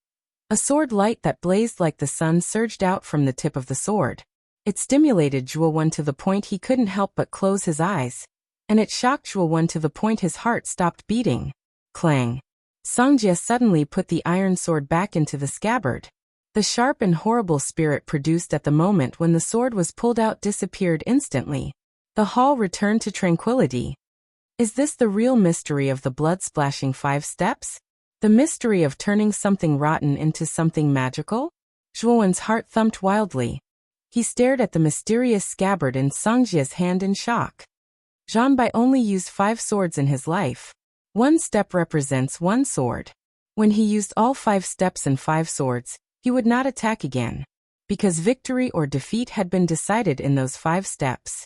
a sword light that blazed like the sun surged out from the tip of the sword. It stimulated Zhuowen to the point he couldn't help but close his eyes, and it shocked Zhuowen to the point his heart stopped beating. Clang! Songjia suddenly put the iron sword back into the scabbard. The sharp and horrible spirit produced at the moment when the sword was pulled out disappeared instantly. The hall returned to tranquility. Is this the real mystery of the blood-splashing 5 steps? The mystery of turning something rotten into something magical? Zhuowen's heart thumped wildly. He stared at the mysterious scabbard in Songjia's hand in shock. Zhanbai only used 5 swords in his life. 1 step represents 1 sword. When he used all 5 steps and 5 swords, he would not attack again, because victory or defeat had been decided in those 5 steps.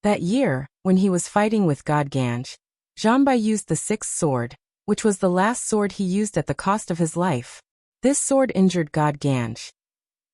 That year, when he was fighting with God Ganj, Zhanbai used the 6th sword, which was the last sword he used at the cost of his life. This sword injured God Ganj.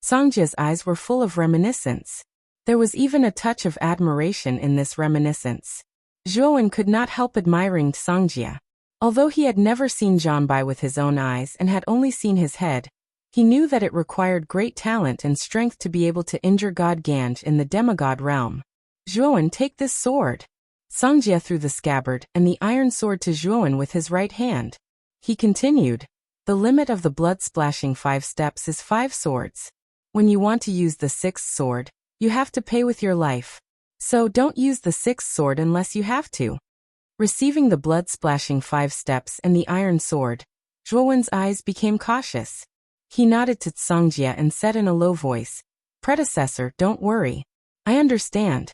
Songjia's eyes were full of reminiscence. There was even a touch of admiration in this reminiscence. Zhuowen could not help admiring Songjia. Although he had never seen Zhanbai with his own eyes and had only seen his head, he knew that it required great talent and strength to be able to injure God Ganj in the demigod realm. Zhuowen, take this sword. Songjia threw the scabbard and the iron sword to Zhuowen with his right hand. He continued, the limit of the blood-splashing 5 steps is 5 swords. When you want to use the 6th sword, you have to pay with your life. So don't use the 6th sword unless you have to. Receiving the blood-splashing 5 steps and the iron sword, Zhuowen's eyes became cautious. He nodded to Songjia and said in a low voice, Predecessor, don't worry. I understand.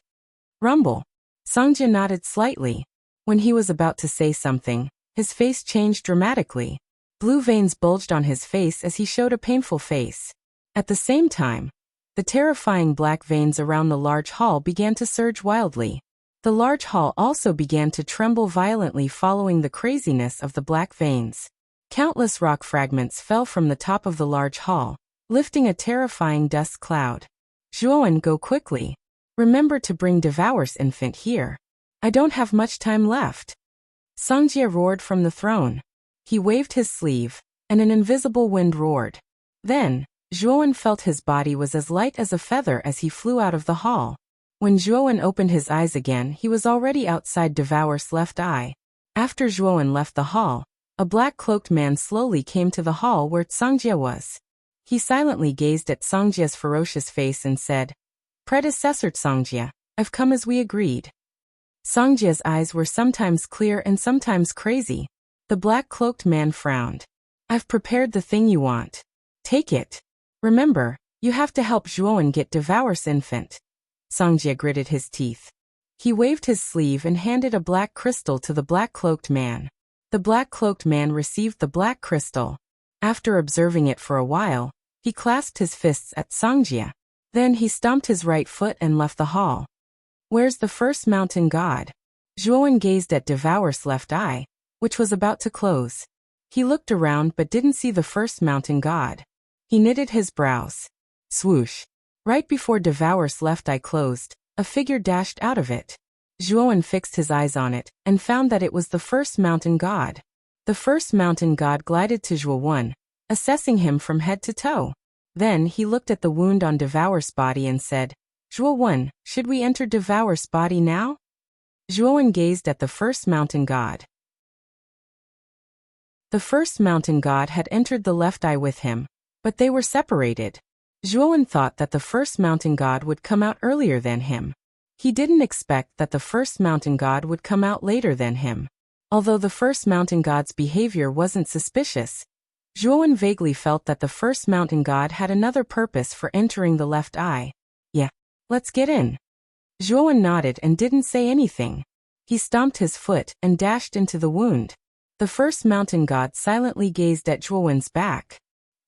Rumble. Songjia nodded slightly. When he was about to say something, his face changed dramatically. Blue veins bulged on his face as he showed a painful face. At the same time, the terrifying black veins around the large hall began to surge wildly. The large hall also began to tremble violently following the craziness of the black veins. Countless rock fragments fell from the top of the large hall, lifting a terrifying dust cloud. Zhuowen, go quickly. Remember to bring Devour's infant here. I don't have much time left. Songjia roared from the throne. He waved his sleeve, and an invisible wind roared. Then, Zhuowen felt his body was as light as a feather as he flew out of the hall. When Zhuowen opened his eyes again, he was already outside Devour's left eye. After Zhuowen left the hall, a black-cloaked man slowly came to the hall where Songjia was. He silently gazed at Songjia's ferocious face and said, Predecessor Songjia, I've come as we agreed. Songjia's eyes were sometimes clear and sometimes crazy. The black-cloaked man frowned. I've prepared the thing you want. Take it. Remember, you have to help Zhuowen get Devour's infant. Songjia gritted his teeth. He waved his sleeve and handed a black crystal to the black-cloaked man. The black-cloaked man received the black crystal. After observing it for a while, he clasped his fists at Songjia. Then he stomped his right foot and left the hall. Where's the first mountain god? Zhuowen gazed at Devour's left eye, which was about to close. He looked around but didn't see the first mountain god. He knitted his brows. Swoosh. Right before Devour's left eye closed, a figure dashed out of it. Zhuowen fixed his eyes on it and found that it was the first mountain god. The first mountain god glided to Zhuowen, assessing him from head to toe. Then he looked at the wound on Devour's body and said, Zhuo-wen, should we enter Devour's body now? Zhuo-wen gazed at the first mountain god. The first mountain god had entered the left eye with him, but they were separated. Zhuo-wen thought that the first mountain god would come out earlier than him. He didn't expect that the first mountain god would come out later than him. Although the first mountain god's behavior wasn't suspicious, Zhuo-wen vaguely felt that the first mountain god had another purpose for entering the left eye. Yeah, let's get in. Zhuo-wen nodded and didn't say anything. He stomped his foot and dashed into the wound. The first mountain god silently gazed at Zhuo-wen's back.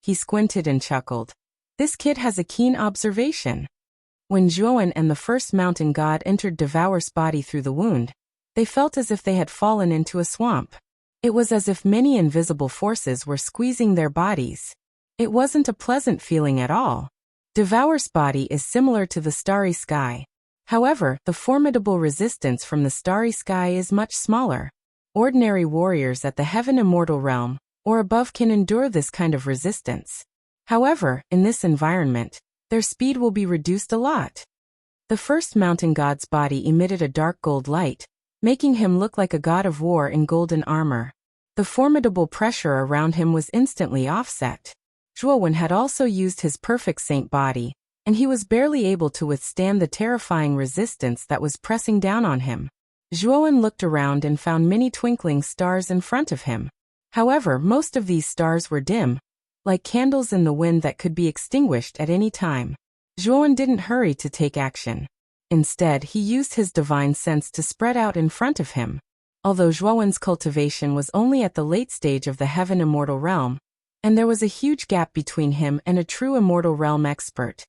He squinted and chuckled. This kid has a keen observation. When Zhuo-wen and the first mountain god entered Devour's body through the wound, they felt as if they had fallen into a swamp. It was as if many invisible forces were squeezing their bodies. It wasn't a pleasant feeling at all. Devour's body is similar to the starry sky. However, the formidable resistance from the starry sky is much smaller. Ordinary warriors at the heaven immortal realm, or above, can endure this kind of resistance. However, in this environment, their speed will be reduced a lot. The first mountain god's body emitted a dark gold light, making him look like a god of war in golden armor. The formidable pressure around him was instantly offset. Zhuo-wen had also used his perfect saint body, and he was barely able to withstand the terrifying resistance that was pressing down on him. Zhuo-wen looked around and found many twinkling stars in front of him. However, most of these stars were dim, like candles in the wind that could be extinguished at any time. Zhuo-wen didn't hurry to take action. Instead, he used his divine sense to spread out in front of him. Although Zhuo-wen's cultivation was only at the late stage of the heaven immortal realm, and there was a huge gap between him and a true immortal realm expert,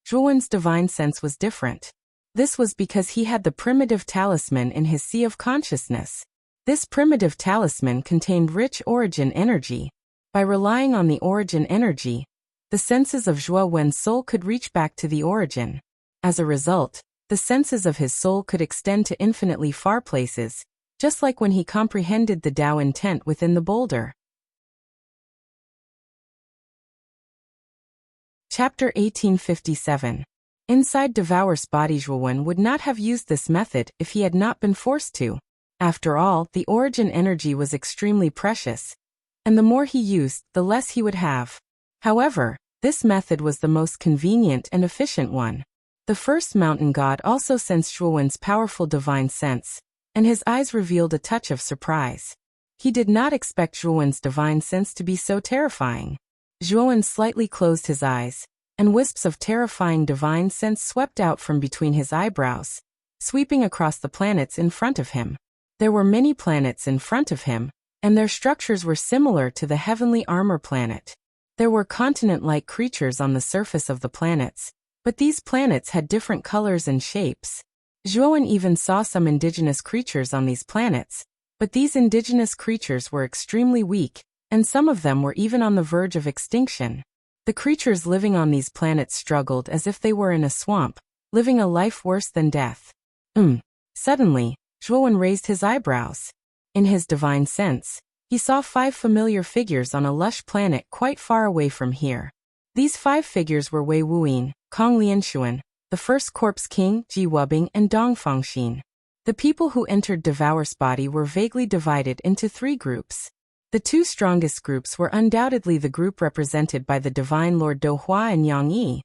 Zhuo-wen's divine sense was different. This was because he had the primitive talisman in his sea of consciousness. This primitive talisman contained rich origin energy. By relying on the origin energy, the senses of Zhuo-wen's soul could reach back to the origin. As a result, the senses of his soul could extend to infinitely far places, just like when he comprehended the Tao intent within the boulder. Chapter 1857. Inside Devour's body, Zhuo-wen would not have used this method if he had not been forced to. After all, the origin energy was extremely precious, and the more he used, the less he would have. However, this method was the most convenient and efficient one. The first mountain god also sensed Zhuo-wen's powerful divine sense, and his eyes revealed a touch of surprise. He did not expect Zhuo-wen's divine sense to be so terrifying. Zhuo-wen slightly closed his eyes, and wisps of terrifying divine sense swept out from between his eyebrows, sweeping across the planets in front of him. There were many planets in front of him, and their structures were similar to the heavenly armor planet. There were continent-like creatures on the surface of the planets, but these planets had different colors and shapes. Zhuo-wen even saw some indigenous creatures on these planets, but these indigenous creatures were extremely weak, and some of them were even on the verge of extinction. The creatures living on these planets struggled as if they were in a swamp, living a life worse than death. Suddenly, Zhuo-wen raised his eyebrows. In his divine sense, he saw 5 familiar figures on a lush planet quite far away from here. These 5 figures were Wei Wuyin, Kong Lianshuan, the first corpse king, Ji Wubing, and Dong Fangxin. The people who entered Devour's body were vaguely divided into 3 groups. The 2 strongest groups were undoubtedly the group represented by the Divine Lord Dohua and Yang Yi,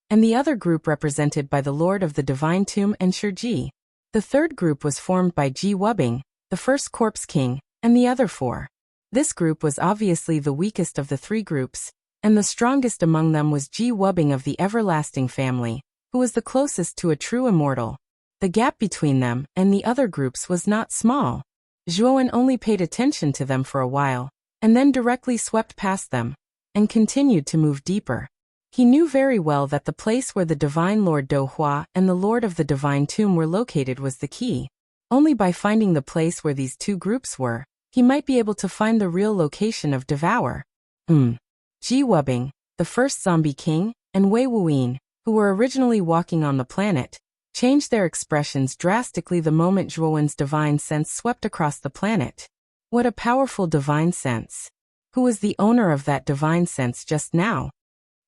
and the other group represented by the Lord of the Divine Tomb and Shiji. The third group was formed by Ji Wubing, the first corpse king, and the other 4. This group was obviously the weakest of the 3 groups, and the strongest among them was Ji Wubing of the Everlasting family, who was the closest to a true immortal. The gap between them and the other groups was not small. Zhuo-wen only paid attention to them for a while, and then directly swept past them, and continued to move deeper. He knew very well that the place where the Divine Lord Dohua and the Lord of the Divine Tomb were located was the key. Only by finding the place where these 2 groups were, he might be able to find the real location of Devour. Ji Wubing, the first zombie king, and Wei Wuyin, who were originally walking on the planet, changed their expressions drastically the moment Zhuo-wen's divine sense swept across the planet. What a powerful divine sense! Who was the owner of that divine sense just now?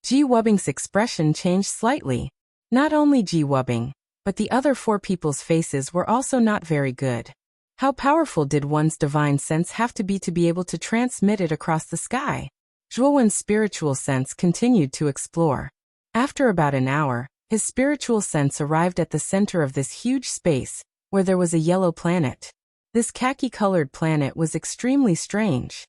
Ji Wubbing's expression changed slightly. Not only Ji Wubbing, but the other 4 people's faces were also not very good. How powerful did one's divine sense have to be able to transmit it across the sky? Zhuowen's spiritual sense continued to explore. After about an hour, his spiritual sense arrived at the center of this huge space, where there was a yellow planet. This khaki-colored planet was extremely strange.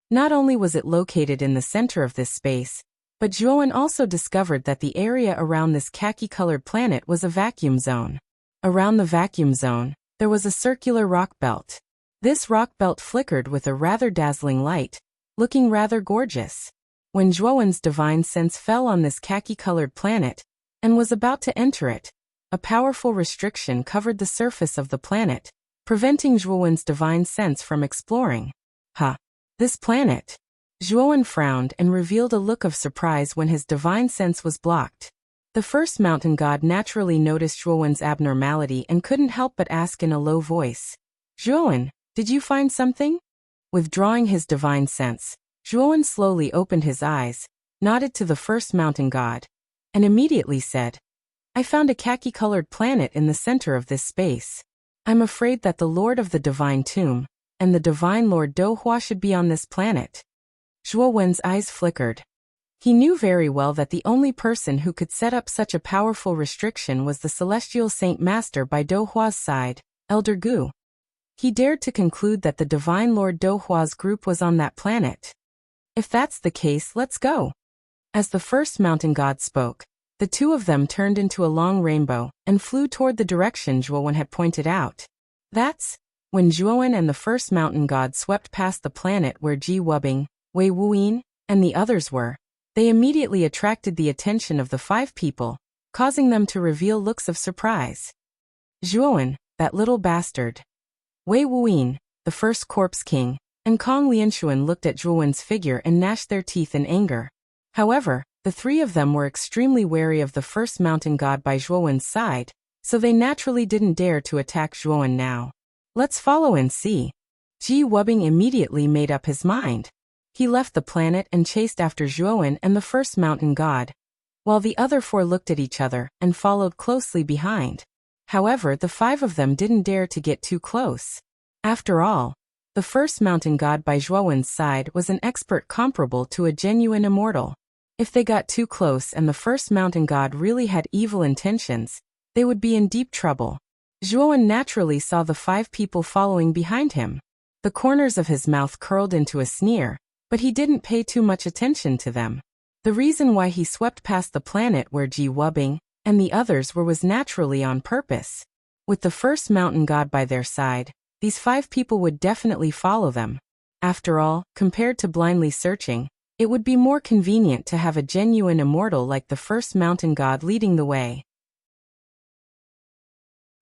Not only was it located in the center of this space, but Zhuowen also discovered that the area around this khaki-colored planet was a vacuum zone. Around the vacuum zone, there was a circular rock belt. This rock belt flickered with a rather dazzling light, looking rather gorgeous. When Zhuowen's divine sense fell on this khaki-colored planet, and was about to enter it, a powerful restriction covered the surface of the planet, preventing Zhuowen's divine sense from exploring. This planet. Zhuowen frowned and revealed a look of surprise when his divine sense was blocked. The first mountain god naturally noticed Zhuowen's abnormality and couldn't help but ask in a low voice, "Zhuowen, did you find something?" Withdrawing his divine sense, Zhuowen slowly opened his eyes, nodded to the first mountain god, and immediately said, "I found a khaki-colored planet in the center of this space. I'm afraid that the Lord of the Divine Tomb and the Divine Lord Dohua should be on this planet." Zhuowen's eyes flickered. He knew very well that the only person who could set up such a powerful restriction was the Celestial Saint Master by Dohua's side, Elder Gu. He dared to conclude that the Divine Lord Dohua's group was on that planet. "If that's the case, let's go." As the first mountain god spoke, the 2 of them turned into a long rainbow and flew toward the direction Zhuowen had pointed out. That's when Zhuowen and the first mountain god swept past the planet where Ji Wubbing, Wei Wuyin, and the others were. They immediately attracted the attention of the 5 people, causing them to reveal looks of surprise. Zhuowen, that little bastard. Wei Wuyin, the first corpse king, and Kong Lianshuan looked at Zhuowen's figure and gnashed their teeth in anger. However, the 3 of them were extremely wary of the first mountain god by Zhuowen's side, so they naturally didn't dare to attack Zhuowen now. "Let's follow and see." Ji Wubbing immediately made up his mind. He left the planet and chased after Zhuowen and the first mountain god, while the other 4 looked at each other and followed closely behind. However, the 5 of them didn't dare to get too close. After all, the first mountain god by Zhuowen's side was an expert comparable to a genuine immortal. If they got too close and the first mountain god really had evil intentions, they would be in deep trouble. Zhuowen naturally saw the 5 people following behind him. The corners of his mouth curled into a sneer, but he didn't pay too much attention to them. The reason why he swept past the planet where Ji Wubbing and the others were was naturally on purpose. With the first mountain god by their side, these 5 people would definitely follow them. After all, compared to blindly searching, it would be more convenient to have a genuine immortal like the first mountain god leading the way.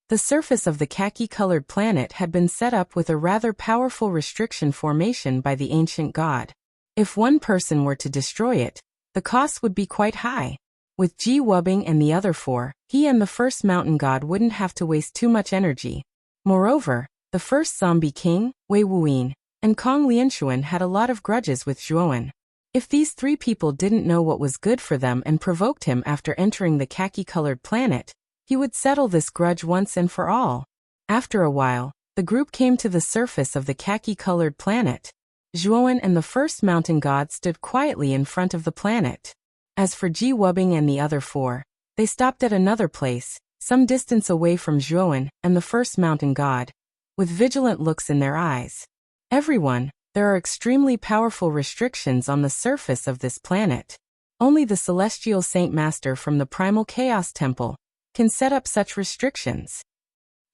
The surface of the khaki-colored planet had been set up with a rather powerful restriction formation by the ancient god. If one person were to destroy it, the cost would be quite high. With Ji Wubbing and the other 4, he and the first mountain god wouldn't have to waste too much energy. Moreover, the first zombie king, Wei Wuyin, and Kong Lianshuan had a lot of grudges with Zhuowen. If these 3 people didn't know what was good for them and provoked him after entering the khaki-colored planet, he would settle this grudge once and for all. After a while, the group came to the surface of the khaki-colored planet. Zhuowen and the first mountain god stood quietly in front of the planet. As for Ji Wubbing and the other 4, they stopped at another place, some distance away from Zhuowen and the first mountain god, with vigilant looks in their eyes. "Everyone, there are extremely powerful restrictions on the surface of this planet. Only the Celestial Saint Master from the Primal Chaos Temple can set up such restrictions,"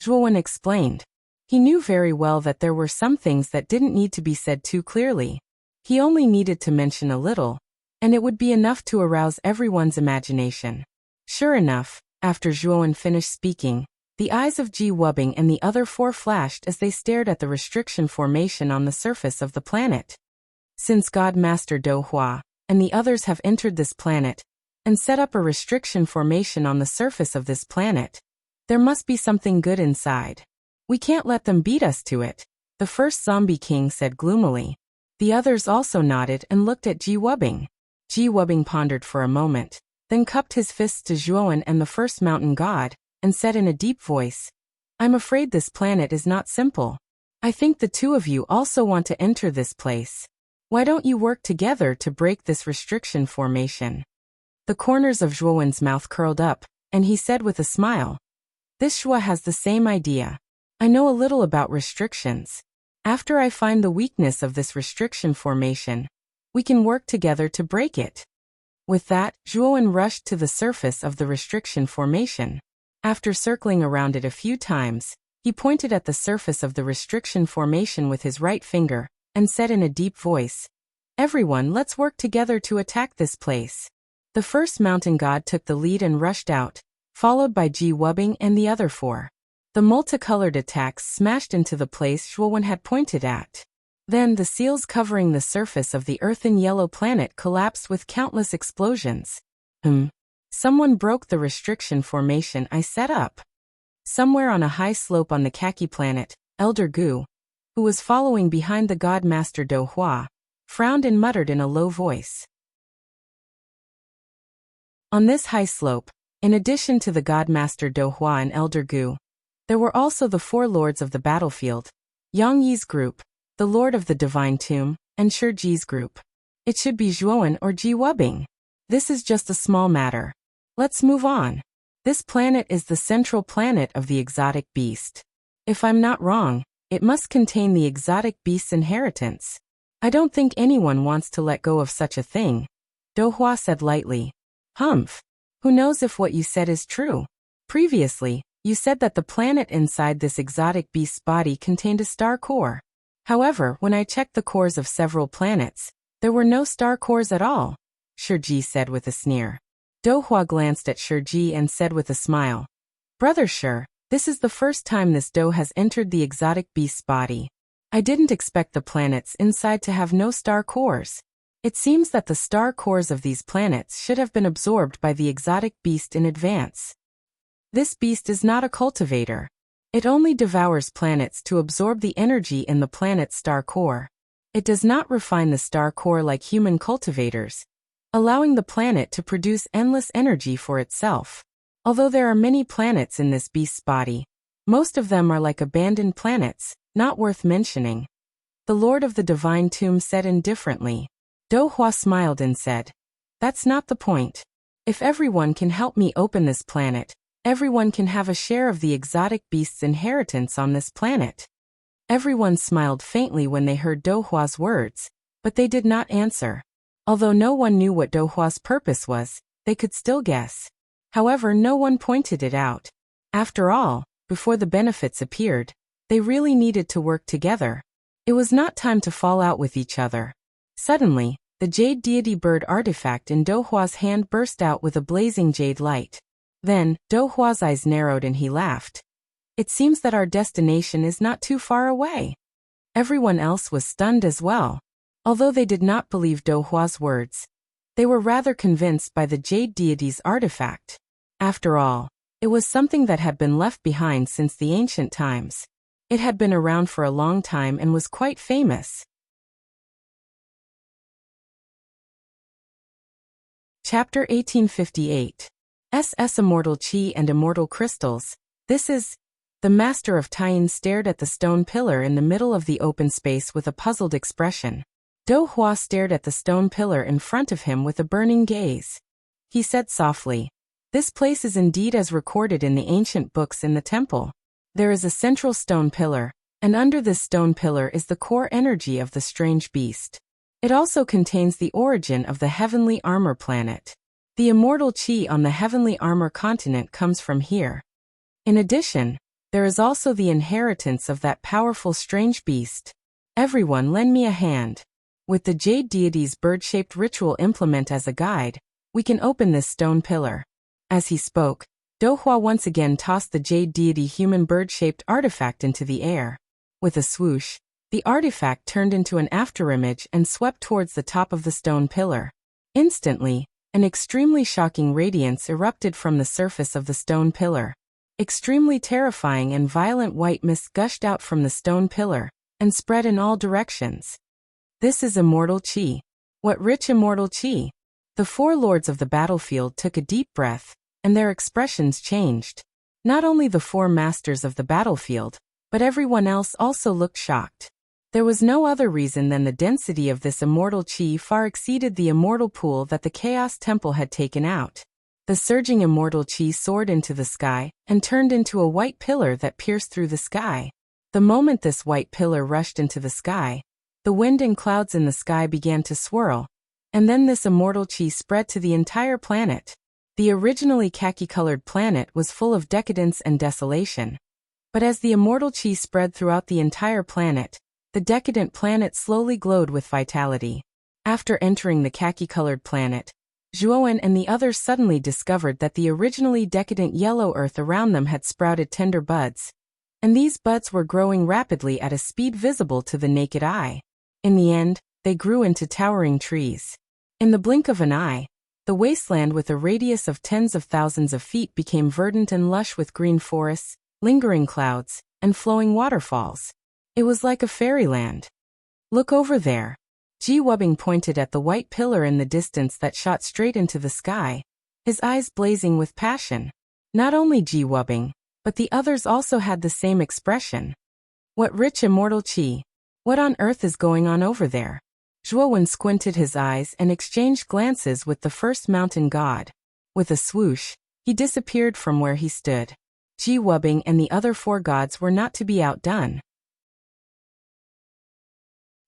Zhuowen explained. He knew very well that there were some things that didn't need to be said too clearly. He only needed to mention a little, and it would be enough to arouse everyone's imagination. Sure enough, after Zhuowen finished speaking, the eyes of Ji Wubbing and the other 4 flashed as they stared at the restriction formation on the surface of the planet. Since God Master Dohua and the others have entered this planet and set up a restriction formation on the surface of this planet, there must be something good inside. "We can't let them beat us to it," the first zombie king said gloomily. The others also nodded and looked at Ji Wubbing. Ji Wubing pondered for a moment, then cupped his fists to Zhuowen and the first mountain god, and said in a deep voice, "I'm afraid this planet is not simple. I think the two of you also want to enter this place. Why don't you work together to break this restriction formation?" The corners of Zhuowen's mouth curled up, and he said with a smile, "This Shua has the same idea. I know a little about restrictions. After I find the weakness of this restriction formation, we can work together to break it." With that, Zhuowen rushed to the surface of the restriction formation. After circling around it a few times, he pointed at the surface of the restriction formation with his right finger, and said in a deep voice, "Everyone, let's work together to attack this place." The first mountain god took the lead and rushed out, followed by Ji Wubing and the other four. The multicolored attacks smashed into the place Zhuowen had pointed at. Then the seals covering the surface of the earthen yellow planet collapsed with countless explosions. Someone broke the restriction formation I set up. Somewhere on a high slope on the khaki planet, Elder Gu, who was following behind the god master Do Hua, frowned and muttered in a low voice. On this high slope, in addition to the god master Do Hua and Elder Gu, there were also the four lords of the battlefield, Yang Yi's group, the Lord of the Divine Tomb, and Shi Ji's group. It should be Zhuowen or Ji Wubing. This is just a small matter. Let's move on. This planet is the central planet of the exotic beast. If I'm not wrong, it must contain the exotic beast's inheritance. I don't think anyone wants to let go of such a thing, Do Hua said lightly. Humph. Who knows if what you said is true? Previously, you said that the planet inside this exotic beast's body contained a star core. However, when I checked the cores of several planets, there were no star cores at all, Shi Ji said with a sneer. Do Hua glanced at Shi Ji and said with a smile, "Brother Shi, this is the first time this dough has entered the exotic beast's body. I didn't expect the planets inside to have no star cores. It seems that the star cores of these planets should have been absorbed by the exotic beast in advance. This beast is not a cultivator. It only devours planets to absorb the energy in the planet's star core. It does not refine the star core like human cultivators, allowing the planet to produce endless energy for itself. Although there are many planets in this beast's body, most of them are like abandoned planets, not worth mentioning." The Lord of the Divine Tomb said indifferently. Do Hua smiled and said, "That's not the point. If everyone can help me open this planet, everyone can have a share of the exotic beast's inheritance on this planet." Everyone smiled faintly when they heard Do Hua's words, but they did not answer. Although no one knew what Do Hua's purpose was, they could still guess. However, no one pointed it out. After all, before the benefits appeared, they really needed to work together. It was not time to fall out with each other. Suddenly, the jade deity bird artifact in Do Hua's hand burst out with a blazing jade light. Then, Do Hua's eyes narrowed and he laughed. "It seems that our destination is not too far away." Everyone else was stunned as well. Although they did not believe Do Hua's words, they were rather convinced by the jade deity's artifact. After all, it was something that had been left behind since the ancient times. It had been around for a long time and was quite famous. Chapter 1858. SS Immortal Qi and Immortal Crystals. This is... The Master of Taiyin stared at the stone pillar in the middle of the open space with a puzzled expression. Do Hua stared at the stone pillar in front of him with a burning gaze. He said softly, "This place is indeed as recorded in the ancient books in the temple. There is a central stone pillar, and under this stone pillar is the core energy of the strange beast. It also contains the origin of the heavenly armor planet. The immortal Qi on the heavenly armor continent comes from here. In addition, there is also the inheritance of that powerful strange beast. Everyone lend me a hand. With the jade deity's bird-shaped ritual implement as a guide, we can open this stone pillar." As he spoke, Do Hua once again tossed the jade deity human bird-shaped artifact into the air. With a swoosh, the artifact turned into an afterimage and swept towards the top of the stone pillar. Instantly, an extremely shocking radiance erupted from the surface of the stone pillar. Extremely terrifying and violent white mist gushed out from the stone pillar, and spread in all directions. "This is immortal Qi. What rich immortal Qi! The four lords of the battlefield took a deep breath, and their expressions changed. Not only the four masters of the battlefield, but everyone else also looked shocked. There was no other reason than the density of this immortal chi far exceeded the immortal pool that the Chaos Temple had taken out. The surging immortal chi soared into the sky and turned into a white pillar that pierced through the sky. The moment this white pillar rushed into the sky, the wind and clouds in the sky began to swirl, and then this immortal chi spread to the entire planet. The originally khaki-colored planet was full of decadence and desolation. But as the immortal chi spread throughout the entire planet, the decadent planet slowly glowed with vitality. After entering the khaki-colored planet, Zhuowen and the others suddenly discovered that the originally decadent yellow earth around them had sprouted tender buds, and these buds were growing rapidly at a speed visible to the naked eye. In the end, they grew into towering trees. In the blink of an eye, the wasteland with a radius of tens of thousands of feet became verdant and lush with green forests, lingering clouds, and flowing waterfalls. It was like a fairyland. Look over there. Ji Wubbing pointed at the white pillar in the distance that shot straight into the sky, his eyes blazing with passion. Not only Ji Wubbing, but the others also had the same expression. What rich immortal chi! What on earth is going on over there? Zhuowen squinted his eyes and exchanged glances with the first mountain god. With a swoosh, he disappeared from where he stood. Ji Wubbing and the other four gods were not to be outdone.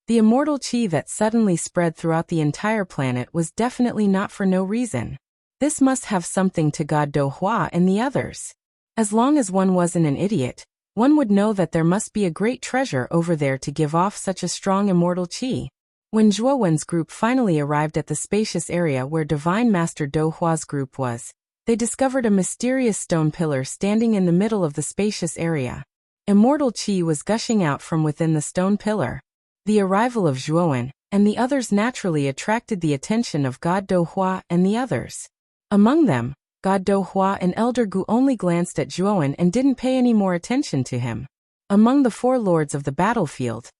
The immortal chi that suddenly spread throughout the entire planet was definitely not for no reason. This must have something to God Do Hua and the others. As long as one wasn't an idiot, one would know that there must be a great treasure over there to give off such a strong immortal chi. When Zhuowen's group finally arrived at the spacious area where Divine Master Do Hua's group was, they discovered a mysterious stone pillar standing in the middle of the spacious area. Immortal chi was gushing out from within the stone pillar. The arrival of Zhuowen and the others naturally attracted the attention of God Do Hua and the others. Among them, God Do Hua and Elder Gu only glanced at Zhuowen and didn't pay any more attention to him. Among the four lords of the battlefield,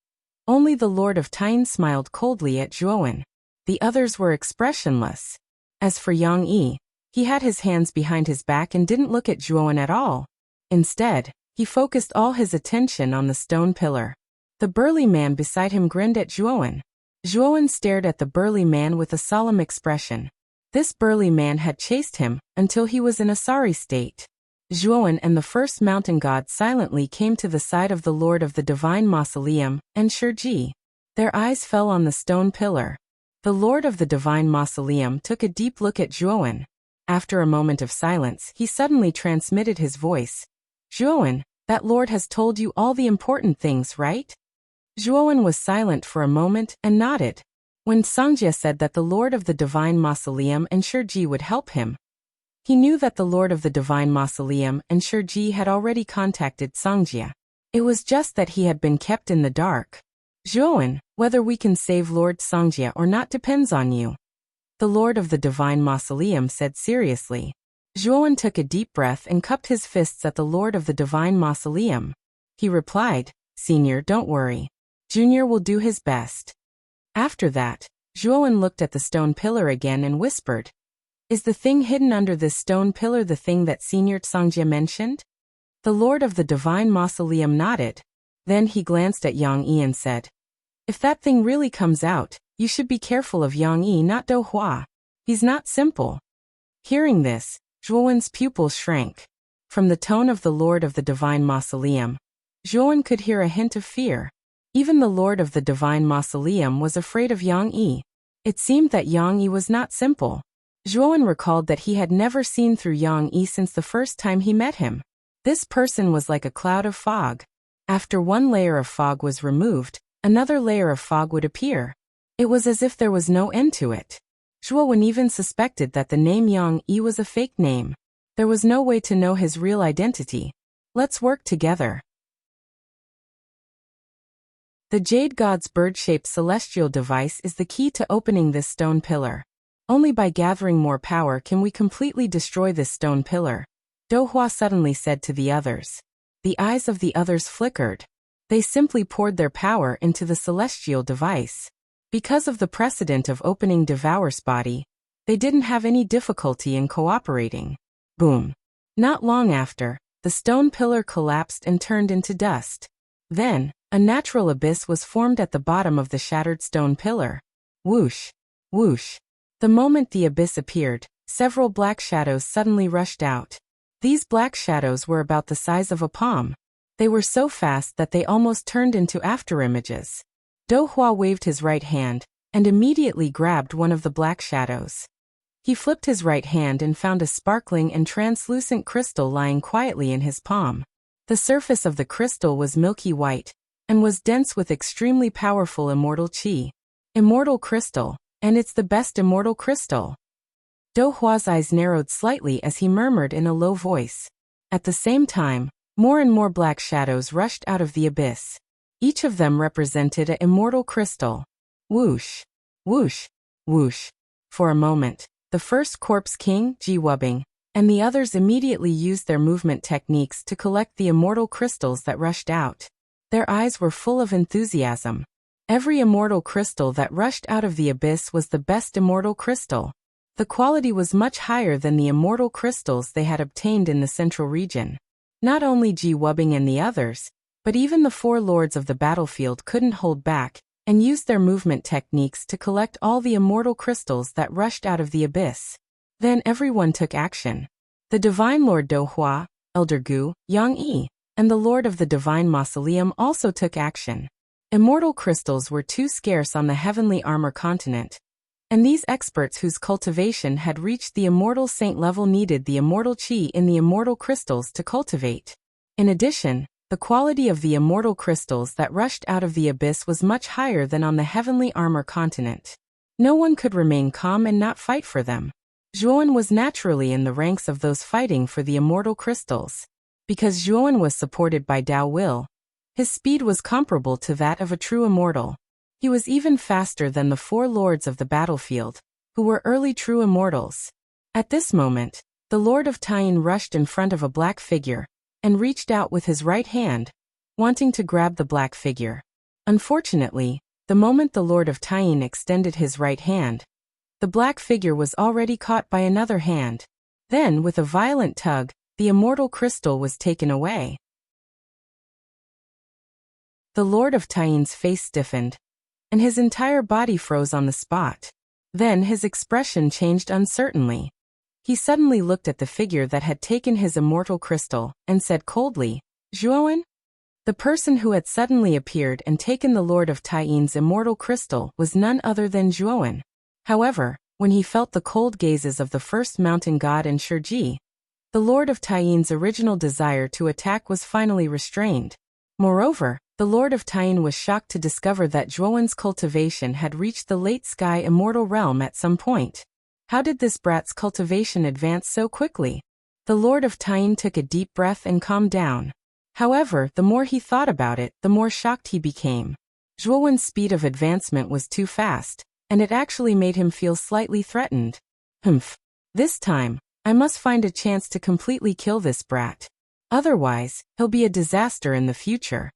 only the Lord of Tain smiled coldly at Zhuowen. The others were expressionless. As for Yang Yi, he had his hands behind his back and didn't look at Zhuowen at all. Instead, he focused all his attention on the stone pillar. The burly man beside him grinned at Zhuowen. Zhuowen stared at the burly man with a solemn expression. This burly man had chased him until he was in a sorry state. Zhuowen and the first mountain god silently came to the side of the Lord of the Divine Mausoleum and Shiji. Their eyes fell on the stone pillar. The Lord of the Divine Mausoleum took a deep look at Zhuowen. After a moment of silence, he suddenly transmitted his voice. Zhuowen, that Lord has told you all the important things, right? Zhuowen was silent for a moment and nodded. When Songjia said that the Lord of the Divine Mausoleum and Shiji would help him, he knew that the Lord of the Divine Mausoleum and Shiji had already contacted Songjia. It was just that he had been kept in the dark. Zhuowen, whether we can save Lord Songjia or not depends on you, the Lord of the Divine Mausoleum said seriously. Zhuowen took a deep breath and cupped his fists at the Lord of the Divine Mausoleum. He replied, Senior, don't worry. Junior will do his best. After that, Zhuowen looked at the stone pillar again and whispered, Is the thing hidden under this stone pillar the thing that Senior Songjia mentioned? The Lord of the Divine Mausoleum nodded. Then he glanced at Yang Yi and said, If that thing really comes out, you should be careful of Yang Yi, not Do Hua. He's not simple. Hearing this, Zhuowen's pupils shrank. From the tone of the Lord of the Divine Mausoleum, Zhuowen could hear a hint of fear. Even the Lord of the Divine Mausoleum was afraid of Yang Yi. It seemed that Yang Yi was not simple. Zhuowen recalled that he had never seen through Yang Yi since the first time he met him. This person was like a cloud of fog. After one layer of fog was removed, another layer of fog would appear. It was as if there was no end to it. Zhuowen even suspected that the name Yang Yi was a fake name. There was no way to know his real identity. Let's work together. The Jade God's bird-shaped celestial device is the key to opening this stone pillar. Only by gathering more power can we completely destroy this stone pillar, Do Hua suddenly said to the others. The eyes of the others flickered. They simply poured their power into the celestial device. Because of the precedent of opening Devour's body, They didn't have any difficulty in cooperating. Boom. Not long after, the stone pillar collapsed and turned into dust. Then, a natural abyss was formed at the bottom of the shattered stone pillar. Whoosh. Whoosh. The moment the abyss appeared, several black shadows suddenly rushed out. These black shadows were about the size of a palm. They were so fast that they almost turned into afterimages. Do Hua waved his right hand, and immediately grabbed one of the black shadows. He flipped his right hand and found a sparkling and translucent crystal lying quietly in his palm. The surface of the crystal was milky white, and was dense with extremely powerful immortal qi. Immortal crystal, and it's the best immortal crystal. Do Hua's eyes narrowed slightly as he murmured in a low voice. At the same time, more and more black shadows rushed out of the abyss. Each of them represented an immortal crystal. Whoosh. Whoosh. Whoosh. For a moment, the first corpse king, Ji Wubing, and the others immediately used their movement techniques to collect the immortal crystals that rushed out. Their eyes were full of enthusiasm. Every immortal crystal that rushed out of the abyss was the best immortal crystal. The quality was much higher than the immortal crystals they had obtained in the central region. Not only Ji Wubing and the others, but even the 4 lords of the battlefield couldn't hold back, and used their movement techniques to collect all the immortal crystals that rushed out of the abyss. Then everyone took action. The Divine Lord Do Hua, Elder Gu, Yang Yi, and the Lord of the Divine Mausoleum also took action. Immortal crystals were too scarce on the Heavenly Armor continent, and these experts whose cultivation had reached the immortal saint level needed the immortal qi in the immortal crystals to cultivate. In addition, the quality of the immortal crystals that rushed out of the abyss was much higher than on the Heavenly Armor continent. No one could remain calm and not fight for them. Zhuowen was naturally in the ranks of those fighting for the immortal crystals. Because Zhuowen was supported by Dao Will, his speed was comparable to that of a true immortal. He was even faster than the 4 lords of the battlefield, who were early true immortals. At this moment, the Lord of Taiyuan rushed in front of a black figure, and reached out with his right hand, wanting to grab the black figure. Unfortunately, the moment the Lord of Taiyuan extended his right hand, the black figure was already caught by another hand. Then, with a violent tug, the immortal crystal was taken away. The Lord of Taiyuan's face stiffened, and his entire body froze on the spot. Then his expression changed uncertainly. He suddenly looked at the figure that had taken his immortal crystal, and said coldly, "Zhuowen?" The person who had suddenly appeared and taken the Lord of Taiyuan's immortal crystal was none other than Zhuowen. However, when he felt the cold gazes of the first mountain god and Shiji, the Lord of Taiyuan's original desire to attack was finally restrained. Moreover, the Lord of Taiyuan was shocked to discover that Zhuowen's cultivation had reached the late sky immortal realm at some point. How did this brat's cultivation advance so quickly? The Lord of Taiyuan took a deep breath and calmed down. However, the more he thought about it, the more shocked he became. Zhuowen's speed of advancement was too fast, and it actually made him feel slightly threatened. Humph. This time, I must find a chance to completely kill this brat. Otherwise, he'll be a disaster in the future.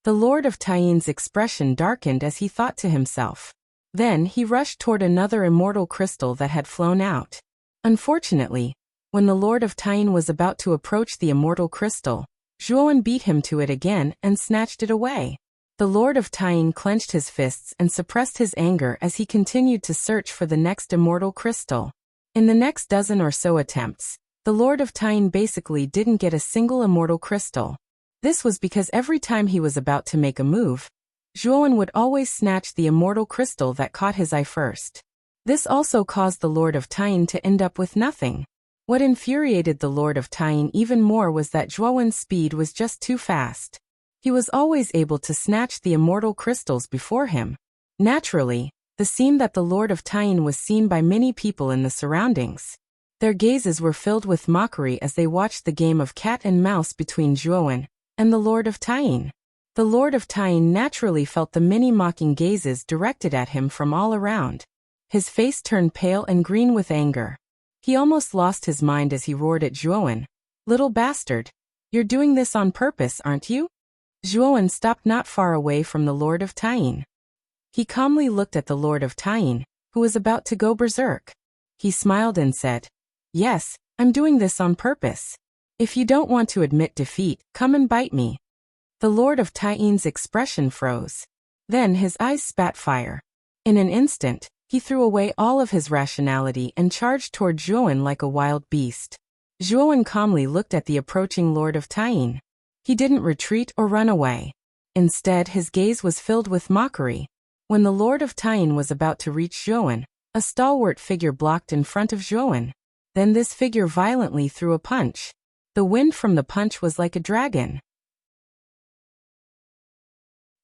The Lord of Taiyuan's expression darkened as he thought to himself. Then he rushed toward another immortal crystal that had flown out. Unfortunately, when the Lord of Taiyuan was about to approach the immortal crystal, Zhuowen beat him to it again and snatched it away. The Lord of Taiyuan clenched his fists and suppressed his anger as he continued to search for the next immortal crystal. In the next dozen or so attempts, the Lord of Taiyuan basically didn't get a single immortal crystal. This was because every time he was about to make a move, Zhuowen would always snatch the immortal crystal that caught his eye first. This also caused the Lord of Taiyuan to end up with nothing. What infuriated the Lord of Taiyuan even more was that Zhuowen's speed was just too fast. He was always able to snatch the immortal crystals before him. Naturally, this seemed that the Lord of Taiyuan was seen by many people in the surroundings. Their gazes were filled with mockery as they watched the game of cat and mouse between Zhuowen and the Lord of Taiyuan. The Lord of Taiyuan naturally felt the many mocking gazes directed at him from all around. His face turned pale and green with anger. He almost lost his mind as he roared at Zhuowen. "Little bastard! You're doing this on purpose, aren't you?" Zhuowen stopped not far away from the Lord of Taiyuan. He calmly looked at the Lord of Taiyuan, who was about to go berserk. He smiled and said, "Yes, I'm doing this on purpose. If you don't want to admit defeat, come and bite me." The Lord of Taiyin's expression froze. Then his eyes spat fire. In an instant, he threw away all of his rationality and charged toward Zhuowen like a wild beast. Zhuowen calmly looked at the approaching Lord of Taiyin. He didn't retreat or run away. Instead, his gaze was filled with mockery. When the Lord of Taiyin was about to reach Zhuowen, a stalwart figure blocked in front of Zhuowen. Then this figure violently threw a punch. The wind from the punch was like a dragon.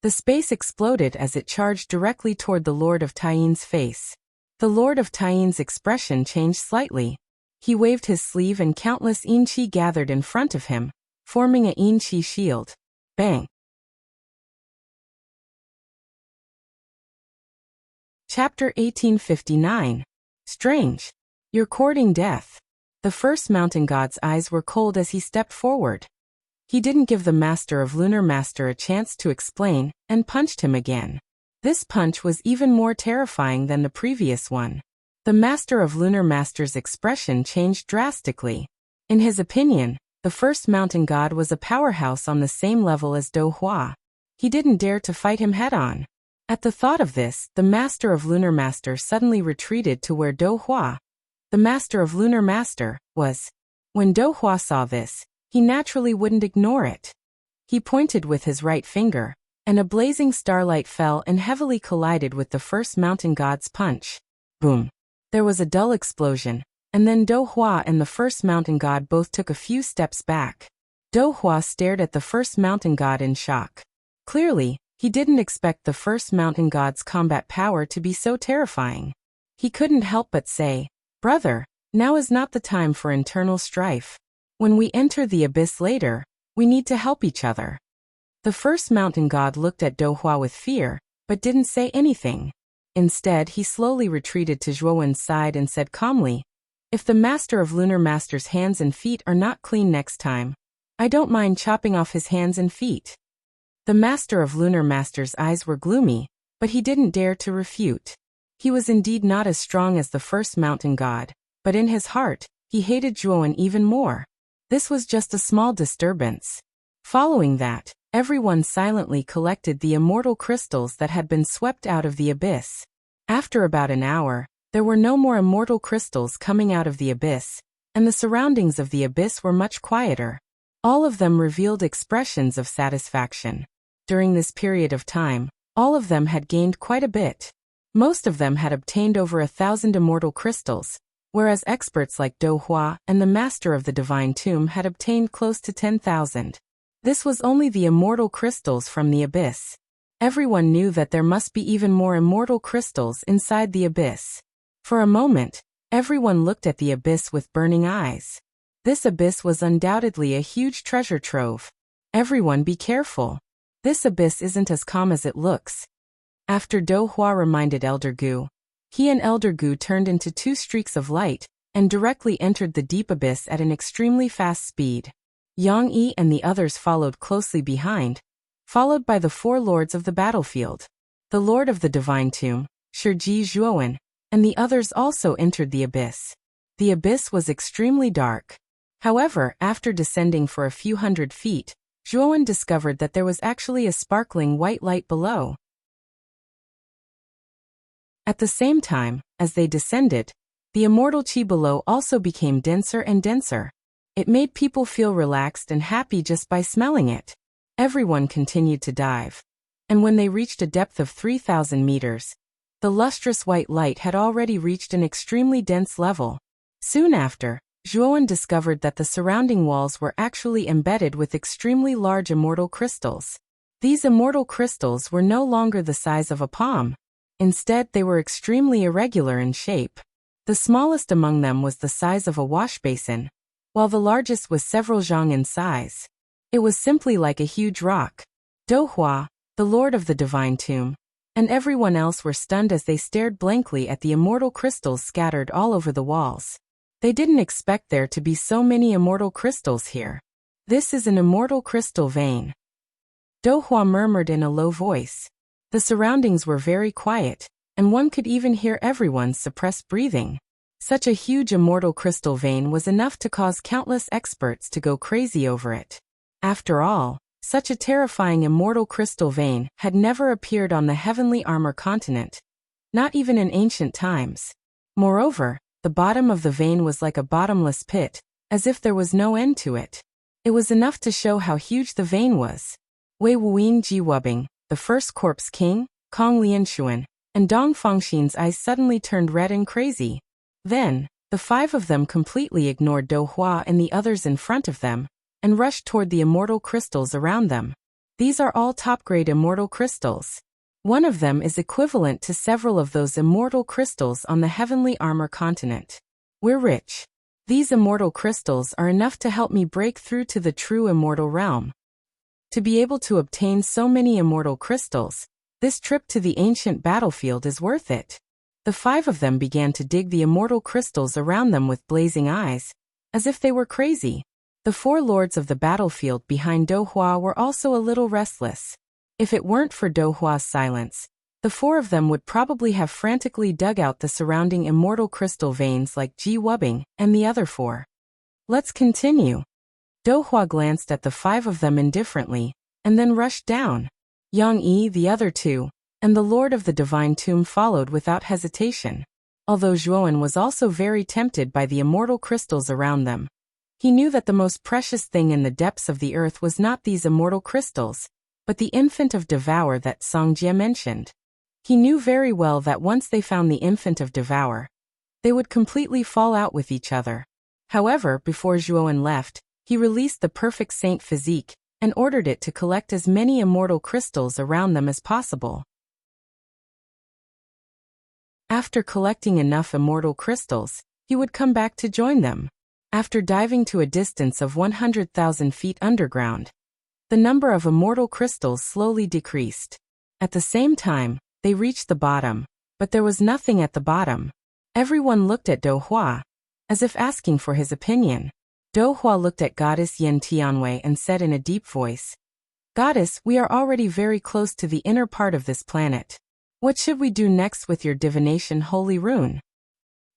The space exploded as it charged directly toward the Lord of Taiyin's face. The Lord of Taiyin's expression changed slightly. He waved his sleeve and countless yin qi gathered in front of him, forming a yin qi shield. Bang! Chapter 1859. Strange. You're courting death. The first mountain god's eyes were cold as he stepped forward. He didn't give the Master of Lunar Master a chance to explain, and punched him again. This punch was even more terrifying than the previous one. The Master of Lunar Master's expression changed drastically. In his opinion, the first mountain god was a powerhouse on the same level as Do Hua. He didn't dare to fight him head-on. At the thought of this, the Master of Lunar Master suddenly retreated to where Do Hua, the Master of Lunar Master, was. When Do Hua saw this, he naturally wouldn't ignore it. He pointed with his right finger, and a blazing starlight fell and heavily collided with the first mountain god's punch. Boom! There was a dull explosion, and then Do Hua and the first mountain god both took a few steps back. Do Hua stared at the first mountain god in shock. Clearly, he didn't expect the first mountain god's combat power to be so terrifying. He couldn't help but say, "Brother, now is not the time for internal strife. When we enter the abyss later, we need to help each other." The first mountain god looked at Do Hua with fear, but didn't say anything. Instead, he slowly retreated to Zhuowen's side and said calmly, "If the Master of Lunar Master's hands and feet are not clean next time, I don't mind chopping off his hands and feet." The Master of Lunar Master's eyes were gloomy, but he didn't dare to refute. He was indeed not as strong as the first mountain god, but in his heart, he hated Zhuowen even more. This was just a small disturbance. Following that, everyone silently collected the immortal crystals that had been swept out of the abyss. After about an hour, there were no more immortal crystals coming out of the abyss, and the surroundings of the abyss were much quieter. All of them revealed expressions of satisfaction. During this period of time, all of them had gained quite a bit. Most of them had obtained over 1,000 immortal crystals, whereas experts like Do Hua and the Master of the Divine Tomb had obtained close to 10,000. This was only the immortal crystals from the abyss. Everyone knew that there must be even more immortal crystals inside the abyss. For a moment, everyone looked at the abyss with burning eyes. This abyss was undoubtedly a huge treasure trove. Everyone be careful. This abyss isn't as calm as it looks. After Do Hua reminded Elder Gu, he and Elder Gu turned into two streaks of light, and directly entered the deep abyss at an extremely fast speed. Yang Yi and the others followed closely behind, followed by the four lords of the battlefield. The Lord of the Divine Tomb, Shiji Zhuowen, and the others also entered the abyss. The abyss was extremely dark. However, after descending for a few hundred feet, Zhuowen discovered that there was actually a sparkling white light below. At the same time, as they descended, the immortal qi below also became denser and denser. It made people feel relaxed and happy just by smelling it. Everyone continued to dive. And when they reached a depth of 3,000 meters, the lustrous white light had already reached an extremely dense level. Soon after, Zhuowen discovered that the surrounding walls were actually embedded with extremely large immortal crystals. These immortal crystals were no longer the size of a palm. Instead, they were extremely irregular in shape. The smallest among them was the size of a wash basin, while the largest was several zhang in size. It was simply like a huge rock. Do Hua, the Lord of the Divine Tomb, and everyone else were stunned as they stared blankly at the immortal crystals scattered all over the walls. They didn't expect there to be so many immortal crystals here. This is an immortal crystal vein. Do Hua murmured in a low voice. The surroundings were very quiet, and one could even hear everyone's suppressed breathing. Such a huge immortal crystal vein was enough to cause countless experts to go crazy over it. After all, such a terrifying immortal crystal vein had never appeared on the heavenly armor continent, not even in ancient times. Moreover, the bottom of the vein was like a bottomless pit, as if there was no end to it. It was enough to show how huge the vein was. Wei Wuyin Ji Wubing, the first corpse king, Kong Lianshuan, and Dong Fengxin's eyes suddenly turned red and crazy. Then, the five of them completely ignored Dou Hua and the others in front of them, and rushed toward the immortal crystals around them. These are all top-grade immortal crystals. One of them is equivalent to several of those immortal crystals on the heavenly armor continent. We're rich. These immortal crystals are enough to help me break through to the true immortal realm. To be able to obtain so many immortal crystals, this trip to the ancient battlefield is worth it. The five of them began to dig the immortal crystals around them with blazing eyes, as if they were crazy. The four lords of the battlefield behind Dou Hua were also a little restless. If it weren't for Dou Hua's silence, the four of them would probably have frantically dug out the surrounding immortal crystal veins like Ji Wubing and the other four. Let's continue. Dou Hua glanced at the five of them indifferently, and then rushed down. Yang Yi, the other two, and the Lord of the Divine Tomb followed without hesitation. Although Zhuowen was also very tempted by the immortal crystals around them, he knew that the most precious thing in the depths of the earth was not these immortal crystals, but the infant of Devour that Songjie mentioned. He knew very well that once they found the infant of Devour, they would completely fall out with each other. However, before Zhuowen left, he released the perfect saint physique and ordered it to collect as many immortal crystals around them as possible. After collecting enough immortal crystals, he would come back to join them. After diving to a distance of 100,000 feet underground, the number of immortal crystals slowly decreased. At the same time, they reached the bottom, but there was nothing at the bottom. Everyone looked at Dou Hua, as if asking for his opinion. Dou Hua looked at Goddess Yin Tianwei and said in a deep voice, "Goddess, we are already very close to the inner part of this planet. What should we do next with your divination holy rune?"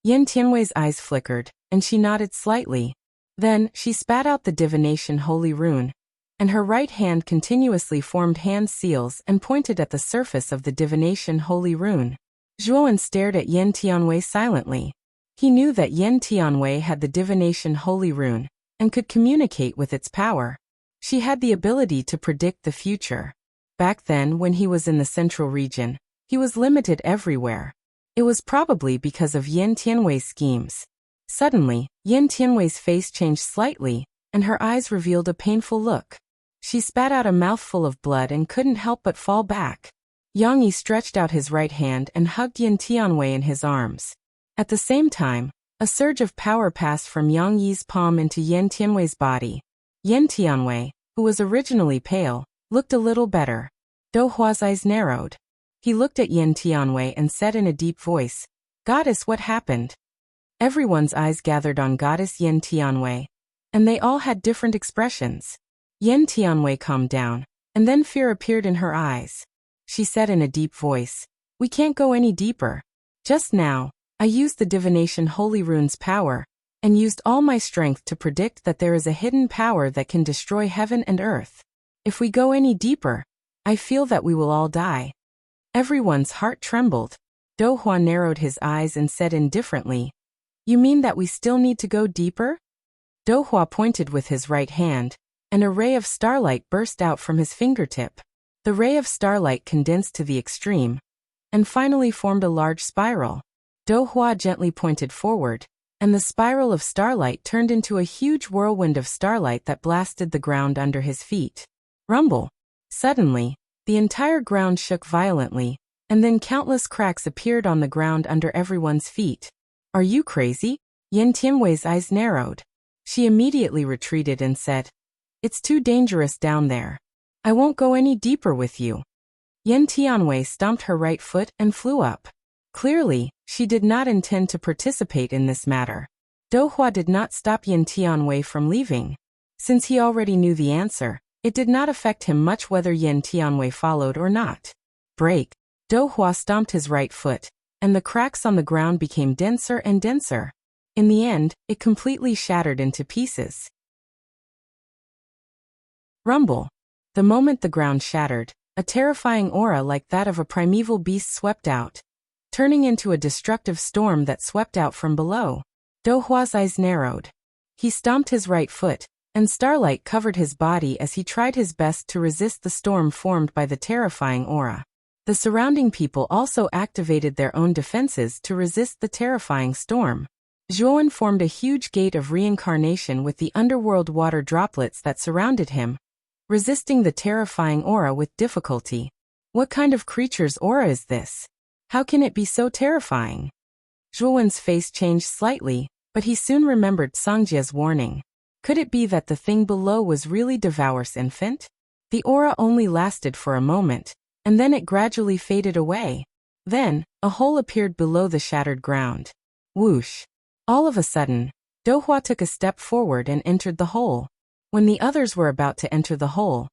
Yin Tianwei's eyes flickered, and she nodded slightly. Then, she spat out the divination holy rune, and her right hand continuously formed hand seals and pointed at the surface of the divination holy rune. Zhuowen stared at Yin Tianwei silently. He knew that Yin Tianwei had the divination holy rune, and could communicate with its power. She had the ability to predict the future. Back then, when he was in the central region, he was limited everywhere. It was probably because of Yin Tianwei's schemes. Suddenly, Yin Tianwei's face changed slightly, and her eyes revealed a painful look. She spat out a mouthful of blood and couldn't help but fall back. Yang Yi stretched out his right hand and hugged Yin Tianwei in his arms. At the same time, a surge of power passed from Yang Yi's palm into Yin Tianwei's body. Yin Tianwei, who was originally pale, looked a little better. Dou Hua's eyes narrowed. He looked at Yin Tianwei and said in a deep voice, "Goddess, what happened?" Everyone's eyes gathered on Goddess Yin Tianwei, and they all had different expressions. Yin Tianwei calmed down, and then fear appeared in her eyes. She said in a deep voice, "We can't go any deeper. Just now, I used the divination holy rune's power, and used all my strength to predict that there is a hidden power that can destroy heaven and earth. If we go any deeper, I feel that we will all die." Everyone's heart trembled. Dou Hua narrowed his eyes and said indifferently, "You mean that we still need to go deeper?" Dou Hua pointed with his right hand, and a ray of starlight burst out from his fingertip. The ray of starlight condensed to the extreme, and finally formed a large spiral. Dou Hua gently pointed forward, and the spiral of starlight turned into a huge whirlwind of starlight that blasted the ground under his feet. Rumble! Suddenly, the entire ground shook violently, and then countless cracks appeared on the ground under everyone's feet. "Are you crazy?" Yin Tianwei's eyes narrowed. She immediately retreated and said, "It's too dangerous down there. I won't go any deeper with you." Yin Tianwei stomped her right foot and flew up. Clearly, she did not intend to participate in this matter. Dou Hua did not stop Yin Tianwei from leaving. Since he already knew the answer, it did not affect him much whether Yin Tianwei followed or not. Break! Dou Hua stomped his right foot, and the cracks on the ground became denser and denser. In the end, it completely shattered into pieces. Rumble. The moment the ground shattered, a terrifying aura like that of a primeval beast swept out, turning into a destructive storm that swept out from below. Douhua's eyes narrowed. He stomped his right foot, and starlight covered his body as he tried his best to resist the storm formed by the terrifying aura. The surrounding people also activated their own defenses to resist the terrifying storm. Zhuowen formed a huge gate of reincarnation with the underworld water droplets that surrounded him, resisting the terrifying aura with difficulty. What kind of creature's aura is this? How can it be so terrifying? Zhuowen's face changed slightly, but he soon remembered Sangjia's warning. Could it be that the thing below was really Devour's infant? The aura only lasted for a moment, and then it gradually faded away. Then, a hole appeared below the shattered ground. Whoosh! All of a sudden, Douhua took a step forward and entered the hole. When the others were about to enter the hole,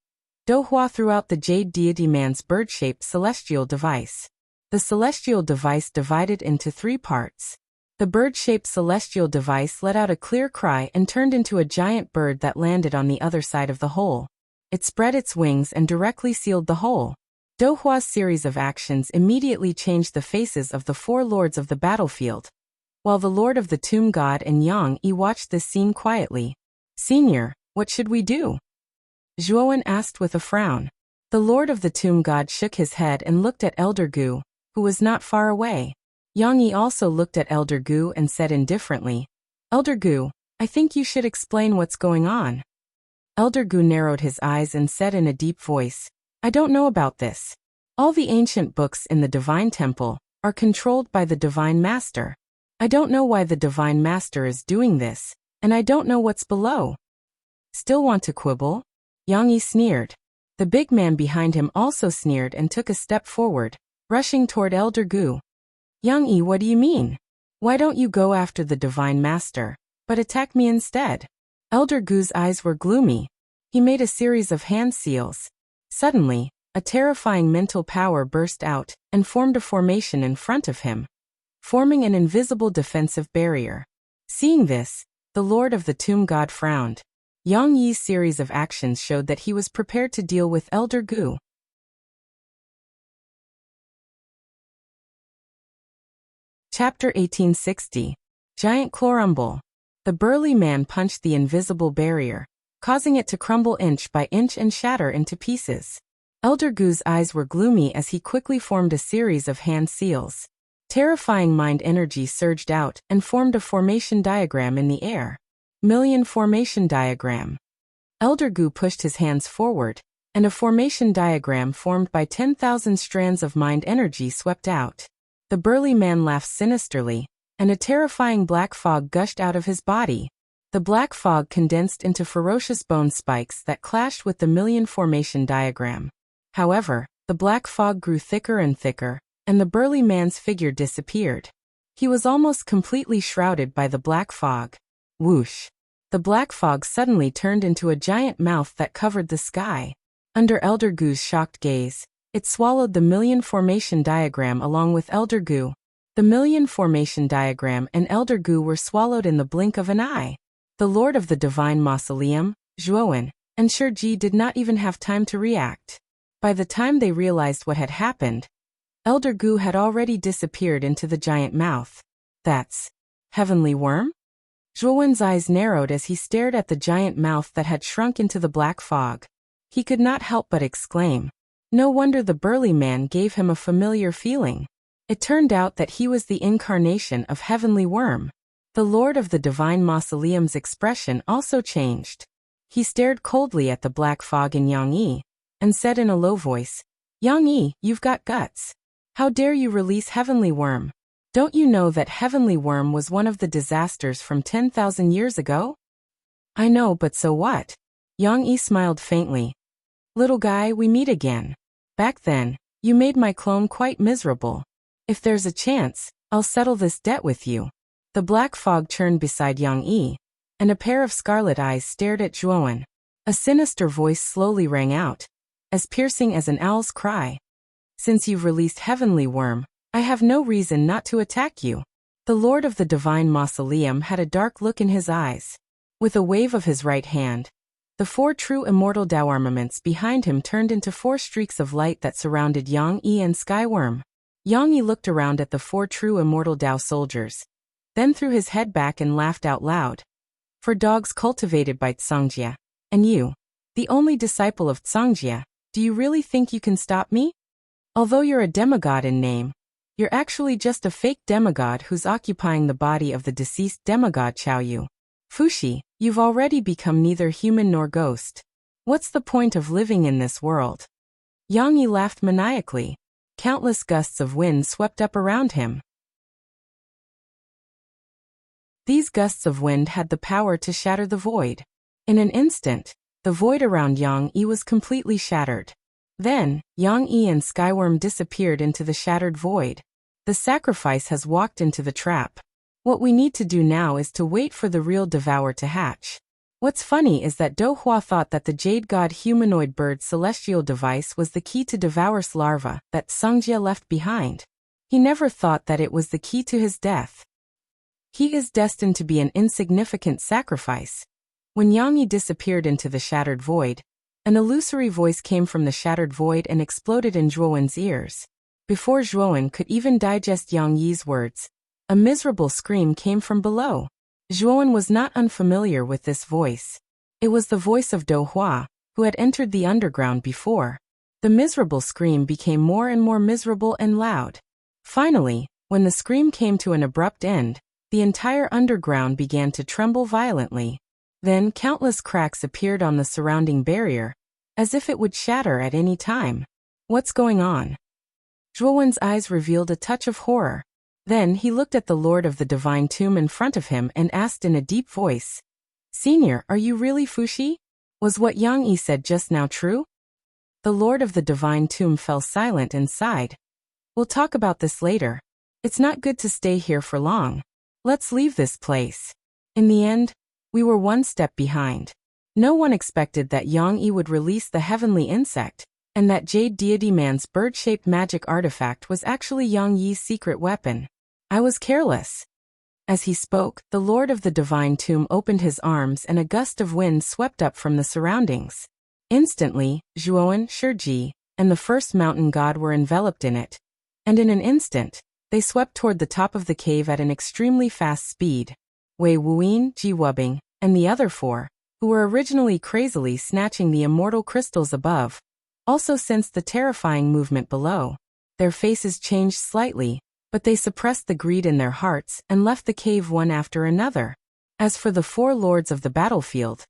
Douhua threw out the Jade Deity Man's bird-shaped celestial device. The celestial device divided into 3 parts. The bird-shaped celestial device let out a clear cry and turned into a giant bird that landed on the other side of the hole. It spread its wings and directly sealed the hole. Douhua's series of actions immediately changed the faces of the 4 lords of the battlefield, while the Lord of the Tomb God and Yang Yi watched this scene quietly. "Senior, what should we do?" Zhuowen asked with a frown. The Lord of the Tomb God shook his head and looked at Elder Gu, who was not far away. Yang Yi also looked at Elder Gu and said indifferently, "Elder Gu, I think you should explain what's going on." Elder Gu narrowed his eyes and said in a deep voice, "I don't know about this. All the ancient books in the Divine Temple are controlled by the Divine Master. I don't know why the Divine Master is doing this, and I don't know what's below." "Still want to quibble?" Yang Yi sneered. The big man behind him also sneered and took a step forward, rushing toward Elder Gu. "Yang Yi, what do you mean? Why don't you go after the Divine Master, but attack me instead?" Elder Gu's eyes were gloomy. He made a series of hand seals. Suddenly, a terrifying mental power burst out and formed a formation in front of him, forming an invisible defensive barrier. Seeing this, the Lord of the Tomb God frowned. Yang Yi's series of actions showed that he was prepared to deal with Elder Gu. Chapter 1860. Giant Chlorumble. The burly man punched the invisible barrier, causing it to crumble inch by inch and shatter into pieces. Elder Gu's eyes were gloomy as he quickly formed a series of hand seals. Terrifying mind energy surged out and formed a formation diagram in the air. Million formation diagram. Elder Gu pushed his hands forward, and a formation diagram formed by 10,000 strands of mind energy swept out. The burly man laughed sinisterly, and a terrifying black fog gushed out of his body. The black fog condensed into ferocious bone spikes that clashed with the million formation diagram. However, the black fog grew thicker and thicker, and the burly man's figure disappeared. He was almost completely shrouded by the black fog. Whoosh! The black fog suddenly turned into a giant mouth that covered the sky. Under Elder Gu's shocked gaze, it swallowed the million formation diagram along with Elder Gu. The million formation diagram and Elder Gu were swallowed in the blink of an eye. The Lord of the Divine Mausoleum, Zhuowen, and Shiji did not even have time to react. By the time they realized what had happened, Elder Gu had already disappeared into the giant mouth. "That's Heavenly Worm?" Zhuowen's eyes narrowed as he stared at the giant mouth that had shrunk into the black fog. He could not help but exclaim. No wonder the burly man gave him a familiar feeling. It turned out that he was the incarnation of Heavenly Worm. The Lord of the Divine Mausoleum's expression also changed. He stared coldly at the black fog in Yang Yi, and said in a low voice, "Yang Yi, you've got guts. How dare you release Heavenly Worm? Don't you know that Heavenly Worm was one of the disasters from 10,000 years ago?" "I know, but so what?" Yang Yi smiled faintly. "Little guy, we meet again. Back then, you made my clone quite miserable. If there's a chance, I'll settle this debt with you." The black fog churned beside Yang Yi, and a pair of scarlet eyes stared at Zhuowen. A sinister voice slowly rang out, as piercing as an owl's cry. "Since you've released Heavenly Worm, I have no reason not to attack you." The Lord of the Divine Mausoleum had a dark look in his eyes. With a wave of his right hand, the 4 true immortal Dao armaments behind him turned into 4 streaks of light that surrounded Yang Yi and Skyworm. Yang Yi looked around at the 4 true immortal Dao soldiers, then threw his head back and laughed out loud. For dogs cultivated by Tsangjia, and you, the only disciple of Tsangjia, do you really think you can stop me? Although you're a demigod in name, you're actually just a fake demigod who's occupying the body of the deceased demigod Qiaoyu. Fushi, you've already become neither human nor ghost. What's the point of living in this world? Yang Yi laughed maniacally. Countless gusts of wind swept up around him. These gusts of wind had the power to shatter the void. In an instant, the void around Yang Yi was completely shattered. Then, Yang Yi and Skyworm disappeared into the shattered void. The sacrifice has walked into the trap. What we need to do now is to wait for the real devour to hatch. What's funny is that Do Hua thought that the Jade God humanoid bird celestial device was the key to Devour's larva that Tsangjia left behind. He never thought that it was the key to his death. He is destined to be an insignificant sacrifice. When Yang Yi disappeared into the shattered void, an illusory voice came from the shattered void and exploded in Zhuowen's ears. Before Zhuowen could even digest Yang Yi's words, a miserable scream came from below. Zhuowen was not unfamiliar with this voice. It was the voice of Do Hua, who had entered the underground before. The miserable scream became more and more miserable and loud. Finally, when the scream came to an abrupt end, the entire underground began to tremble violently. Then countless cracks appeared on the surrounding barrier, as if it would shatter at any time. What's going on? Zhuowen's eyes revealed a touch of horror. Then he looked at the Lord of the Divine Tomb in front of him and asked in a deep voice, "Senior, are you really Fushi? Was what Yang Yi said just now true?" The Lord of the Divine Tomb fell silent and sighed. "We'll talk about this later. It's not good to stay here for long. Let's leave this place." In the end, we were one step behind. No one expected that Yang Yi would release the heavenly insect, and that Jade Deity Man's bird-shaped magic artifact was actually Yang Yi's secret weapon. I was careless. As he spoke, the Lord of the Divine Tomb opened his arms and a gust of wind swept up from the surroundings. Instantly, Zhuowen, Shiji, and the first mountain god were enveloped in it. And in an instant, they swept toward the top of the cave at an extremely fast speed. Wei Wuyin, Ji Wubing, and the other 4, who were originally crazily snatching the immortal crystals above, also sensed the terrifying movement below. Their faces changed slightly, but they suppressed the greed in their hearts and left the cave one after another. As for the 4 lords of the battlefield,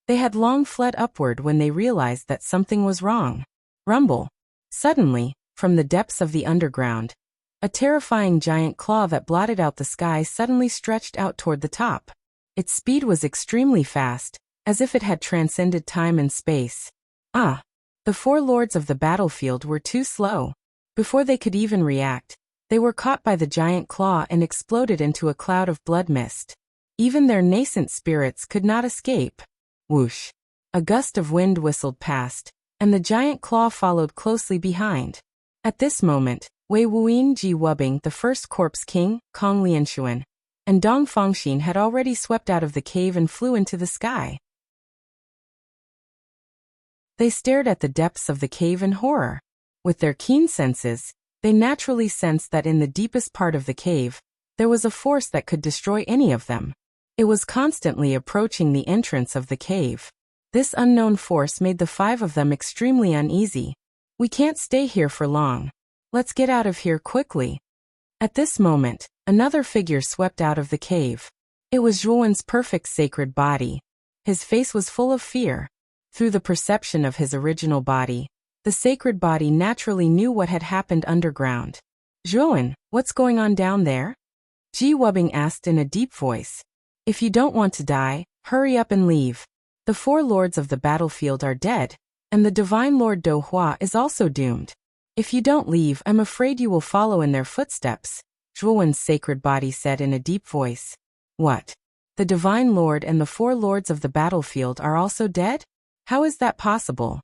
they had long fled upward when they realized that something was wrong. Rumble. Suddenly, from the depths of the underground, a terrifying giant claw that blotted out the sky suddenly stretched out toward the top. Its speed was extremely fast, as if it had transcended time and space. The 4 lords of the battlefield were too slow. Before they could even react, they were caught by the giant claw and exploded into a cloud of blood mist. Even their nascent spirits could not escape. Whoosh! A gust of wind whistled past, and the giant claw followed closely behind. At this moment, Wei Wuyin Ji Wubing, the first corpse king, Kong Lianshuan, and Dong Fangxin had already swept out of the cave and flew into the sky. They stared at the depths of the cave in horror. With their keen senses, they naturally sensed that in the deepest part of the cave, there was a force that could destroy any of them. It was constantly approaching the entrance of the cave. This unknown force made the 5 of them extremely uneasy. "We can't stay here for long. Let's get out of here quickly." At this moment, another figure swept out of the cave. It was Zhuowen's perfect sacred body. His face was full of fear. Through the perception of his original body, the sacred body naturally knew what had happened underground. "Zhuowen, what's going on down there?" Ji Wubing asked in a deep voice. "If you don't want to die, hurry up and leave. The 4 lords of the battlefield are dead, and the Divine Lord Do Hua is also doomed. If you don't leave, I'm afraid you will follow in their footsteps," Zhuowen's sacred body said in a deep voice. "What? The Divine Lord and the 4 lords of the battlefield are also dead? How is that possible?"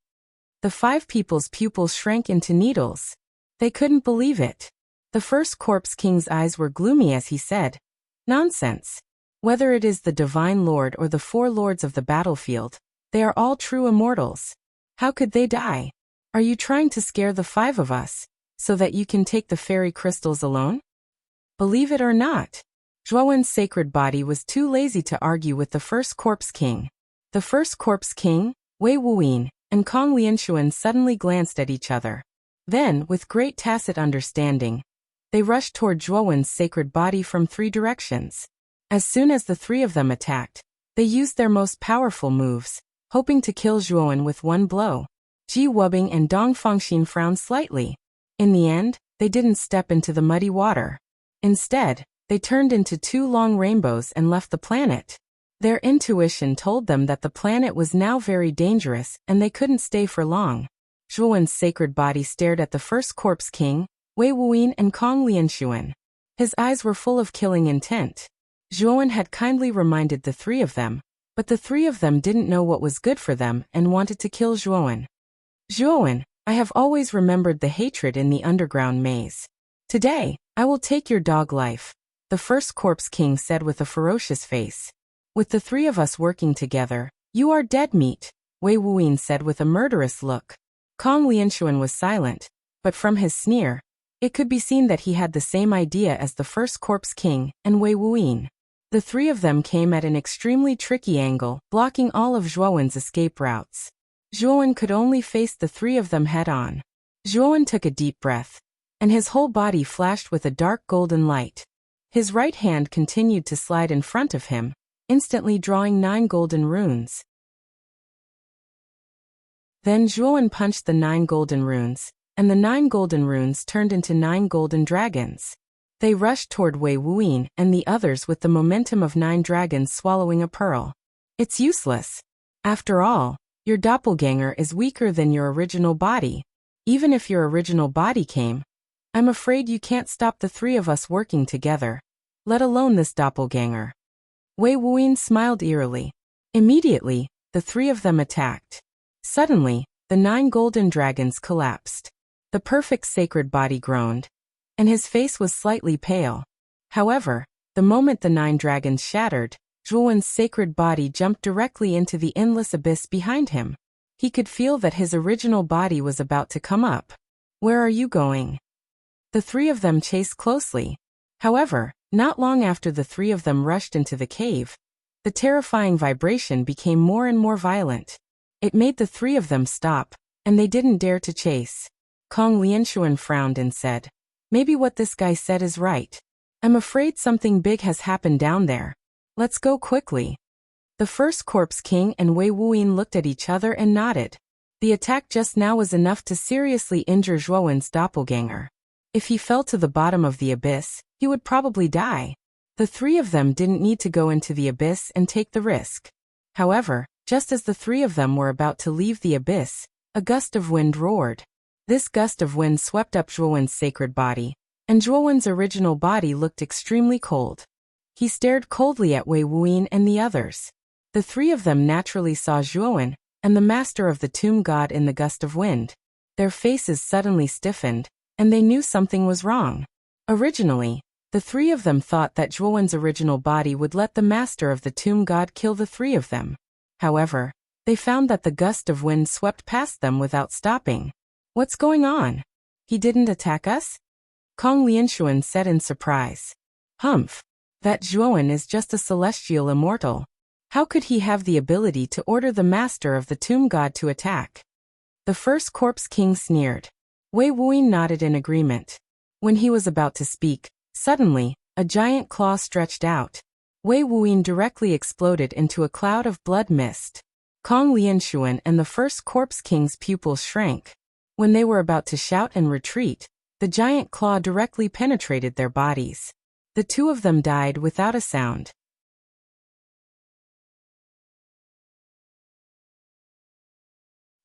The 5 people's pupils shrank into needles. They couldn't believe it. The first Corpse King's eyes were gloomy as he said, "Nonsense. Whether it is the Divine Lord or the four lords of the battlefield, they are all true immortals. How could they die? Are you trying to scare the five of us, so that you can take the fairy crystals alone?" Believe it or not, Zhuowen's sacred body was too lazy to argue with the first Corpse King. The first Corpse King, Wei Wuyin, and Kong Lianshuan suddenly glanced at each other. Then, with great tacit understanding, they rushed toward Zhuowen's sacred body from three directions. As soon as the three of them attacked, they used their most powerful moves, hoping to kill Zhuowen with one blow. Ji Wubing and Dong Fangxin frowned slightly. In the end, they didn't step into the muddy water. Instead, they turned into two long rainbows and left the planet. Their intuition told them that the planet was now very dangerous and they couldn't stay for long. Zhuowen's sacred body stared at the first Corpse King, Wei Wuyin and Kong Lianshuan. His eyes were full of killing intent. Zhuowen had kindly reminded the three of them, but the three of them didn't know what was good for them and wanted to kill Zhuowen. "Zhuowen, I have always remembered the hatred in the underground maze. Today, I will take your dog life," the first Corpse King said with a ferocious face. "With the three of us working together, you are dead meat," Wei Wuyin said with a murderous look. Kong Lianshuan was silent, but from his sneer, it could be seen that he had the same idea as the first Corpse King and Wei Wuyin. The three of them came at an extremely tricky angle, blocking all of Zhuowen's escape routes. Zhuowen could only face the three of them head-on. Zhuowen took a deep breath, and his whole body flashed with a dark golden light. His right hand continued to slide in front of him, instantly drawing 9 golden runes. Then Zhuowen punched the 9 golden runes, and the 9 golden runes turned into 9 golden dragons. They rushed toward Wei Wuyin and the others with the momentum of 9 dragons swallowing a pearl. "It's useless. After all, your doppelganger is weaker than your original body. Even if your original body came, I'm afraid you can't stop the three of us working together, let alone this doppelganger." Wei Wuyin smiled eerily. Immediately, the three of them attacked. Suddenly, the 9 golden dragons collapsed. The perfect sacred body groaned, and his face was slightly pale. However, the moment the 9 dragons shattered, Zhuowen's sacred body jumped directly into the endless abyss behind him. He could feel that his original body was about to come up. "Where are you going?" The three of them chased closely. However, not long after the three of them rushed into the cave, the terrifying vibration became more and more violent. It made the three of them stop, and they didn't dare to chase. Kong Lianshuan frowned and said, "Maybe what this guy said is right. I'm afraid something big has happened down there. Let's go quickly." The first Corpse King and Wei Wuyin looked at each other and nodded. The attack just now was enough to seriously injure Zhuowen's doppelganger. If he fell to the bottom of the abyss, he would probably die. The three of them didn't need to go into the abyss and take the risk. However, just as the three of them were about to leave the abyss, a gust of wind roared. This gust of wind swept up Zhuowen's sacred body, and Zhuowen's original body looked extremely cold. He stared coldly at Wei Wuyin and the others. The three of them naturally saw Zhuowen and the master of the tomb god in the gust of wind. Their faces suddenly stiffened, and they knew something was wrong. Originally, the three of them thought that Zhuowen's original body would let the master of the tomb god kill the three of them. However, they found that the gust of wind swept past them without stopping. "What's going on? He didn't attack us?" Kong Lianshuan said in surprise. "Humph. That Zhuowen is just a celestial immortal. How could he have the ability to order the master of the tomb god to attack?" The first Corpse King sneered. Wei Wuyin nodded in agreement. When he was about to speak, suddenly, a giant claw stretched out. Wei Wuyin directly exploded into a cloud of blood mist. Kong Lianshuan and the first Corpse King's pupils shrank. When they were about to shout and retreat, the giant claw directly penetrated their bodies. The two of them died without a sound.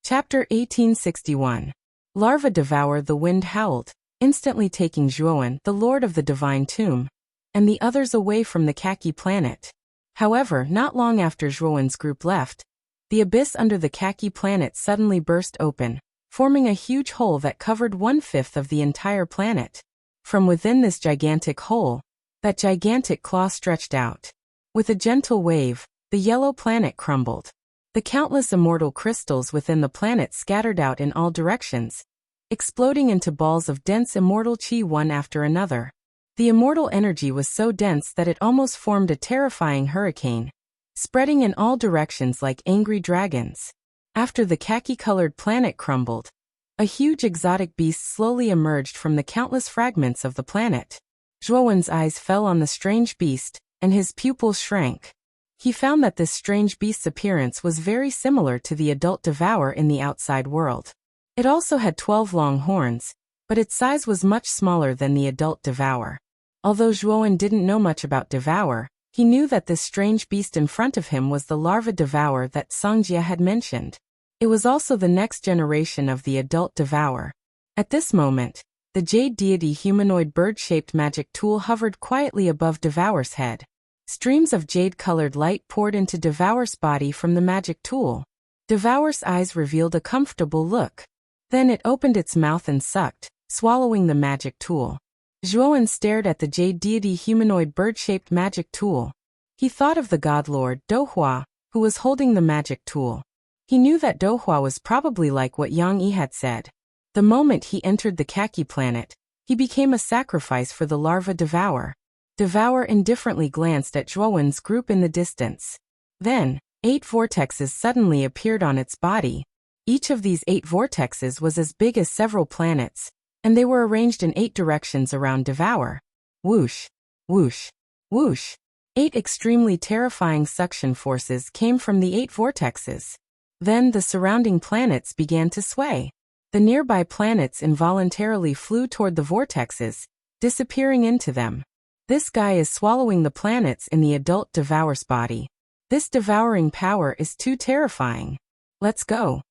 Chapter 1861. Larva devour. The wind howled, instantly taking Zhuowen, the lord of the divine tomb, and the others away from the khaki planet. However, not long after Zhuowen's group left, the abyss under the khaki planet suddenly burst open, forming a huge hole that covered 1/5 of the entire planet. From within this gigantic hole, that gigantic claw stretched out. With a gentle wave, the yellow planet crumbled. The countless immortal crystals within the planet scattered out in all directions, exploding into balls of dense immortal chi one after another. The immortal energy was so dense that it almost formed a terrifying hurricane, spreading in all directions like angry dragons. After the khaki-colored planet crumbled, a huge exotic beast slowly emerged from the countless fragments of the planet. Zhuowen's eyes fell on the strange beast, and his pupils shrank. He found that this strange beast's appearance was very similar to the adult devourer in the outside world. It also had 12 long horns, but its size was much smaller than the adult devourer. Although Zhuowen didn't know much about devourer, he knew that this strange beast in front of him was the larva devourer that Songjia had mentioned. It was also the next generation of the adult devourer. At this moment, the jade deity humanoid bird-shaped magic tool hovered quietly above Devour's head. Streams of jade-colored light poured into Devour's body from the magic tool. Devour's eyes revealed a comfortable look. Then it opened its mouth and sucked, swallowing the magic tool. Zhuowen stared at the jade deity humanoid bird-shaped magic tool. He thought of the god lord Dohua, who was holding the magic tool. He knew that Dohua was probably like what Yang Yi had said. The moment he entered the khaki planet, he became a sacrifice for the larva devourer. Devourer indifferently glanced at Zhuowen's group in the distance. Then, 8 vortexes suddenly appeared on its body. Each of these 8 vortexes was as big as several planets, and they were arranged in 8 directions around Devourer. Whoosh, whoosh, whoosh. 8 extremely terrifying suction forces came from the 8 vortexes. Then the surrounding planets began to sway. The nearby planets involuntarily flew toward the vortexes, disappearing into them. This guy is swallowing the planets in the adult devourer's body. This devouring power is too terrifying. Let's go.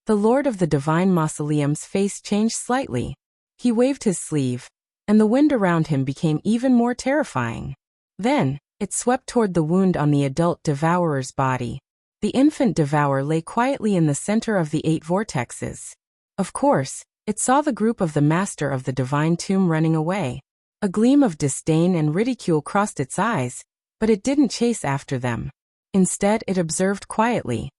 The Lord of the Divine Mausoleum's face changed slightly. He waved his sleeve, and the wind around him became even more terrifying. Then, it swept toward the wound on the adult devourer's body. The infant devourer lay quietly in the center of the 8 vortexes. Of course, it saw the group of the master of the divine tomb running away. A gleam of disdain and ridicule crossed its eyes, but it didn't chase after them. Instead, it observed quietly.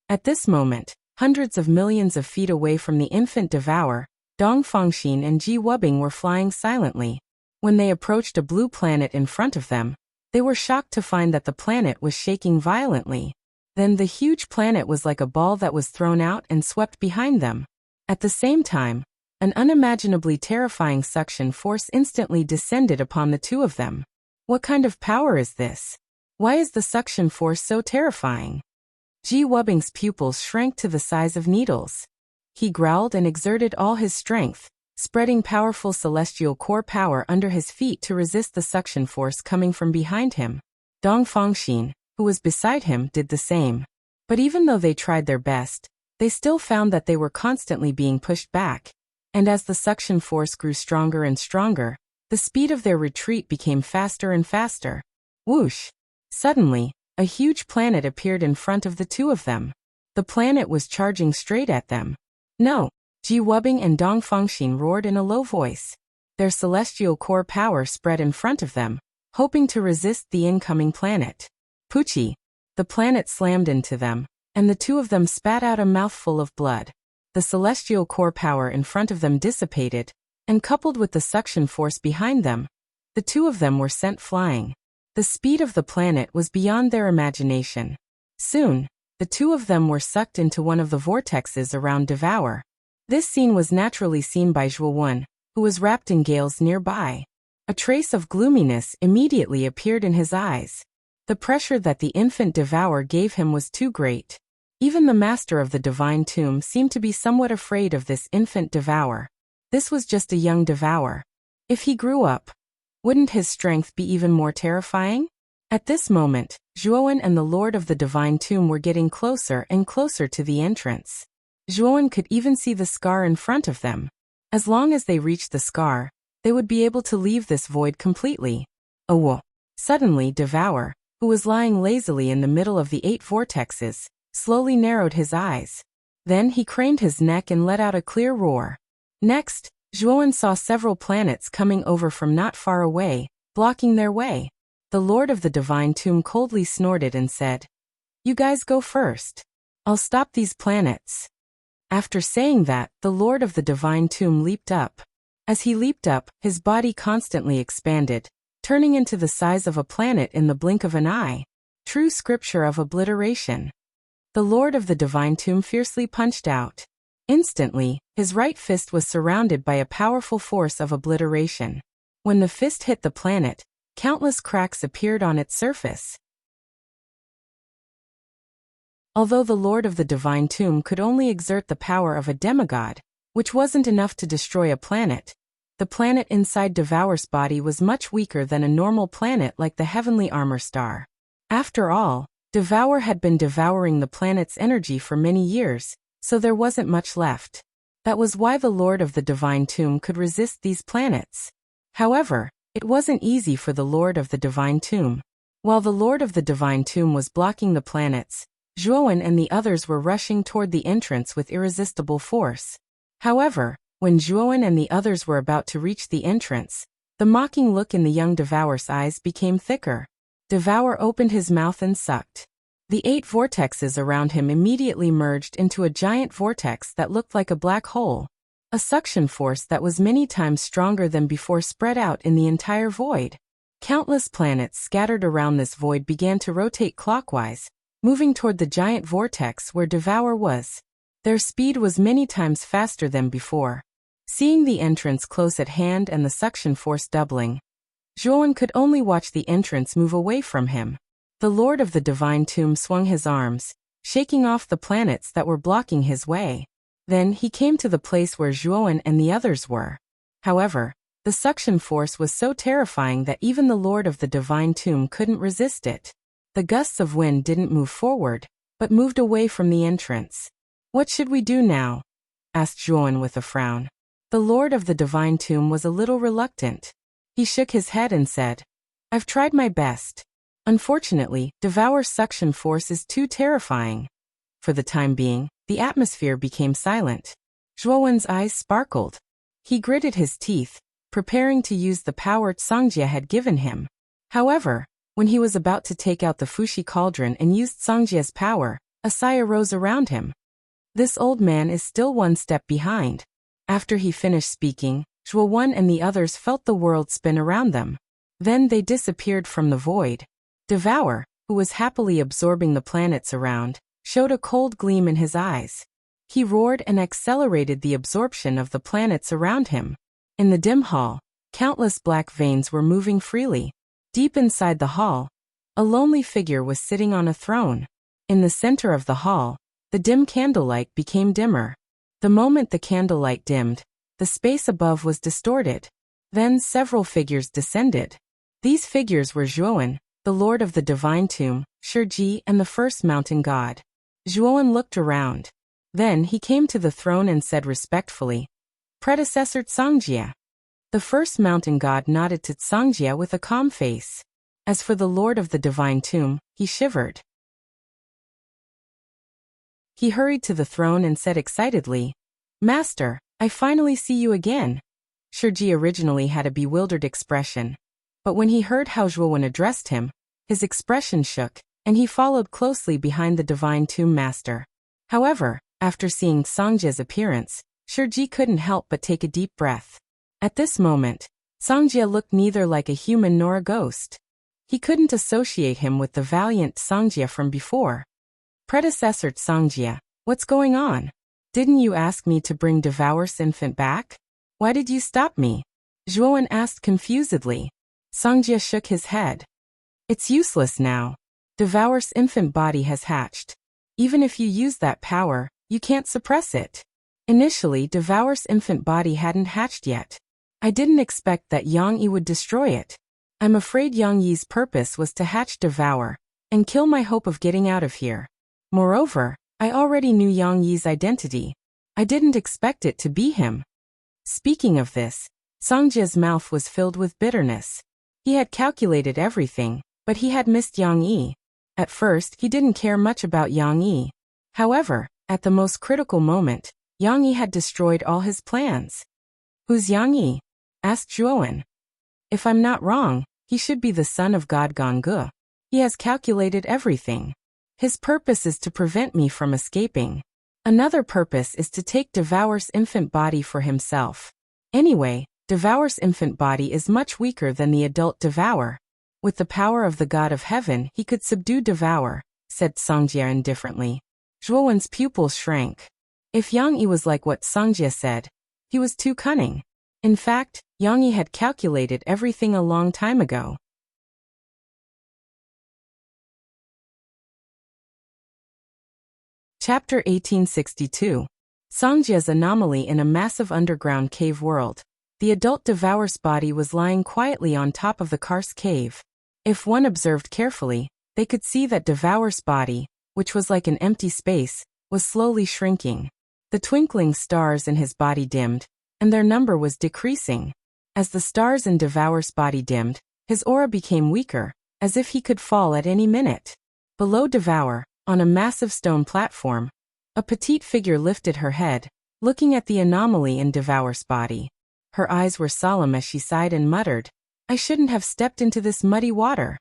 At this moment, hundreds of millions of feet away from the infant devourer, Dong Fengxin and Ji Wubing were flying silently. When they approached a blue planet in front of them, they were shocked to find that the planet was shaking violently. Then the huge planet was like a ball that was thrown out and swept behind them. At the same time, an unimaginably terrifying suction force instantly descended upon the two of them. What kind of power is this? Why is the suction force so terrifying? Ji Wubing's pupils shrank to the size of needles. He growled and exerted all his strength, spreading powerful celestial core power under his feet to resist the suction force coming from behind him. Dong Fengxin, who was beside him, did the same. But even though they tried their best, they still found that they were constantly being pushed back. And as the suction force grew stronger and stronger, the speed of their retreat became faster and faster. Whoosh! Suddenly, a huge planet appeared in front of the two of them. The planet was charging straight at them. No! Ji Wubing and Dong Fengxin roared in a low voice. Their celestial core power spread in front of them, hoping to resist the incoming planet. Poochie! The planet slammed into them, and the two of them spat out a mouthful of blood. The celestial core power in front of them dissipated, and coupled with the suction force behind them, the two of them were sent flying. The speed of the planet was beyond their imagination. Soon, the two of them were sucked into one of the vortexes around Devour. This scene was naturally seen by Zhuowen, who was wrapped in gales nearby. A trace of gloominess immediately appeared in his eyes. The pressure that the infant Devourer gave him was too great. Even the master of the divine tomb seemed to be somewhat afraid of this infant Devourer. This was just a young Devourer. If he grew up, wouldn't his strength be even more terrifying? At this moment, Zhuowen and the Lord of the Divine Tomb were getting closer and closer to the entrance. Zhuowen could even see the scar in front of them. As long as they reached the scar, they would be able to leave this void completely. Oh! Suddenly, Devourer, who was lying lazily in the middle of the 8 vortexes, slowly narrowed his eyes. Then he craned his neck and let out a clear roar. Next, Zhuowen saw several planets coming over from not far away, blocking their way. The Lord of the Divine Tomb coldly snorted and said, "You guys go first. I'll stop these planets." After saying that, the Lord of the Divine Tomb leaped up. As he leaped up, his body constantly expanded, turning into the size of a planet in the blink of an eye. True scripture of obliteration. The Lord of the Divine Tomb fiercely punched out. Instantly, his right fist was surrounded by a powerful force of obliteration. When the fist hit the planet, countless cracks appeared on its surface. Although the Lord of the Divine Tomb could only exert the power of a demigod, which wasn't enough to destroy a planet, the planet inside Devour's body was much weaker than a normal planet like the heavenly armor star. After all, Devour had been devouring the planet's energy for many years, so there wasn't much left. That was why the Lord of the Divine Tomb could resist these planets. However, it wasn't easy for the Lord of the Divine Tomb. While the Lord of the Divine Tomb was blocking the planets, Zhuowen and the others were rushing toward the entrance with irresistible force. However, when Zhuowen and the others were about to reach the entrance, the mocking look in the young Devour's eyes became thicker. Devour opened his mouth and sucked. The 8 vortexes around him immediately merged into a giant vortex that looked like a black hole. A suction force that was many times stronger than before spread out in the entire void. Countless planets scattered around this void began to rotate clockwise, moving toward the giant vortex where Devour was. Their speed was many times faster than before. Seeing the entrance close at hand and the suction force doubling, Zhuowen could only watch the entrance move away from him. The Lord of the Divine Tomb swung his arms, shaking off the planets that were blocking his way. Then he came to the place where Zhuowen and the others were. However, the suction force was so terrifying that even the Lord of the Divine Tomb couldn't resist it. The gusts of wind didn't move forward, but moved away from the entrance. "What should we do now?" asked Zhuowen with a frown. The Lord of the Divine Tomb was a little reluctant. He shook his head and said, "I've tried my best. Unfortunately, Devour's suction force is too terrifying." For the time being, the atmosphere became silent. Zhuowen's eyes sparkled. He gritted his teeth, preparing to use the power Songjia had given him. However, when he was about to take out the Fushi cauldron and used Songjia's power, a sigh arose around him. This old man is still one step behind. After he finished speaking, Zhuowen and the others felt the world spin around them. Then they disappeared from the void. Devour, who was happily absorbing the planets around, showed a cold gleam in his eyes. He roared and accelerated the absorption of the planets around him. In the dim hall, countless black veins were moving freely. Deep inside the hall, a lonely figure was sitting on a throne. In the center of the hall, the dim candlelight became dimmer. The moment the candlelight dimmed, the space above was distorted. Then several figures descended. These figures were Zhuowen, the Lord of the Divine Tomb, Shiji, and the first mountain god. Zhuowen looked around. Then he came to the throne and said respectfully, "Predecessor Songjia." The first mountain god nodded to Songjia with a calm face. As for the Lord of the Divine Tomb, he shivered. He hurried to the throne and said excitedly, "Master, I finally see you again." Shiji originally had a bewildered expression, but when he heard how Zhuowen addressed him, his expression shook, and he followed closely behind the Divine Tomb Master. However, after seeing Songjia's appearance, Shiji couldn't help but take a deep breath. At this moment, Songjia looked neither like a human nor a ghost. He couldn't associate him with the valiant Songjia from before. "Predecessor Songjia, what's going on? Didn't you ask me to bring Devour's infant back? Why did you stop me?" Zhuowen asked confusedly. Songjia shook his head. "It's useless now. Devour's infant body has hatched. Even if you use that power, you can't suppress it. Initially, Devour's infant body hadn't hatched yet. I didn't expect that Yang Yi would destroy it. I'm afraid Yang Yi's purpose was to hatch Devour and kill my hope of getting out of here. Moreover, I already knew Yang Yi's identity. I didn't expect it to be him." Speaking of this, Songjia's mouth was filled with bitterness. He had calculated everything, but he had missed Yang Yi. At first, he didn't care much about Yang Yi. However, at the most critical moment, Yang Yi had destroyed all his plans. Who's Yang Yi? Asked Zhuowen. If I'm not wrong, he should be the son of God Gongge. He has calculated everything. His purpose is to prevent me from escaping. Another purpose is to take Devour's infant body for himself. Anyway, Devour's infant body is much weaker than the adult Devour. With the power of the God of Heaven, he could subdue Devour, said Songjie indifferently. Zhuowen's pupils shrank. If Yang Yi was like what Songjie said, he was too cunning. In fact, Yang Yi had calculated everything a long time ago. Chapter 1862. Songjie's anomaly in a massive underground cave world. The adult Devour's body was lying quietly on top of the Karst cave. If one observed carefully, they could see that Devour's body, which was like an empty space, was slowly shrinking. The twinkling stars in his body dimmed, and their number was decreasing. As the stars in Devour's body dimmed, his aura became weaker, as if he could fall at any minute. Below Devour, on a massive stone platform, a petite figure lifted her head, looking at the anomaly in Devour's body. Her eyes were solemn as she sighed and muttered, I shouldn't have stepped into this muddy water.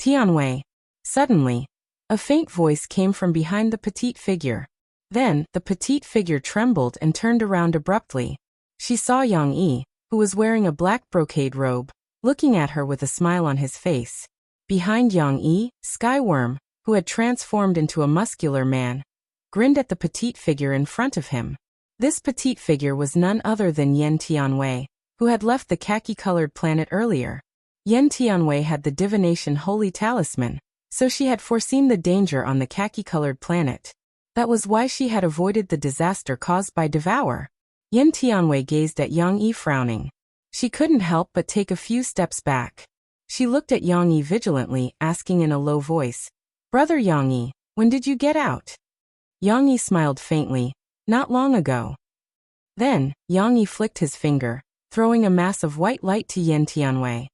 Tianwei. Suddenly, a faint voice came from behind the petite figure. Then, the petite figure trembled and turned around abruptly. She saw Yang Yi, who was wearing a black brocade robe, looking at her with a smile on his face. Behind Yang Yi, Skyworm, who had transformed into a muscular man, grinned at the petite figure in front of him. This petite figure was none other than Yen Tianwei, who had left the khaki-colored planet earlier. Yen Tianwei had the divination holy talisman, so she had foreseen the danger on the khaki-colored planet. That was why she had avoided the disaster caused by Devour. Yen Tianwei gazed at Yang Yi frowning. She couldn't help but take a few steps back. She looked at Yang Yi vigilantly, asking in a low voice, Brother Yang Yi, when did you get out? Yang Yi smiled faintly, not long ago. Then, Yang Yi flicked his finger, throwing a mass of white light to Yen Tianwei.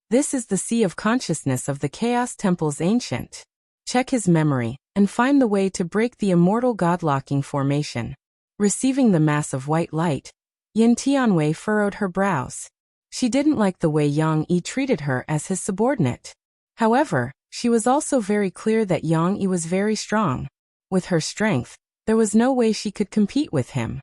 This is the Sea of Consciousness of the Chaos Temple's ancient. Check his memory, and find the way to break the immortal God-locking formation. Receiving the mass of white light, Yen Tianwei furrowed her brows. She didn't like the way Yang Yi treated her as his subordinate. However, she was also very clear that Yang Yi was very strong. With her strength, there was no way she could compete with him.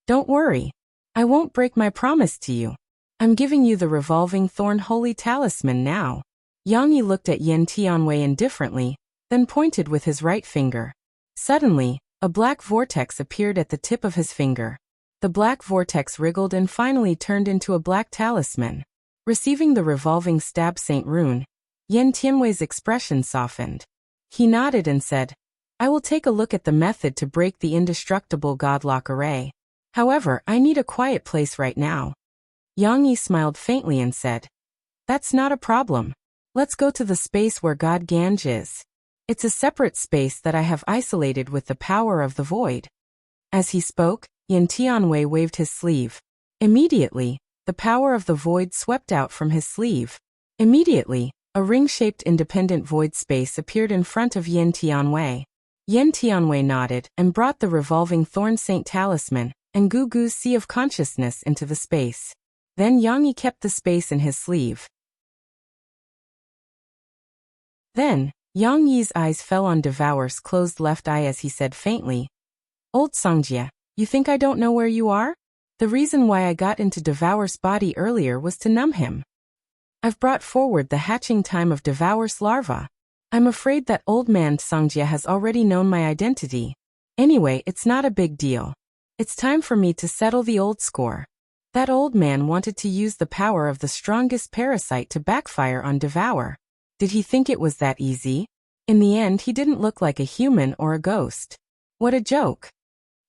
Don't worry. I won't break my promise to you. I'm giving you the revolving thorn holy talisman now. Yang Yi looked at Yen Tianwei indifferently, then pointed with his right finger. Suddenly, a black vortex appeared at the tip of his finger. The black vortex wriggled and finally turned into a black talisman. Receiving the revolving stab Saint rune, Yen Tianwei's expression softened. He nodded and said, I will take a look at the method to break the indestructible godlock array. However, I need a quiet place right now. Yang Yi smiled faintly and said, That's not a problem. Let's go to the space where God Ganj is. It's a separate space that I have isolated with the power of the void. As he spoke, Yen Tianwei waved his sleeve. Immediately, the power of the void swept out from his sleeve. Immediately, a ring-shaped independent void space appeared in front of Yen Tianwei. Yen Tianwei nodded and brought the revolving thorn saint talisman and Gugu's Sea of Consciousness into the space. Then Yang Yi kept the space in his sleeve. Then, Yang Yi's eyes fell on Devour's closed left eye as he said faintly, Old Songjie, you think I don't know where you are? The reason why I got into Devour's body earlier was to numb him. I've brought forward the hatching time of Devour's larva. I'm afraid that old man Songjie has already known my identity. Anyway, it's not a big deal. It's time for me to settle the old score. That old man wanted to use the power of the strongest parasite to backfire on Devour. Did he think it was that easy? In the end, he didn't look like a human or a ghost. What a joke.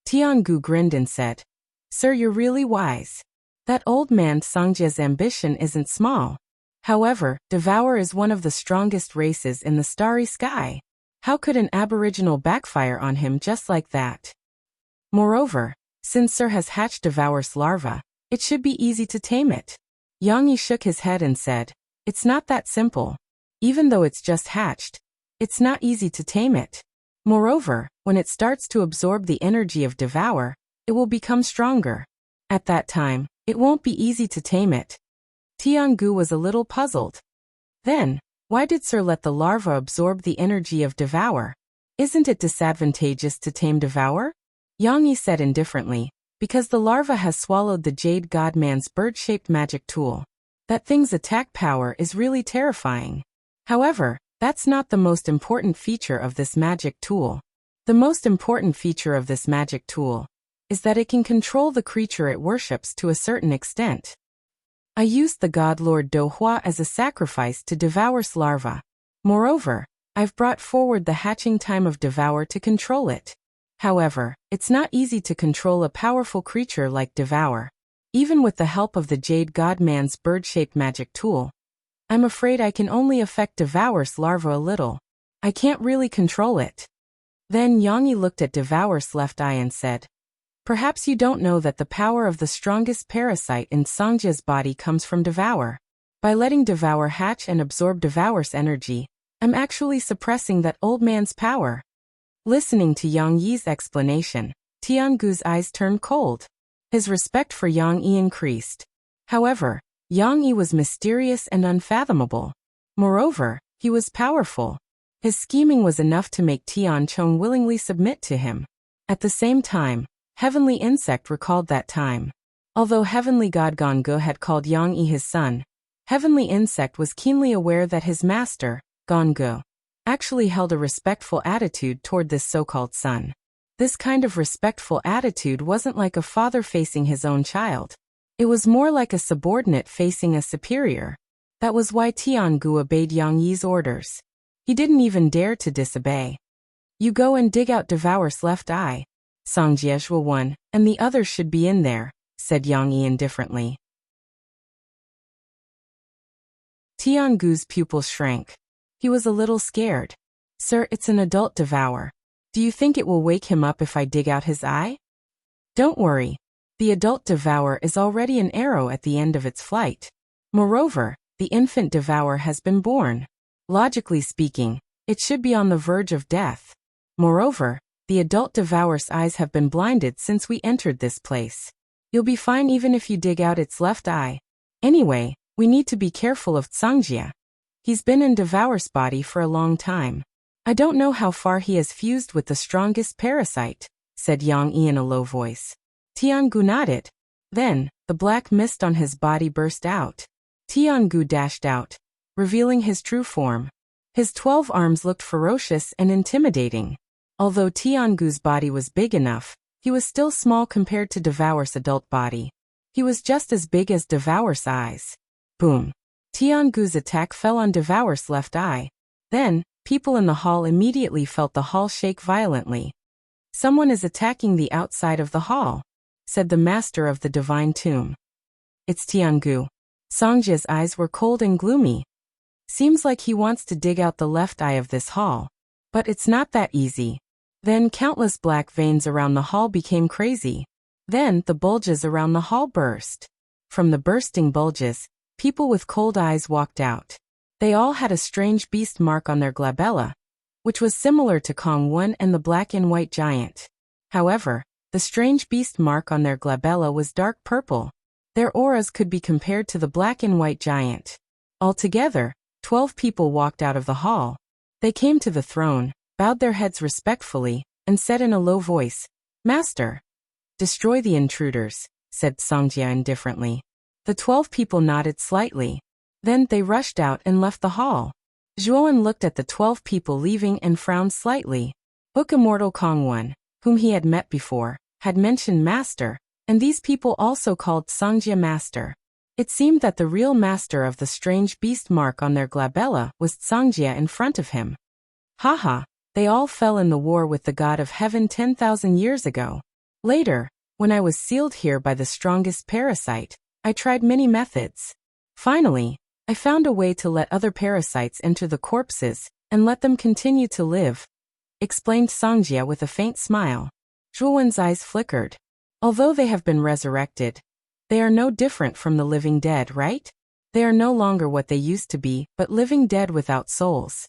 Tiangu grinned and said, Sir, you're really wise. That old man Songjie's ambition isn't small. However, Devour is one of the strongest races in the starry sky. How could an aboriginal backfire on him just like that? Moreover, since Sir has hatched Devour's larva, it should be easy to tame it. Yang Yi shook his head and said, It's not that simple. Even though it's just hatched, it's not easy to tame it. Moreover, when it starts to absorb the energy of Devour, it will become stronger. At that time, It won't be easy to tame it. Tiangu was a little puzzled. Then, why did Sir let the larva absorb the energy of Devour? Isn't it disadvantageous to tame Devour? Yang Yi said indifferently, because the larva has swallowed the Jade Godman's bird-shaped magic tool. That thing's attack power is really terrifying. However, that's not the most important feature of this magic tool. The most important feature of this magic tool is that it can control the creature it worships to a certain extent. I used the god Lord Dohua as a sacrifice to Devour's larva. Moreover, I've brought forward the hatching time of Devour to control it. However, it's not easy to control a powerful creature like Devour. Even with the help of the Jade Godman's bird-shaped magic tool, I'm afraid I can only affect Devour's larva a little. I can't really control it. Then Yang Yi looked at Devour's left eye and said, perhaps you don't know that the power of the strongest parasite in Sangjia's body comes from Devour. By letting Devour hatch and absorb Devour's energy, I'm actually suppressing that old man's power. Listening to Yang Yi's explanation, Tiangu's eyes turned cold. His respect for Yang Yi increased. However, Yang Yi was mysterious and unfathomable. Moreover, he was powerful. His scheming was enough to make Tian Chong willingly submit to him. At the same time, Heavenly Insect recalled that time. Although Heavenly God Gonggu had called Yang Yi his son, Heavenly Insect was keenly aware that his master, Gonggu, actually held a respectful attitude toward this so-called son. This kind of respectful attitude wasn't like a father facing his own child. It was more like a subordinate facing a superior. That was why Tiangu obeyed Yang Yi's orders. He didn't even dare to disobey. You go and dig out Devour's left eye. Sangjie will one, and the others should be in there, said Yang Yi indifferently. Tiangu's pupils shrank. He was a little scared. Sir, it's an adult Devour. Do you think it will wake him up if I dig out his eye? Don't worry. The adult Devour is already an arrow at the end of its flight. Moreover, the infant Devour has been born. Logically speaking, it should be on the verge of death. Moreover, the adult Devour's eyes have been blinded since we entered this place. You'll be fine even if you dig out its left eye. Anyway, we need to be careful of Sangjie. He's been in Devour's body for a long time. I don't know how far he has fused with the strongest parasite, said Yang Yi in a low voice. Tiangu nodded. Then, the black mist on his body burst out. Tiangu dashed out, revealing his true form. His 12 arms looked ferocious and intimidating. Although Tiangu's body was big enough, he was still small compared to Devour's adult body. He was just as big as Devour's eyes. Boom. Tiangu's attack fell on Devour's left eye. Then, people in the hall immediately felt the hall shake violently. Someone is attacking the outside of the hall, said the master of the divine tomb. It's Tiangu. Sangjie's eyes were cold and gloomy. Seems like he wants to dig out the left eye of this hall. But it's not that easy. Then countless black veins around the hall became crazy. Then the bulges around the hall burst. From the bursting bulges, people with cold eyes walked out. They all had a strange beast mark on their glabella, which was similar to Kong Wen and the black and white giant. However, the strange beast mark on their glabella was dark purple. Their auras could be compared to the black and white giant. Altogether, 12 people walked out of the hall. They came to the throne, bowed their heads respectfully, and said in a low voice, "Master." "Destroy the intruders," said Sangjie indifferently. The 12 people nodded slightly. Then they rushed out and left the hall. Zhuowen looked at the 12 people leaving and frowned slightly. Book Immortal Kong Wen, whom he had met before, had mentioned master, and these people also called Sangjie master. It seemed that the real master of the strange beast mark on their glabella was Sangjie in front of him. Haha, they all fell in the war with the god of heaven 10,000 years ago. Later, when I was sealed here by the strongest parasite, I tried many methods. Finally, I found a way to let other parasites enter the corpses and let them continue to live, explained Sangjie with a faint smile. Zhuowen's eyes flickered. Although they have been resurrected, they are no different from the living dead, right? They are no longer what they used to be, but living dead without souls.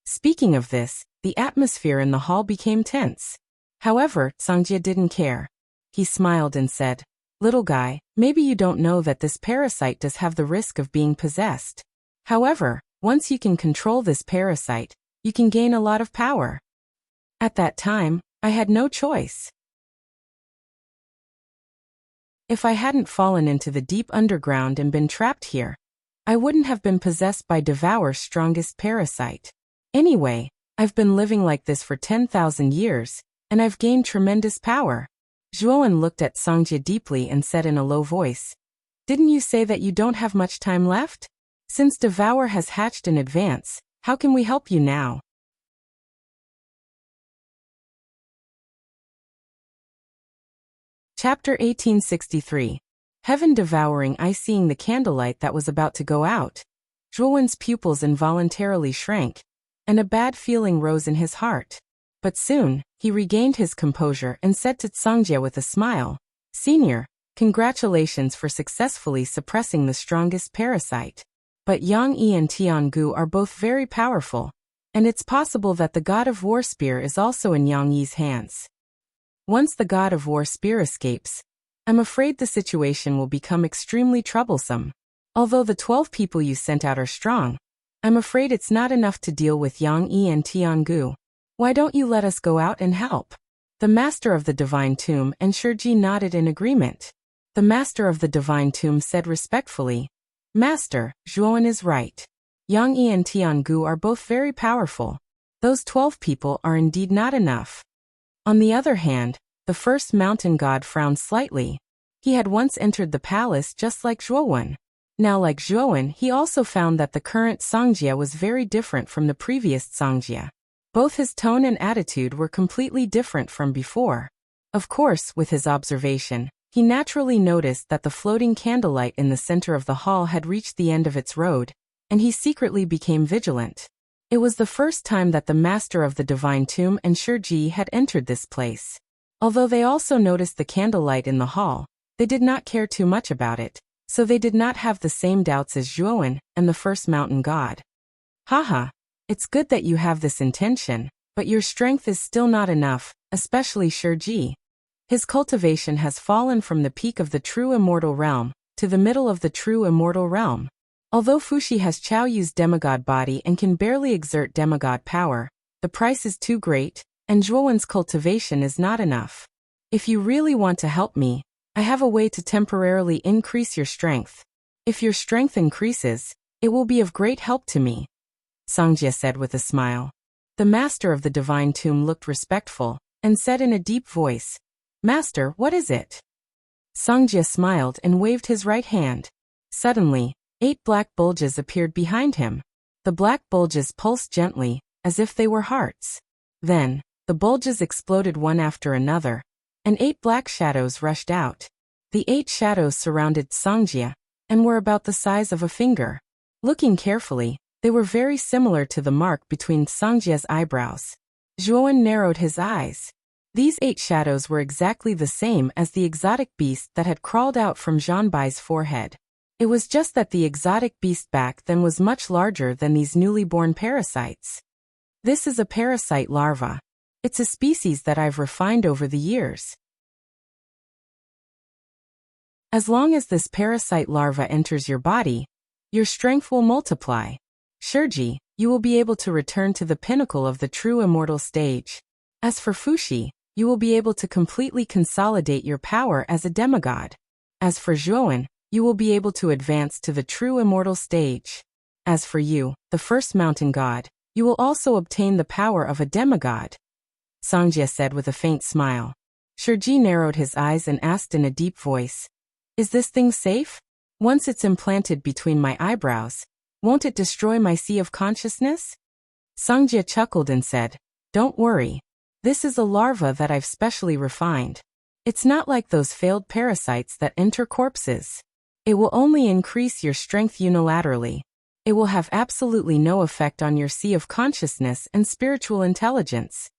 Speaking of this, the atmosphere in the hall became tense. However, Sangjie didn't care. He smiled and said, Little guy, maybe you don't know that this parasite does have the risk of being possessed. However, once you can control this parasite, you can gain a lot of power. At that time, I had no choice. If I hadn't fallen into the deep underground and been trapped here, I wouldn't have been possessed by Devour's strongest parasite. Anyway, I've been living like this for 10,000 years, and I've gained tremendous power. Zhuowen looked at Songjia deeply and said in a low voice, "Didn't you say that you don't have much time left? Since Devour has hatched in advance, how can we help you now?" Chapter 1863. Heaven devouring eye. Seeing the candlelight that was about to go out, Zhuowen's pupils involuntarily shrank, and a bad feeling rose in his heart. But soon, he regained his composure and said to Songjia with a smile, "Senior, congratulations for successfully suppressing the strongest parasite. But Yang Yi and Tiangu are both very powerful, and it's possible that the God of War Spear is also in Yang Yi's hands. Once the God of War Spear escapes, I'm afraid the situation will become extremely troublesome. Although the 12 people you sent out are strong, I'm afraid it's not enough to deal with Yang Yi and Tiangu. Why don't you let us go out and help?" The Master of the Divine Tomb and Shiji nodded in agreement. The Master of the Divine Tomb said respectfully, "Master, Zhuowen is right. Yang Yi and Tiangu are both very powerful. Those 12 people are indeed not enough." On the other hand, the first mountain god frowned slightly. He had once entered the palace just like Zhuowen. Now, like Zhuowen, he also found that the current Songjia was very different from the previous Songjia. Both his tone and attitude were completely different from before. Of course, with his observation, he naturally noticed that the floating candlelight in the center of the hall had reached the end of its road, and he secretly became vigilant. It was the first time that the Master of the Divine Tomb and Shiji had entered this place. Although they also noticed the candlelight in the hall, they did not care too much about it, so they did not have the same doubts as Zhuowen and the first mountain god. "Haha, it's good that you have this intention, but your strength is still not enough, especially Shiji. His cultivation has fallen from the peak of the true immortal realm to the middle of the true immortal realm. Although Fuxi has Chao Yu's demigod body and can barely exert demigod power, the price is too great, and Zhuowen's cultivation is not enough. If you really want to help me, I have a way to temporarily increase your strength. If your strength increases, it will be of great help to me," Songjia said with a smile. The Master of the Divine Tomb looked respectful, and said in a deep voice, "Master, what is it?" Songjia smiled and waved his right hand. Suddenly, 8 black bulges appeared behind him. The black bulges pulsed gently, as if they were hearts. Then, the bulges exploded one after another, and 8 black shadows rushed out. The 8 shadows surrounded Songjia, and were about the size of a finger. Looking carefully, they were very similar to the mark between Songjia's eyebrows. Zhuowen narrowed his eyes. These 8 shadows were exactly the same as the exotic beast that had crawled out from Zhanbai's forehead. It was just that the exotic beast back then was much larger than these newly born parasites. This is a parasite larva. It's a species that I've refined over the years. As long as this parasite larva enters your body, your strength will multiply. Shiji, you will be able to return to the pinnacle of the true immortal stage. As for Fuxi, you will be able to completely consolidate your power as a demigod. As for Zhuowen, you will be able to advance to the true immortal stage. As for you, the first mountain god, you will also obtain the power of a demigod," Songjia said with a faint smile. Shiji narrowed his eyes and asked in a deep voice, "Is this thing safe? Once it's implanted between my eyebrows, won't it destroy my sea of consciousness?" Songjia chuckled and said, "Don't worry. This is a larva that I've specially refined. It's not like those failed parasites that enter corpses. It will only increase your strength unilaterally. It will have absolutely no effect on your sea of consciousness and spiritual intelligence."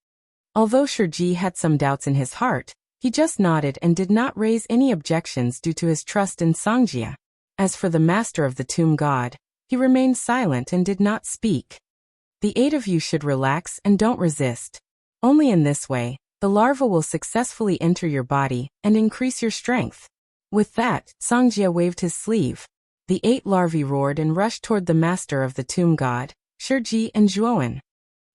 Although Shiji had some doubts in his heart, he just nodded and did not raise any objections due to his trust in Songjia. As for the Master of the Tomb God, he remained silent and did not speak. "The 8 of you should relax and don't resist. Only in this way, the larva will successfully enter your body and increase your strength. With that, Songjia waved his sleeve. The 8 larvae roared and rushed toward the master of the tomb god, Shiji and Zhuowen.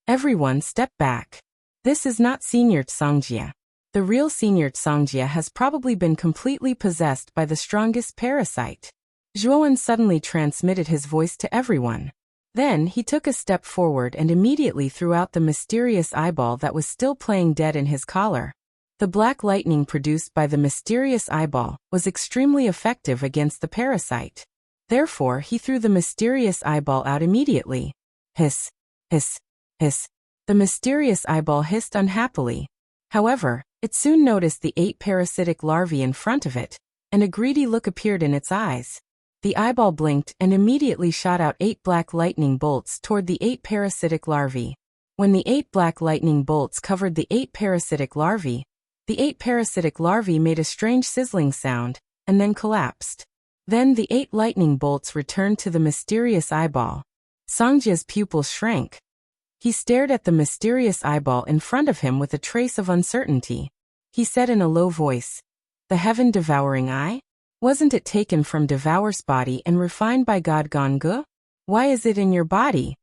Everyone step back. This is not Senior Songjia. The real Senior Songjia has probably been completely possessed by the strongest parasite. Zhuowen suddenly transmitted his voice to everyone. Then he took a step forward and immediately threw out the mysterious eyeball that was still playing dead in his collar. The black lightning produced by the mysterious eyeball was extremely effective against the parasite. Therefore, he threw the mysterious eyeball out immediately. Hiss, hiss, hiss. The mysterious eyeball hissed unhappily. However, it soon noticed the 8 parasitic larvae in front of it, and a greedy look appeared in its eyes. The eyeball blinked and immediately shot out 8 black lightning bolts toward the 8 parasitic larvae. When the 8 black lightning bolts covered the 8 parasitic larvae, the 8 parasitic larvae made a strange sizzling sound, and then collapsed. Then the 8 lightning bolts returned to the mysterious eyeball. Songjia's pupils shrank. He stared at the mysterious eyeball in front of him with a trace of uncertainty. He said in a low voice, "The heaven-devouring eye? Wasn't it taken from Devour's body and refined by God Gongge? Why is it in your body?"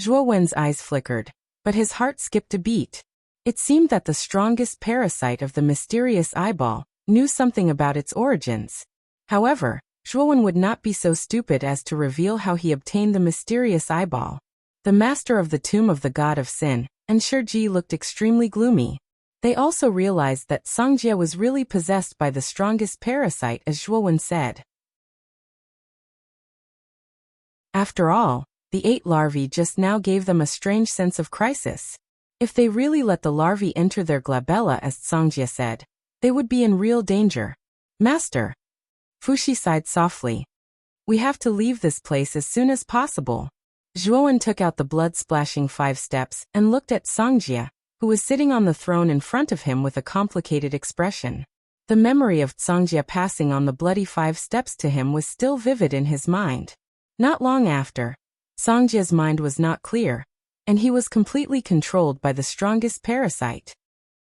Zhuowen's eyes flickered, but his heart skipped a beat. It seemed that the strongest parasite of the mysterious eyeball knew something about its origins. However, Zhuowen would not be so stupid as to reveal how he obtained the mysterious eyeball. The master of the tomb of the god of sin and Shiji looked extremely gloomy. They also realized that Songjia was really possessed by the strongest parasite, as Zhuowen said. After all, the 8 larvae just now gave them a strange sense of crisis. If they really let the larvae enter their glabella, as Songjia said, they would be in real danger. "Master." Fushi sighed softly. "We have to leave this place as soon as possible." Zhuowen took out the blood-splashing 5 steps and looked at Songjia, who was sitting on the throne in front of him with a complicated expression. The memory of Songjia passing on the bloody 5 steps to him was still vivid in his mind. Not long after, Songjia's mind was not clear, and he was completely controlled by the strongest parasite.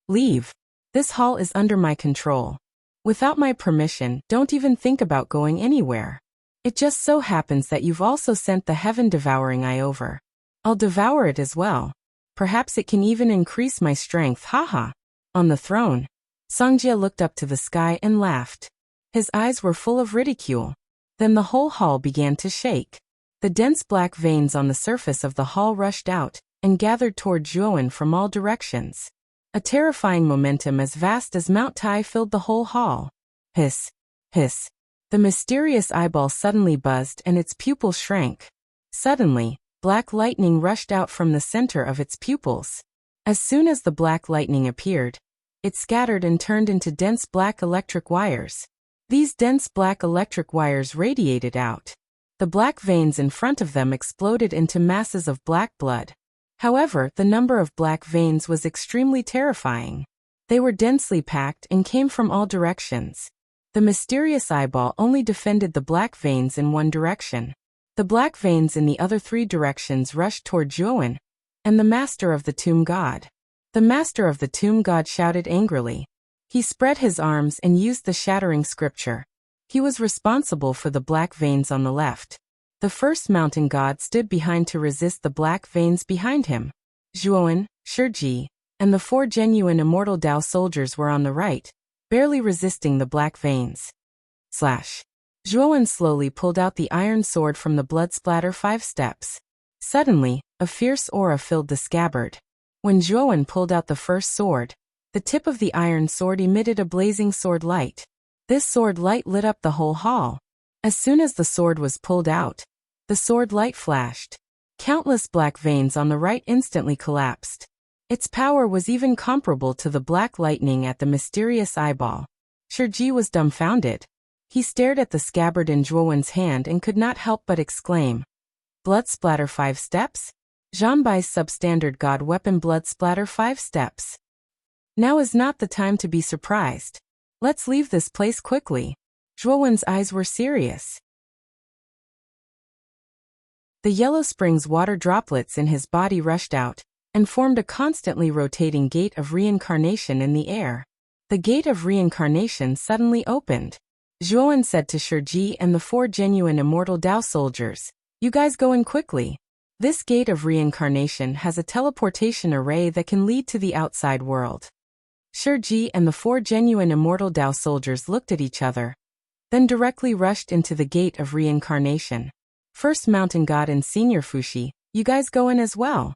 "Leave. This hall is under my control. Without my permission, don't even think about going anywhere. It just so happens that you've also sent the heaven-devouring eye over. I'll devour it as well. Perhaps it can even increase my strength, haha." On the throne, Songjia looked up to the sky and laughed. His eyes were full of ridicule. Then the whole hall began to shake. The dense black veins on the surface of the hall rushed out and gathered toward Zhuowen from all directions. A terrifying momentum as vast as Mount Tai filled the whole hall. Hiss, hiss. The mysterious eyeball suddenly buzzed and its pupils shrank. Suddenly, black lightning rushed out from the center of its pupils. As soon as the black lightning appeared, it scattered and turned into dense black electric wires. These dense black electric wires radiated out. The black veins in front of them exploded into masses of black blood. However, the number of black veins was extremely terrifying. They were densely packed and came from all directions. The mysterious eyeball only defended the black veins in one direction. The black veins in the other 3 directions rushed toward Zhuowen and the master of the tomb god. The master of the tomb god shouted angrily. He spread his arms and used the shattering scripture. He was responsible for the black veins on the left. The first mountain god stood behind to resist the black veins behind him. Zhuowen, Shiji, and the 4 genuine immortal Dao soldiers were on the right, barely resisting the black veins. Slash. Zhuowen slowly pulled out the iron sword from the blood splatter 5 steps. Suddenly, a fierce aura filled the scabbard. When Zhuowen pulled out the first sword, the tip of the iron sword emitted a blazing sword light. This sword light lit up the whole hall. As soon as the sword was pulled out, the sword light flashed. Countless black veins on the right instantly collapsed. Its power was even comparable to the black lightning at the mysterious eyeball. Shiji was dumbfounded. He stared at the scabbard in Zhuowen's hand and could not help but exclaim, "Blood splatter 5 steps? Zhanbai's substandard god weapon blood splatter 5 steps. Now is not the time to be surprised. Let's leave this place quickly." Zhuowen's eyes were serious. The yellow springs water droplets in his body rushed out and formed a constantly rotating gate of reincarnation in the air. The gate of reincarnation suddenly opened. Zhuowen said to Shiji and the 4 genuine immortal Dao soldiers, "You guys go in quickly. This gate of reincarnation has a teleportation array that can lead to the outside world." Shiji and the 4 genuine immortal Dao soldiers looked at each other, then directly rushed into the gate of reincarnation. "First Mountain God and Senior Fushi, you guys go in as well."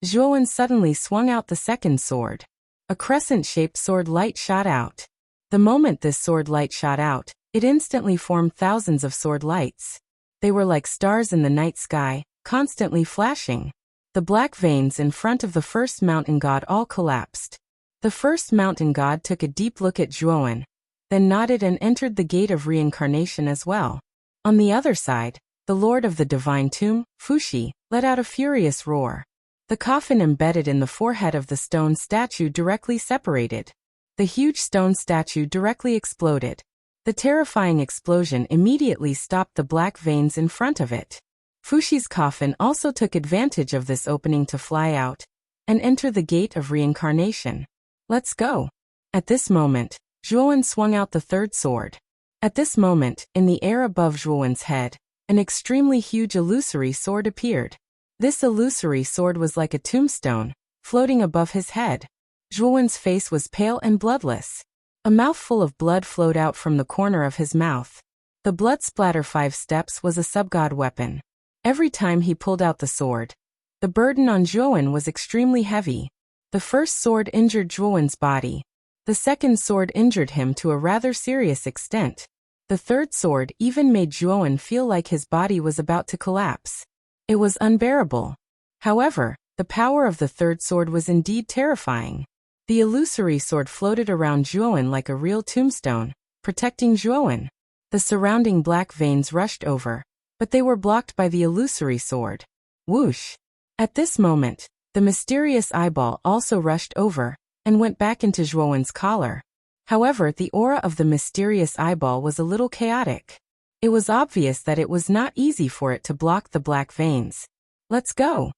Zhuowen suddenly swung out the second sword. A crescent-shaped sword light shot out. The moment this sword light shot out, it instantly formed thousands of sword lights. They were like stars in the night sky, constantly flashing. The black veins in front of the first mountain god all collapsed. The first mountain god took a deep look at Zhuowen, then nodded and entered the gate of reincarnation as well. On the other side, the lord of the divine tomb, Fushi, let out a furious roar. The coffin embedded in the forehead of the stone statue directly separated. The huge stone statue directly exploded. The terrifying explosion immediately stopped the black veins in front of it. Fushi's coffin also took advantage of this opening to fly out and enter the gate of reincarnation. "Let's go." At this moment, Zhuowen swung out the third sword. At this moment, in the air above Zhuowen's head, an extremely huge illusory sword appeared. This illusory sword was like a tombstone, floating above his head. Zhuowen's face was pale and bloodless. A mouthful of blood flowed out from the corner of his mouth. The blood splatter 5 steps was a subgod weapon. Every time he pulled out the sword, the burden on Zhuowen was extremely heavy. The first sword injured Zhuowen's body. The second sword injured him to a rather serious extent. The third sword even made Zhuowen feel like his body was about to collapse. It was unbearable. However, the power of the third sword was indeed terrifying. The illusory sword floated around Zhuowen like a real tombstone, protecting Zhuowen. The surrounding black veins rushed over, but they were blocked by the illusory sword. Whoosh! At this moment, the mysterious eyeball also rushed over and went back into Zhuowen's collar. However, the aura of the mysterious eyeball was a little chaotic. It was obvious that it was not easy for it to block the black veins. "Let's go."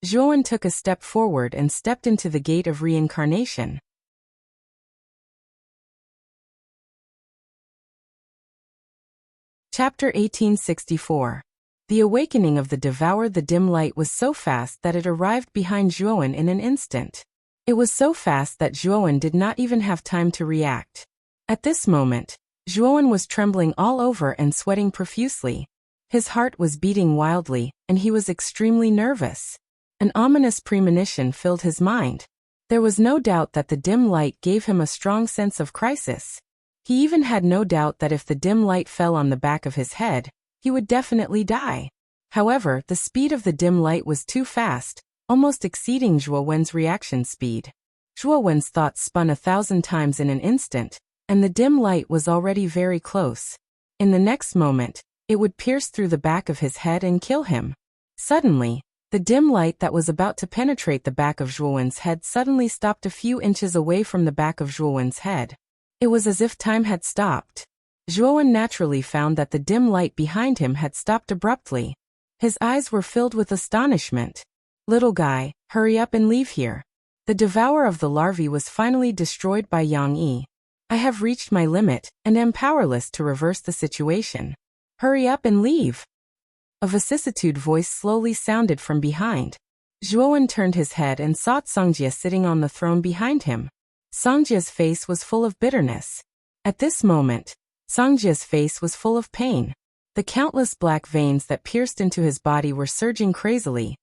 Zhuowen took a step forward and stepped into the gate of reincarnation. Chapter 1864. The awakening of the devoured the dim light was so fast that it arrived behind Zhuowen in an instant. It was so fast that Zhuowen did not even have time to react. At this moment, Zhuowen was trembling all over and sweating profusely. His heart was beating wildly, and he was extremely nervous. An ominous premonition filled his mind. There was no doubt that the dim light gave him a strong sense of crisis. He even had no doubt that if the dim light fell on the back of his head, he would definitely die. However, the speed of the dim light was too fast, almost exceeding Zhuowen's reaction speed. Zhuowen's thoughts spun 1,000 times in an instant, and the dim light was already very close. In the next moment, it would pierce through the back of his head and kill him. Suddenly, the dim light that was about to penetrate the back of Zhuowen's head suddenly stopped a few inches away from the back of Zhuowen's head. It was as if time had stopped. Zhuowen naturally found that the dim light behind him had stopped abruptly. His eyes were filled with astonishment. "Little guy, hurry up and leave here." The devourer of the larvae was finally destroyed by Yang Yi. "I have reached my limit and am powerless to reverse the situation. Hurry up and leave." A vicissitude voice slowly sounded from behind. Zhuowen turned his head and saw Songjie sitting on the throne behind him. Songjie's face was full of bitterness. At this moment, Songjie's face was full of pain. The countless black veins that pierced into his body were surging crazily,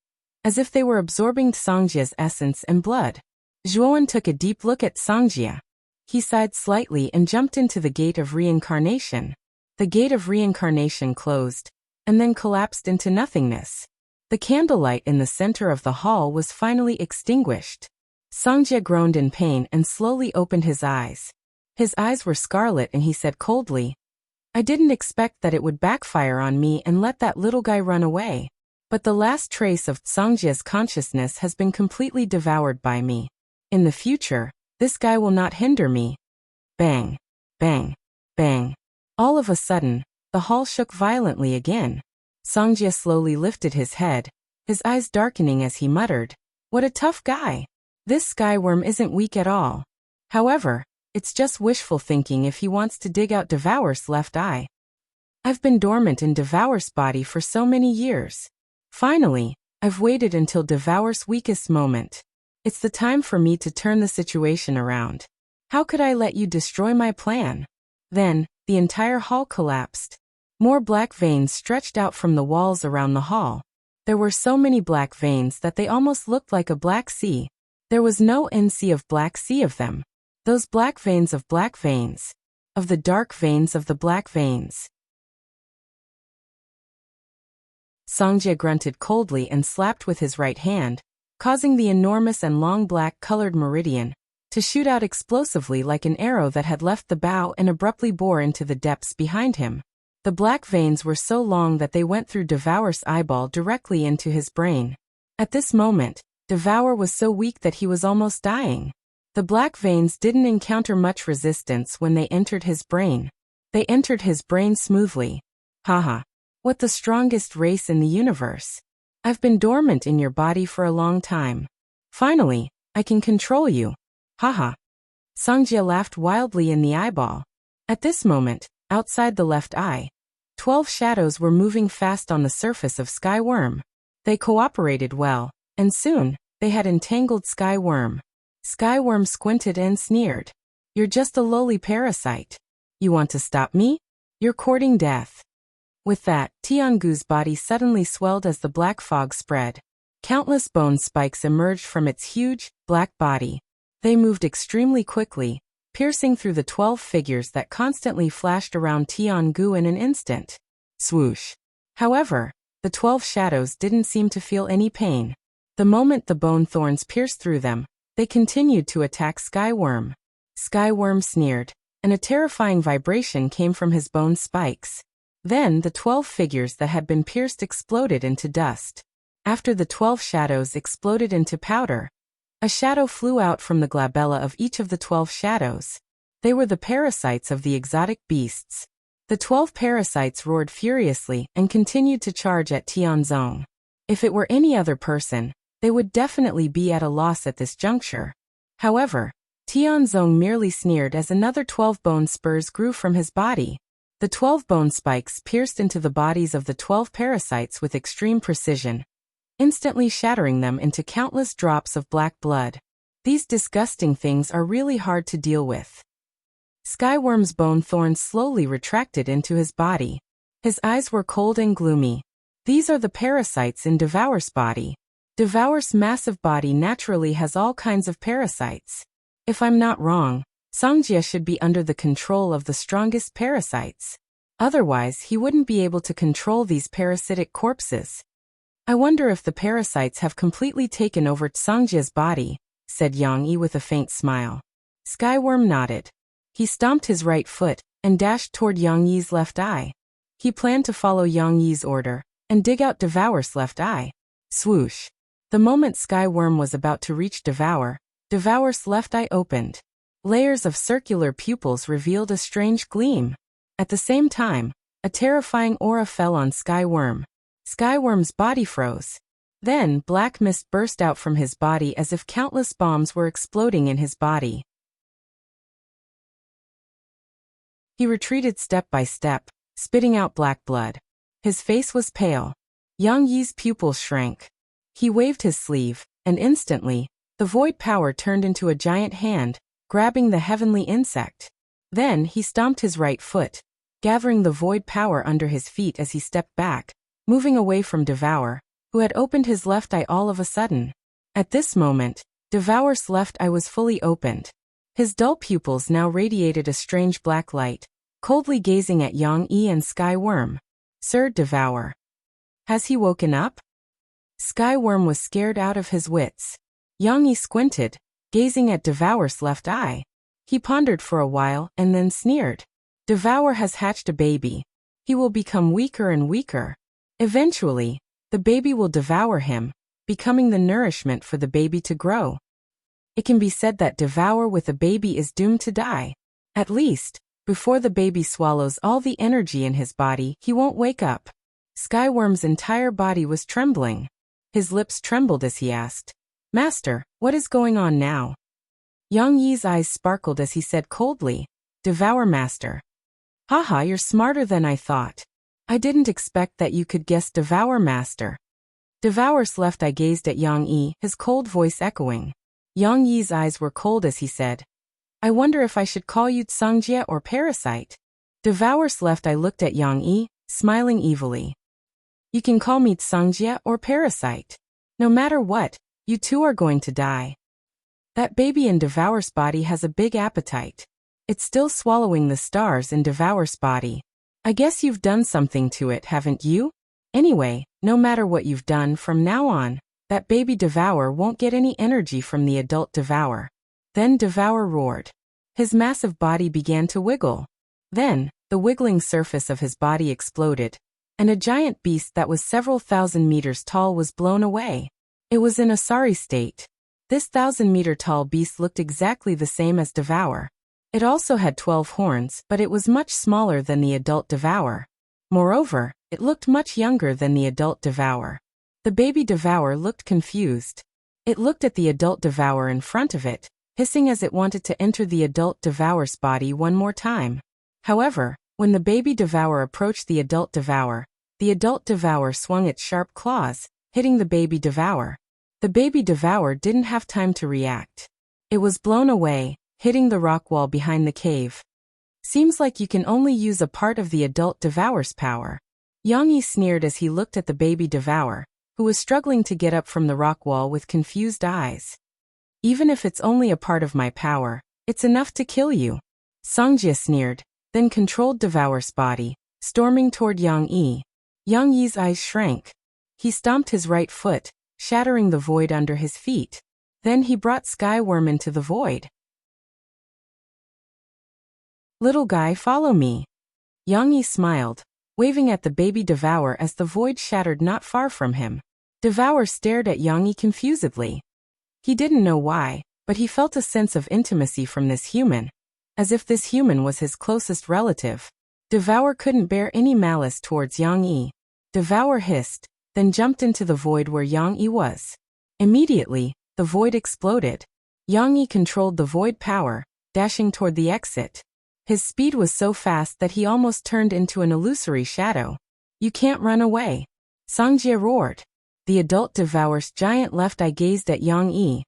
as if they were absorbing Songjie's essence and blood. Zhuowen took a deep look at Songjie. He sighed slightly and jumped into the gate of reincarnation. The gate of reincarnation closed, and then collapsed into nothingness. The candlelight in the center of the hall was finally extinguished. Songjie groaned in pain and slowly opened his eyes. His eyes were scarlet and he said coldly, "I didn't expect that it would backfire on me and let that little guy run away. But the last trace of Songjie's consciousness has been completely devoured by me. In the future, this guy will not hinder me." Bang, bang, bang. All of a sudden, the hall shook violently again. Songjie slowly lifted his head, his eyes darkening as he muttered, "What a tough guy. This skyworm isn't weak at all." However, It's just wishful thinking if he wants to dig out Devour's left eye. I've been dormant in Devour's body for so many years. Finally, I've waited until Devour's weakest moment. It's the time for me to turn the situation around. How could I let you destroy my plan? Then, the entire hall collapsed. More black veins stretched out from the walls around the hall. There were so many black veins that they almost looked like a black sea. There was no end sea of black sea of them. Those black veins of black veins. Of the dark veins of the black veins. Songjia grunted coldly and slapped with his right hand, causing the enormous and long black-colored meridian to shoot out explosively like an arrow that had left the bow and abruptly bore into the depths behind him. The black veins were so long that they went through Devour's eyeball directly into his brain. At this moment, Devour was so weak that he was almost dying. The black veins didn't encounter much resistance when they entered his brain. They entered his brain smoothly. Haha. What the strongest race in the universe. I've been dormant in your body for a long time. Finally, I can control you. Haha. Songjia laughed wildly in the eyeball. At this moment, outside the left eye, 12 shadows were moving fast on the surface of Sky Worm. They cooperated well, and soon, they had entangled Sky Worm. Sky Worm squinted and sneered. You're just a lowly parasite. You want to stop me? You're courting death. With that, Tiangu's body suddenly swelled as the black fog spread. Countless bone spikes emerged from its huge, black body. They moved extremely quickly, piercing through the 12 figures that constantly flashed around Tiangu in an instant. Swoosh. However, the 12 shadows didn't seem to feel any pain. The moment the bone thorns pierced through them, they continued to attack Sky Worm. Sky Worm sneered, and a terrifying vibration came from his bone spikes. Then the 12 figures that had been pierced exploded into dust. After the 12 shadows exploded into powder, a shadow flew out from the glabella of each of the 12 shadows. They were the parasites of the exotic beasts. The 12 parasites roared furiously and continued to charge at Tianzong. If it were any other person, they would definitely be at a loss at this juncture. However, Tianzong merely sneered as another 12 bone spurs grew from his body. The 12 bone spikes pierced into the bodies of the 12 parasites with extreme precision, instantly shattering them into countless drops of black blood. These disgusting things are really hard to deal with. Skyworm's bone thorns slowly retracted into his body. His eyes were cold and gloomy. These are the parasites in Devour's body. Devour's massive body naturally has all kinds of parasites. If I'm not wrong, Songjia should be under the control of the strongest parasites. Otherwise, he wouldn't be able to control these parasitic corpses. I wonder if the parasites have completely taken over Songjia's body, said Yang Yi with a faint smile. Skyworm nodded. He stomped his right foot and dashed toward Yang Yi's left eye. He planned to follow Yang Yi's order and dig out Devour's left eye. Swoosh. The moment Skyworm was about to reach Devour's left eye opened. Layers of circular pupils revealed a strange gleam. At the same time, a terrifying aura fell on Skyworm. Skyworm's body froze. Then, black mist burst out from his body as if countless bombs were exploding in his body. He retreated step by step, spitting out black blood. His face was pale. Yang Yi's pupils shrank. He waved his sleeve, and instantly, the void power turned into a giant hand, grabbing the heavenly insect. Then he stomped his right foot, gathering the void power under his feet as he stepped back, moving away from Devour, who had opened his left eye all of a sudden. At this moment, Devour's left eye was fully opened. His dull pupils now radiated a strange black light, coldly gazing at Yang Yi and Skyworm. Sir Devour. Has he woken up? Skyworm was scared out of his wits. Yang Yi squinted, gazing at Devour's left eye. He pondered for a while and then sneered. Devour has hatched a baby. He will become weaker and weaker. Eventually, the baby will devour him, becoming the nourishment for the baby to grow. It can be said that Devour with a baby is doomed to die. At least, before the baby swallows all the energy in his body, he won't wake up. Skyworm's entire body was trembling. His lips trembled as he asked, Master, what is going on now? Yang Yi's eyes sparkled as he said coldly, "Devour Master." "Haha, you're smarter than I thought. I didn't expect that you could guess Devour Master." Devour's left eye gazed at Yang Yi, his cold voice echoing. Yang Yi's eyes were cold as he said, "I wonder if I should call you Tsangjie or Parasite." Devour's left eye looked at Yang Yi, smiling evilly. "You can call me Tsangjie or Parasite. No matter what, you two are going to die." That baby in Devour's body has a big appetite. It's still swallowing the stars in Devour's body. I guess you've done something to it, haven't you? Anyway, no matter what you've done from now on, that baby Devour won't get any energy from the adult Devour. Then Devour roared. His massive body began to wiggle. Then, the wiggling surface of his body exploded, and a giant beast that was several thousand meters tall was blown away. It was in a sorry state. This 1,000-meter-tall beast looked exactly the same as Devour. It also had 12 horns, but it was much smaller than the adult Devour. Moreover, it looked much younger than the adult Devour. The baby Devour looked confused. It looked at the adult Devour in front of it, hissing as it wanted to enter the adult Devour's body one more time. However, when the baby Devour approached the adult Devour swung its sharp claws, hitting the baby Devour. The baby Devour didn't have time to react. It was blown away, hitting the rock wall behind the cave. "Seems like you can only use a part of the adult Devour's power." Yang Yi sneered as he looked at the baby Devour, who was struggling to get up from the rock wall with confused eyes. "Even if it's only a part of my power, it's enough to kill you." Sangjie sneered, then controlled Devour's body, storming toward Yang Yi. Yang Yi's eyes shrank. He stomped his right foot, shattering the void under his feet. Then he brought Sky Worm into the void. "Little guy, follow me." Yang Yi smiled, waving at the baby Devour as the void shattered not far from him. Devour stared at Yang Yi confusedly. He didn't know why, but he felt a sense of intimacy from this human, as if this human was his closest relative. Devour couldn't bear any malice towards Yang Yi. Devour hissed, then jumped into the void where Yang Yi was. Immediately, the void exploded. Yang Yi controlled the void power, dashing toward the exit. His speed was so fast that he almost turned into an illusory shadow. "You can't run away." Sangjie roared. The adult Devour's giant left eye gazed at Yang Yi,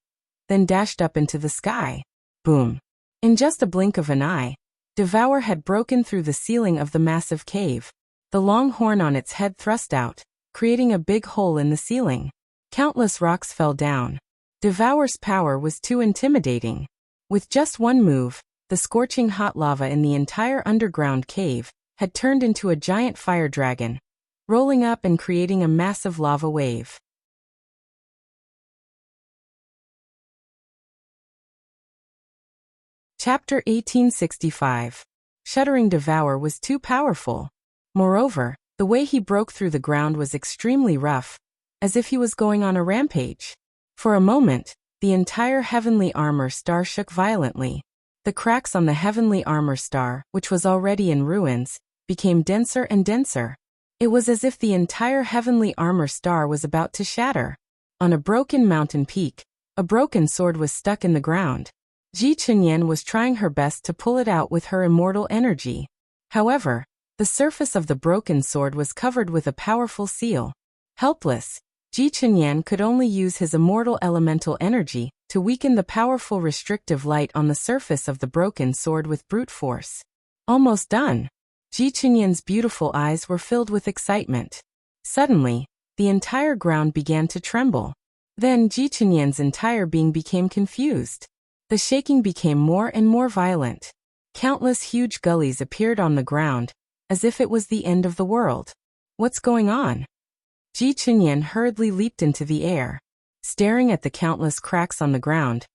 then dashed up into the sky. Boom. In just a blink of an eye, Devour had broken through the ceiling of the massive cave. The long horn on its head thrust out, creating a big hole in the ceiling. Countless rocks fell down. Devour's power was too intimidating. With just one move, the scorching hot lava in the entire underground cave had turned into a giant fire dragon, rolling up and creating a massive lava wave. Chapter 1865. Shuddering Devour was too powerful. Moreover, the way he broke through the ground was extremely rough, as if he was going on a rampage. For a moment, the entire heavenly armor star shook violently. The cracks on the heavenly armor star, which was already in ruins, became denser and denser. It was as if the entire heavenly armor star was about to shatter. On a broken mountain peak, a broken sword was stuck in the ground. Ji Chunyan was trying her best to pull it out with her immortal energy. However, the surface of the broken sword was covered with a powerful seal. Helpless, Ji Chunyan could only use his immortal elemental energy to weaken the powerful restrictive light on the surface of the broken sword with brute force. Almost done. Ji Chunyan's beautiful eyes were filled with excitement. Suddenly, the entire ground began to tremble. Then Ji Chunyan's entire being became confused. The shaking became more and more violent. Countless huge gullies appeared on the ground, as if it was the end of the world. What's going on? Ji Chunyan hurriedly leaped into the air. Staring at the countless cracks on the ground,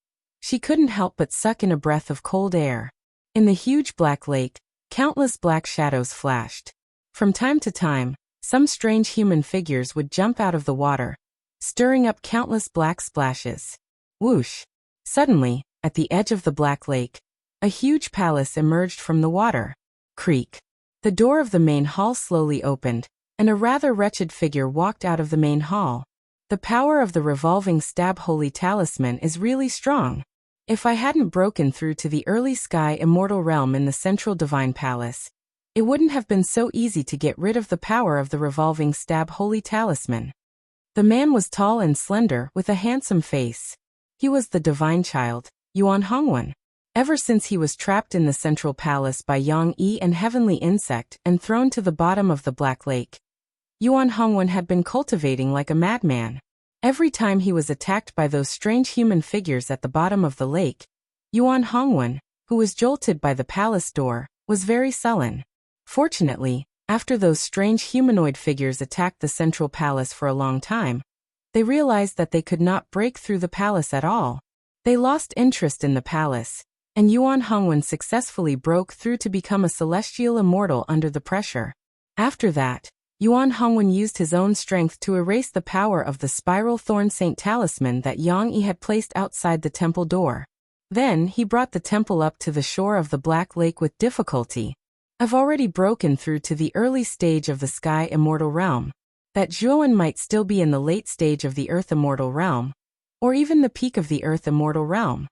she couldn't help but suck in a breath of cold air. In the huge black lake, countless black shadows flashed. From time to time, some strange human figures would jump out of the water, stirring up countless black splashes. Whoosh! Suddenly, at the edge of the black lake, a huge palace emerged from the water. Creak! The door of the main hall slowly opened, and a rather wretched figure walked out of the main hall. The power of the revolving stab holy talisman is really strong. If I hadn't broken through to the early sky immortal realm in the central divine palace, it wouldn't have been so easy to get rid of the power of the revolving stab holy talisman. The man was tall and slender, with a handsome face. He was the divine child, Yuan Hongwen. Ever since he was trapped in the central palace by Yang Yi and Heavenly Insect and thrown to the bottom of the Black Lake, Yuan Hongwen had been cultivating like a madman. Every time he was attacked by those strange human figures at the bottom of the lake, Yuan Hongwen, who was jolted by the palace door, was very sullen. Fortunately, after those strange humanoid figures attacked the central palace for a long time, they realized that they could not break through the palace at all. They lost interest in the palace, and Yuan Hongwen successfully broke through to become a celestial immortal under the pressure. After that, Yuan Hongwen used his own strength to erase the power of the spiral thorn saint talisman that Yang Yi had placed outside the temple door. Then he brought the temple up to the shore of the Black Lake with difficulty. I've already broken through to the early stage of the sky immortal realm. That Zhuowen might still be in the late stage of the earth immortal realm, or even the peak of the earth immortal realm.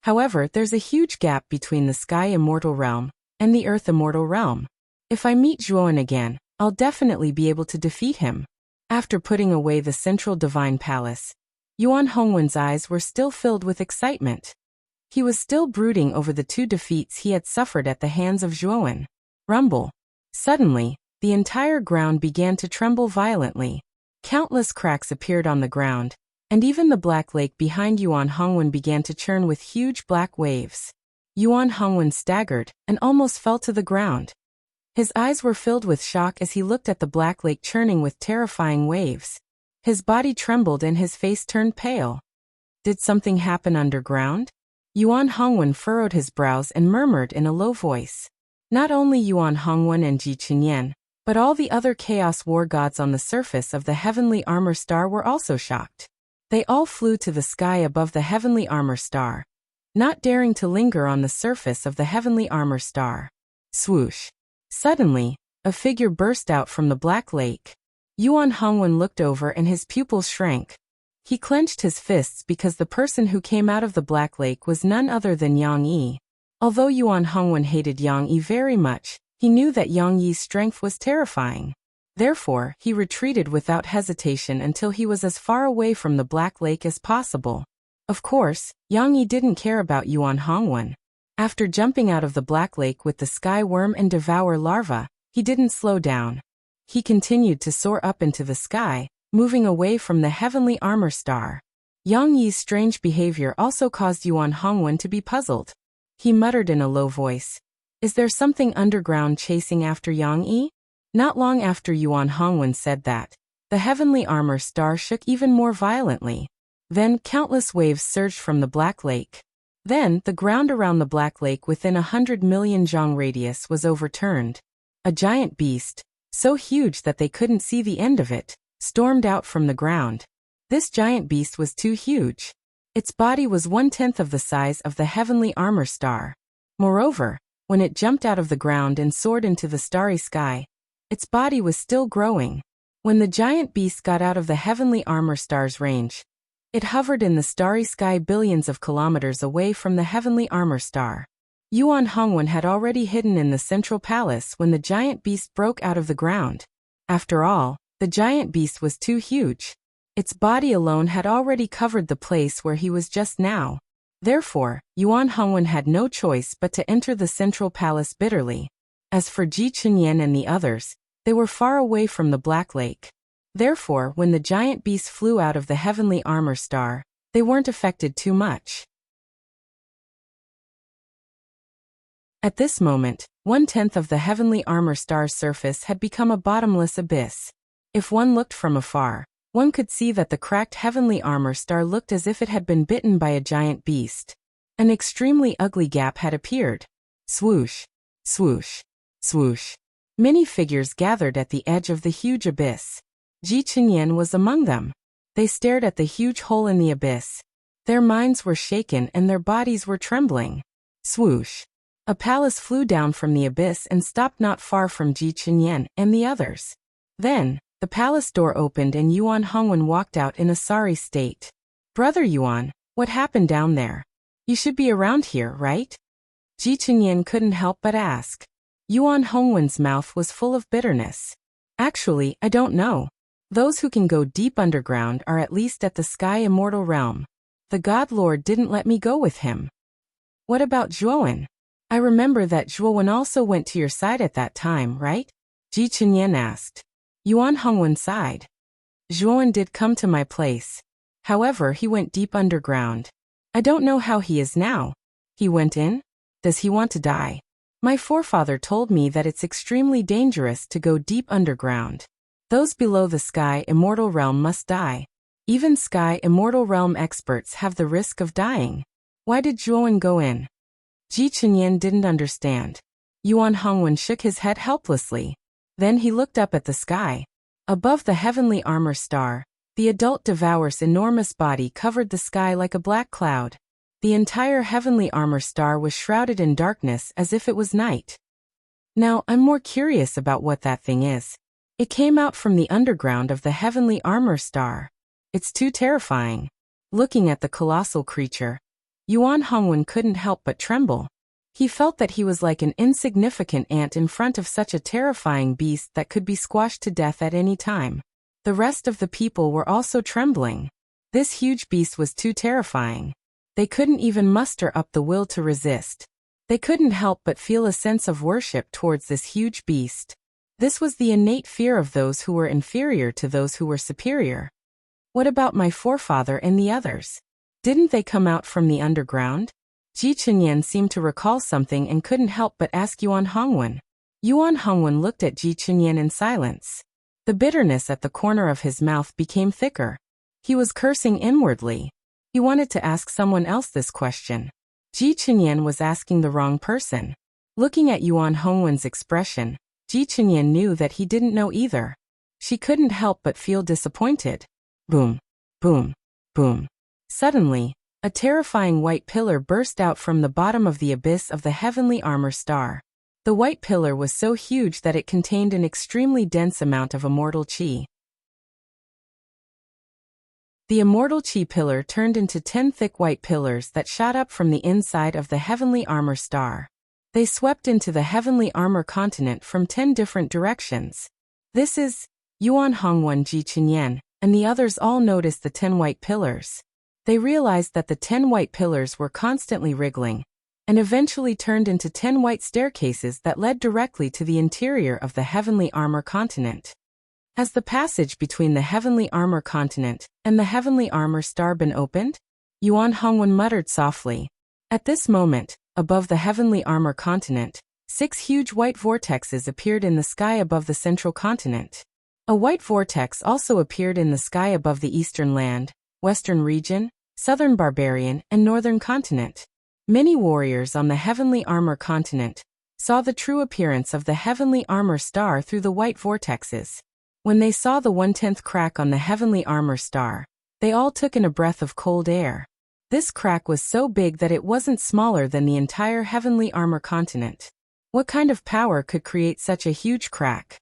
However, there's a huge gap between the sky immortal realm and the earth immortal realm. If I meet Zhuowen again, I'll definitely be able to defeat him. After putting away the central divine palace, Yuan Hongwen's eyes were still filled with excitement. He was still brooding over the 2 defeats he had suffered at the hands of Zhuowen. Rumble. Suddenly, the entire ground began to tremble violently. Countless cracks appeared on the ground, and even the Black Lake behind Yuan Hongwen began to churn with huge black waves. Yuan Hongwen staggered and almost fell to the ground. His eyes were filled with shock as he looked at the Black Lake churning with terrifying waves. His body trembled and his face turned pale. Did something happen underground? Yuan Hongwen furrowed his brows and murmured in a low voice. Not only Yuan Hongwen and Ji Qinyan, but all the other Chaos War gods on the surface of the heavenly armor star were also shocked. They all flew to the sky above the heavenly armor star, not daring to linger on the surface of the heavenly armor star. Swoosh. Suddenly, a figure burst out from the Black Lake. Yuan Hongwen looked over and his pupils shrank. He clenched his fists because the person who came out of the Black Lake was none other than Yang Yi. Although Yuan Hongwen hated Yang Yi very much, he knew that Yang Yi's strength was terrifying. Therefore, he retreated without hesitation until he was as far away from the Black Lake as possible. Of course, Yang Yi didn't care about Yuan Hongwen. After jumping out of the Black Lake with the sky worm and devour larva, he didn't slow down. He continued to soar up into the sky, moving away from the heavenly armor star. Yang Yi's strange behavior also caused Yuan Hongwen to be puzzled. He muttered in a low voice, "Is there something underground chasing after Yang Yi?" Not long after Yuan Hongwen said that, the heavenly armor star shook even more violently. Then countless waves surged from the Black Lake. Then the ground around the Black Lake within 100 million zhang radius was overturned. A giant beast, so huge that they couldn't see the end of it, stormed out from the ground. This giant beast was too huge. Its body was 1/10 of the size of the heavenly armor star. Moreover, when it jumped out of the ground and soared into the starry sky, its body was still growing. When the giant beast got out of the heavenly armor star's range, it hovered in the starry sky billions of kilometers away from the heavenly armor star. Yuan Hongwen had already hidden in the central palace when the giant beast broke out of the ground. After all, the giant beast was too huge. Its body alone had already covered the place where he was just now. Therefore, Yuan Hongwen had no choice but to enter the central palace bitterly. As for Ji Qinyan and the others, they were far away from the Black Lake. Therefore, when the giant beast flew out of the heavenly armor star, they weren't affected too much. At this moment, 1/10 of the heavenly armor star's surface had become a bottomless abyss. If one looked from afar, one could see that the cracked heavenly armor star looked as if it had been bitten by a giant beast. An extremely ugly gap had appeared. Swoosh, swoosh, swoosh. Many figures gathered at the edge of the huge abyss. Ji Qinyan was among them. They stared at the huge hole in the abyss. Their minds were shaken and their bodies were trembling. Swoosh. A palace flew down from the abyss and stopped not far from Ji Qinyan and the others. Then, the palace door opened and Yuan Hongwen walked out in a sorry state. Brother Yuan, what happened down there? You should be around here, right? Ji Chunyan couldn't help but ask. Yuan Hongwen's mouth was full of bitterness. Actually, I don't know. Those who can go deep underground are at least at the Sky Immortal Realm. The God Lord didn't let me go with him. What about Zhuowen? I remember that Zhuowen also went to your side at that time, right? Ji Chunyan asked. Yuan Hongwen sighed. Zhuowen did come to my place. However, he went deep underground. I don't know how he is now. He went in? Does he want to die? My forefather told me that it's extremely dangerous to go deep underground. Those below the Sky Immortal Realm must die. Even Sky Immortal Realm experts have the risk of dying. Why did Zhuowen go in? Ji Chunyan didn't understand. Yuan Hongwen shook his head helplessly. Then he looked up at the sky. Above the heavenly armor star, the adult devourer's enormous body covered the sky like a black cloud. The entire heavenly armor star was shrouded in darkness as if it was night. Now, I'm more curious about what that thing is. It came out from the underground of the heavenly armor star. It's too terrifying. Looking at the colossal creature, Yuan Hongwen couldn't help but tremble. He felt that he was like an insignificant ant in front of such a terrifying beast that could be squashed to death at any time. The rest of the people were also trembling. This huge beast was too terrifying. They couldn't even muster up the will to resist. They couldn't help but feel a sense of worship towards this huge beast. This was the innate fear of those who were inferior to those who were superior. What about my forefather and the others? Didn't they come out from the underground? Ji Chunyan seemed to recall something and couldn't help but ask Yuan Hongwen. Yuan Hongwen looked at Ji Chunyan in silence. The bitterness at the corner of his mouth became thicker. He was cursing inwardly. He wanted to ask someone else this question. Ji Chunyan was asking the wrong person. Looking at Yuan Hongwen's expression, Ji Chunyan knew that he didn't know either. She couldn't help but feel disappointed. Boom, boom, boom. Suddenly, a terrifying white pillar burst out from the bottom of the abyss of the heavenly armor star. The white pillar was so huge that it contained an extremely dense amount of immortal qi. The immortal qi pillar turned into 10 thick white pillars that shot up from the inside of the heavenly armor star. They swept into the heavenly armor continent from 10 different directions. This is Yuan Hongwen, Ji Chunyan, and the others all noticed the 10 white pillars. They realized that the 10 white pillars were constantly wriggling, and eventually turned into 10 white staircases that led directly to the interior of the heavenly armor continent. Has the passage between the heavenly armor continent and the heavenly armor star been opened? Yuan Hongwen muttered softly. At this moment, above the heavenly armor continent, 6 huge white vortexes appeared in the sky above the central continent. A white vortex also appeared in the sky above the eastern land, western region, southern barbarian, and northern continent. Many warriors on the heavenly armor continent saw the true appearance of the heavenly armor star through the white vortexes. When they saw the 1/10th crack on the heavenly armor star, they all took in a breath of cold air. This crack was so big that it wasn't smaller than the entire heavenly armor continent. What kind of power could create such a huge crack?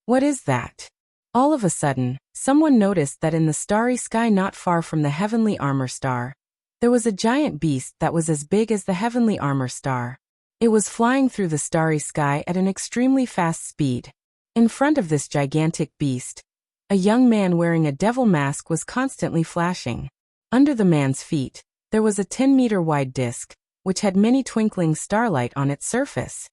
What is that? All of a sudden, someone noticed that in the starry sky not far from the heavenly armor star, there was a giant beast that was as big as the heavenly armor star. It was flying through the starry sky at an extremely fast speed. In front of this gigantic beast, a young man wearing a devil mask was constantly flashing. Under the man's feet, there was a 10-meter wide disc, which had many twinkling starlight on its surface.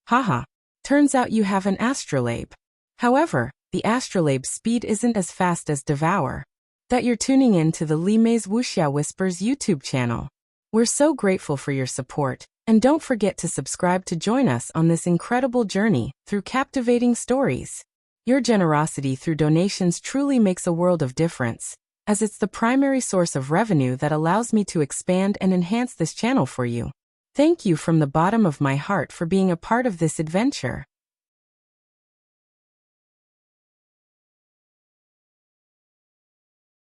Haha, turns out you have an astrolabe. However, the astrolabe's speed isn't as fast as Devour. That you're tuning in to the Li Mei's Wuxia Whispers YouTube channel. We're so grateful for your support, and don't forget to subscribe to join us on this incredible journey through captivating stories. Your generosity through donations truly makes a world of difference, as it's the primary source of revenue that allows me to expand and enhance this channel for you. Thank you from the bottom of my heart for being a part of this adventure.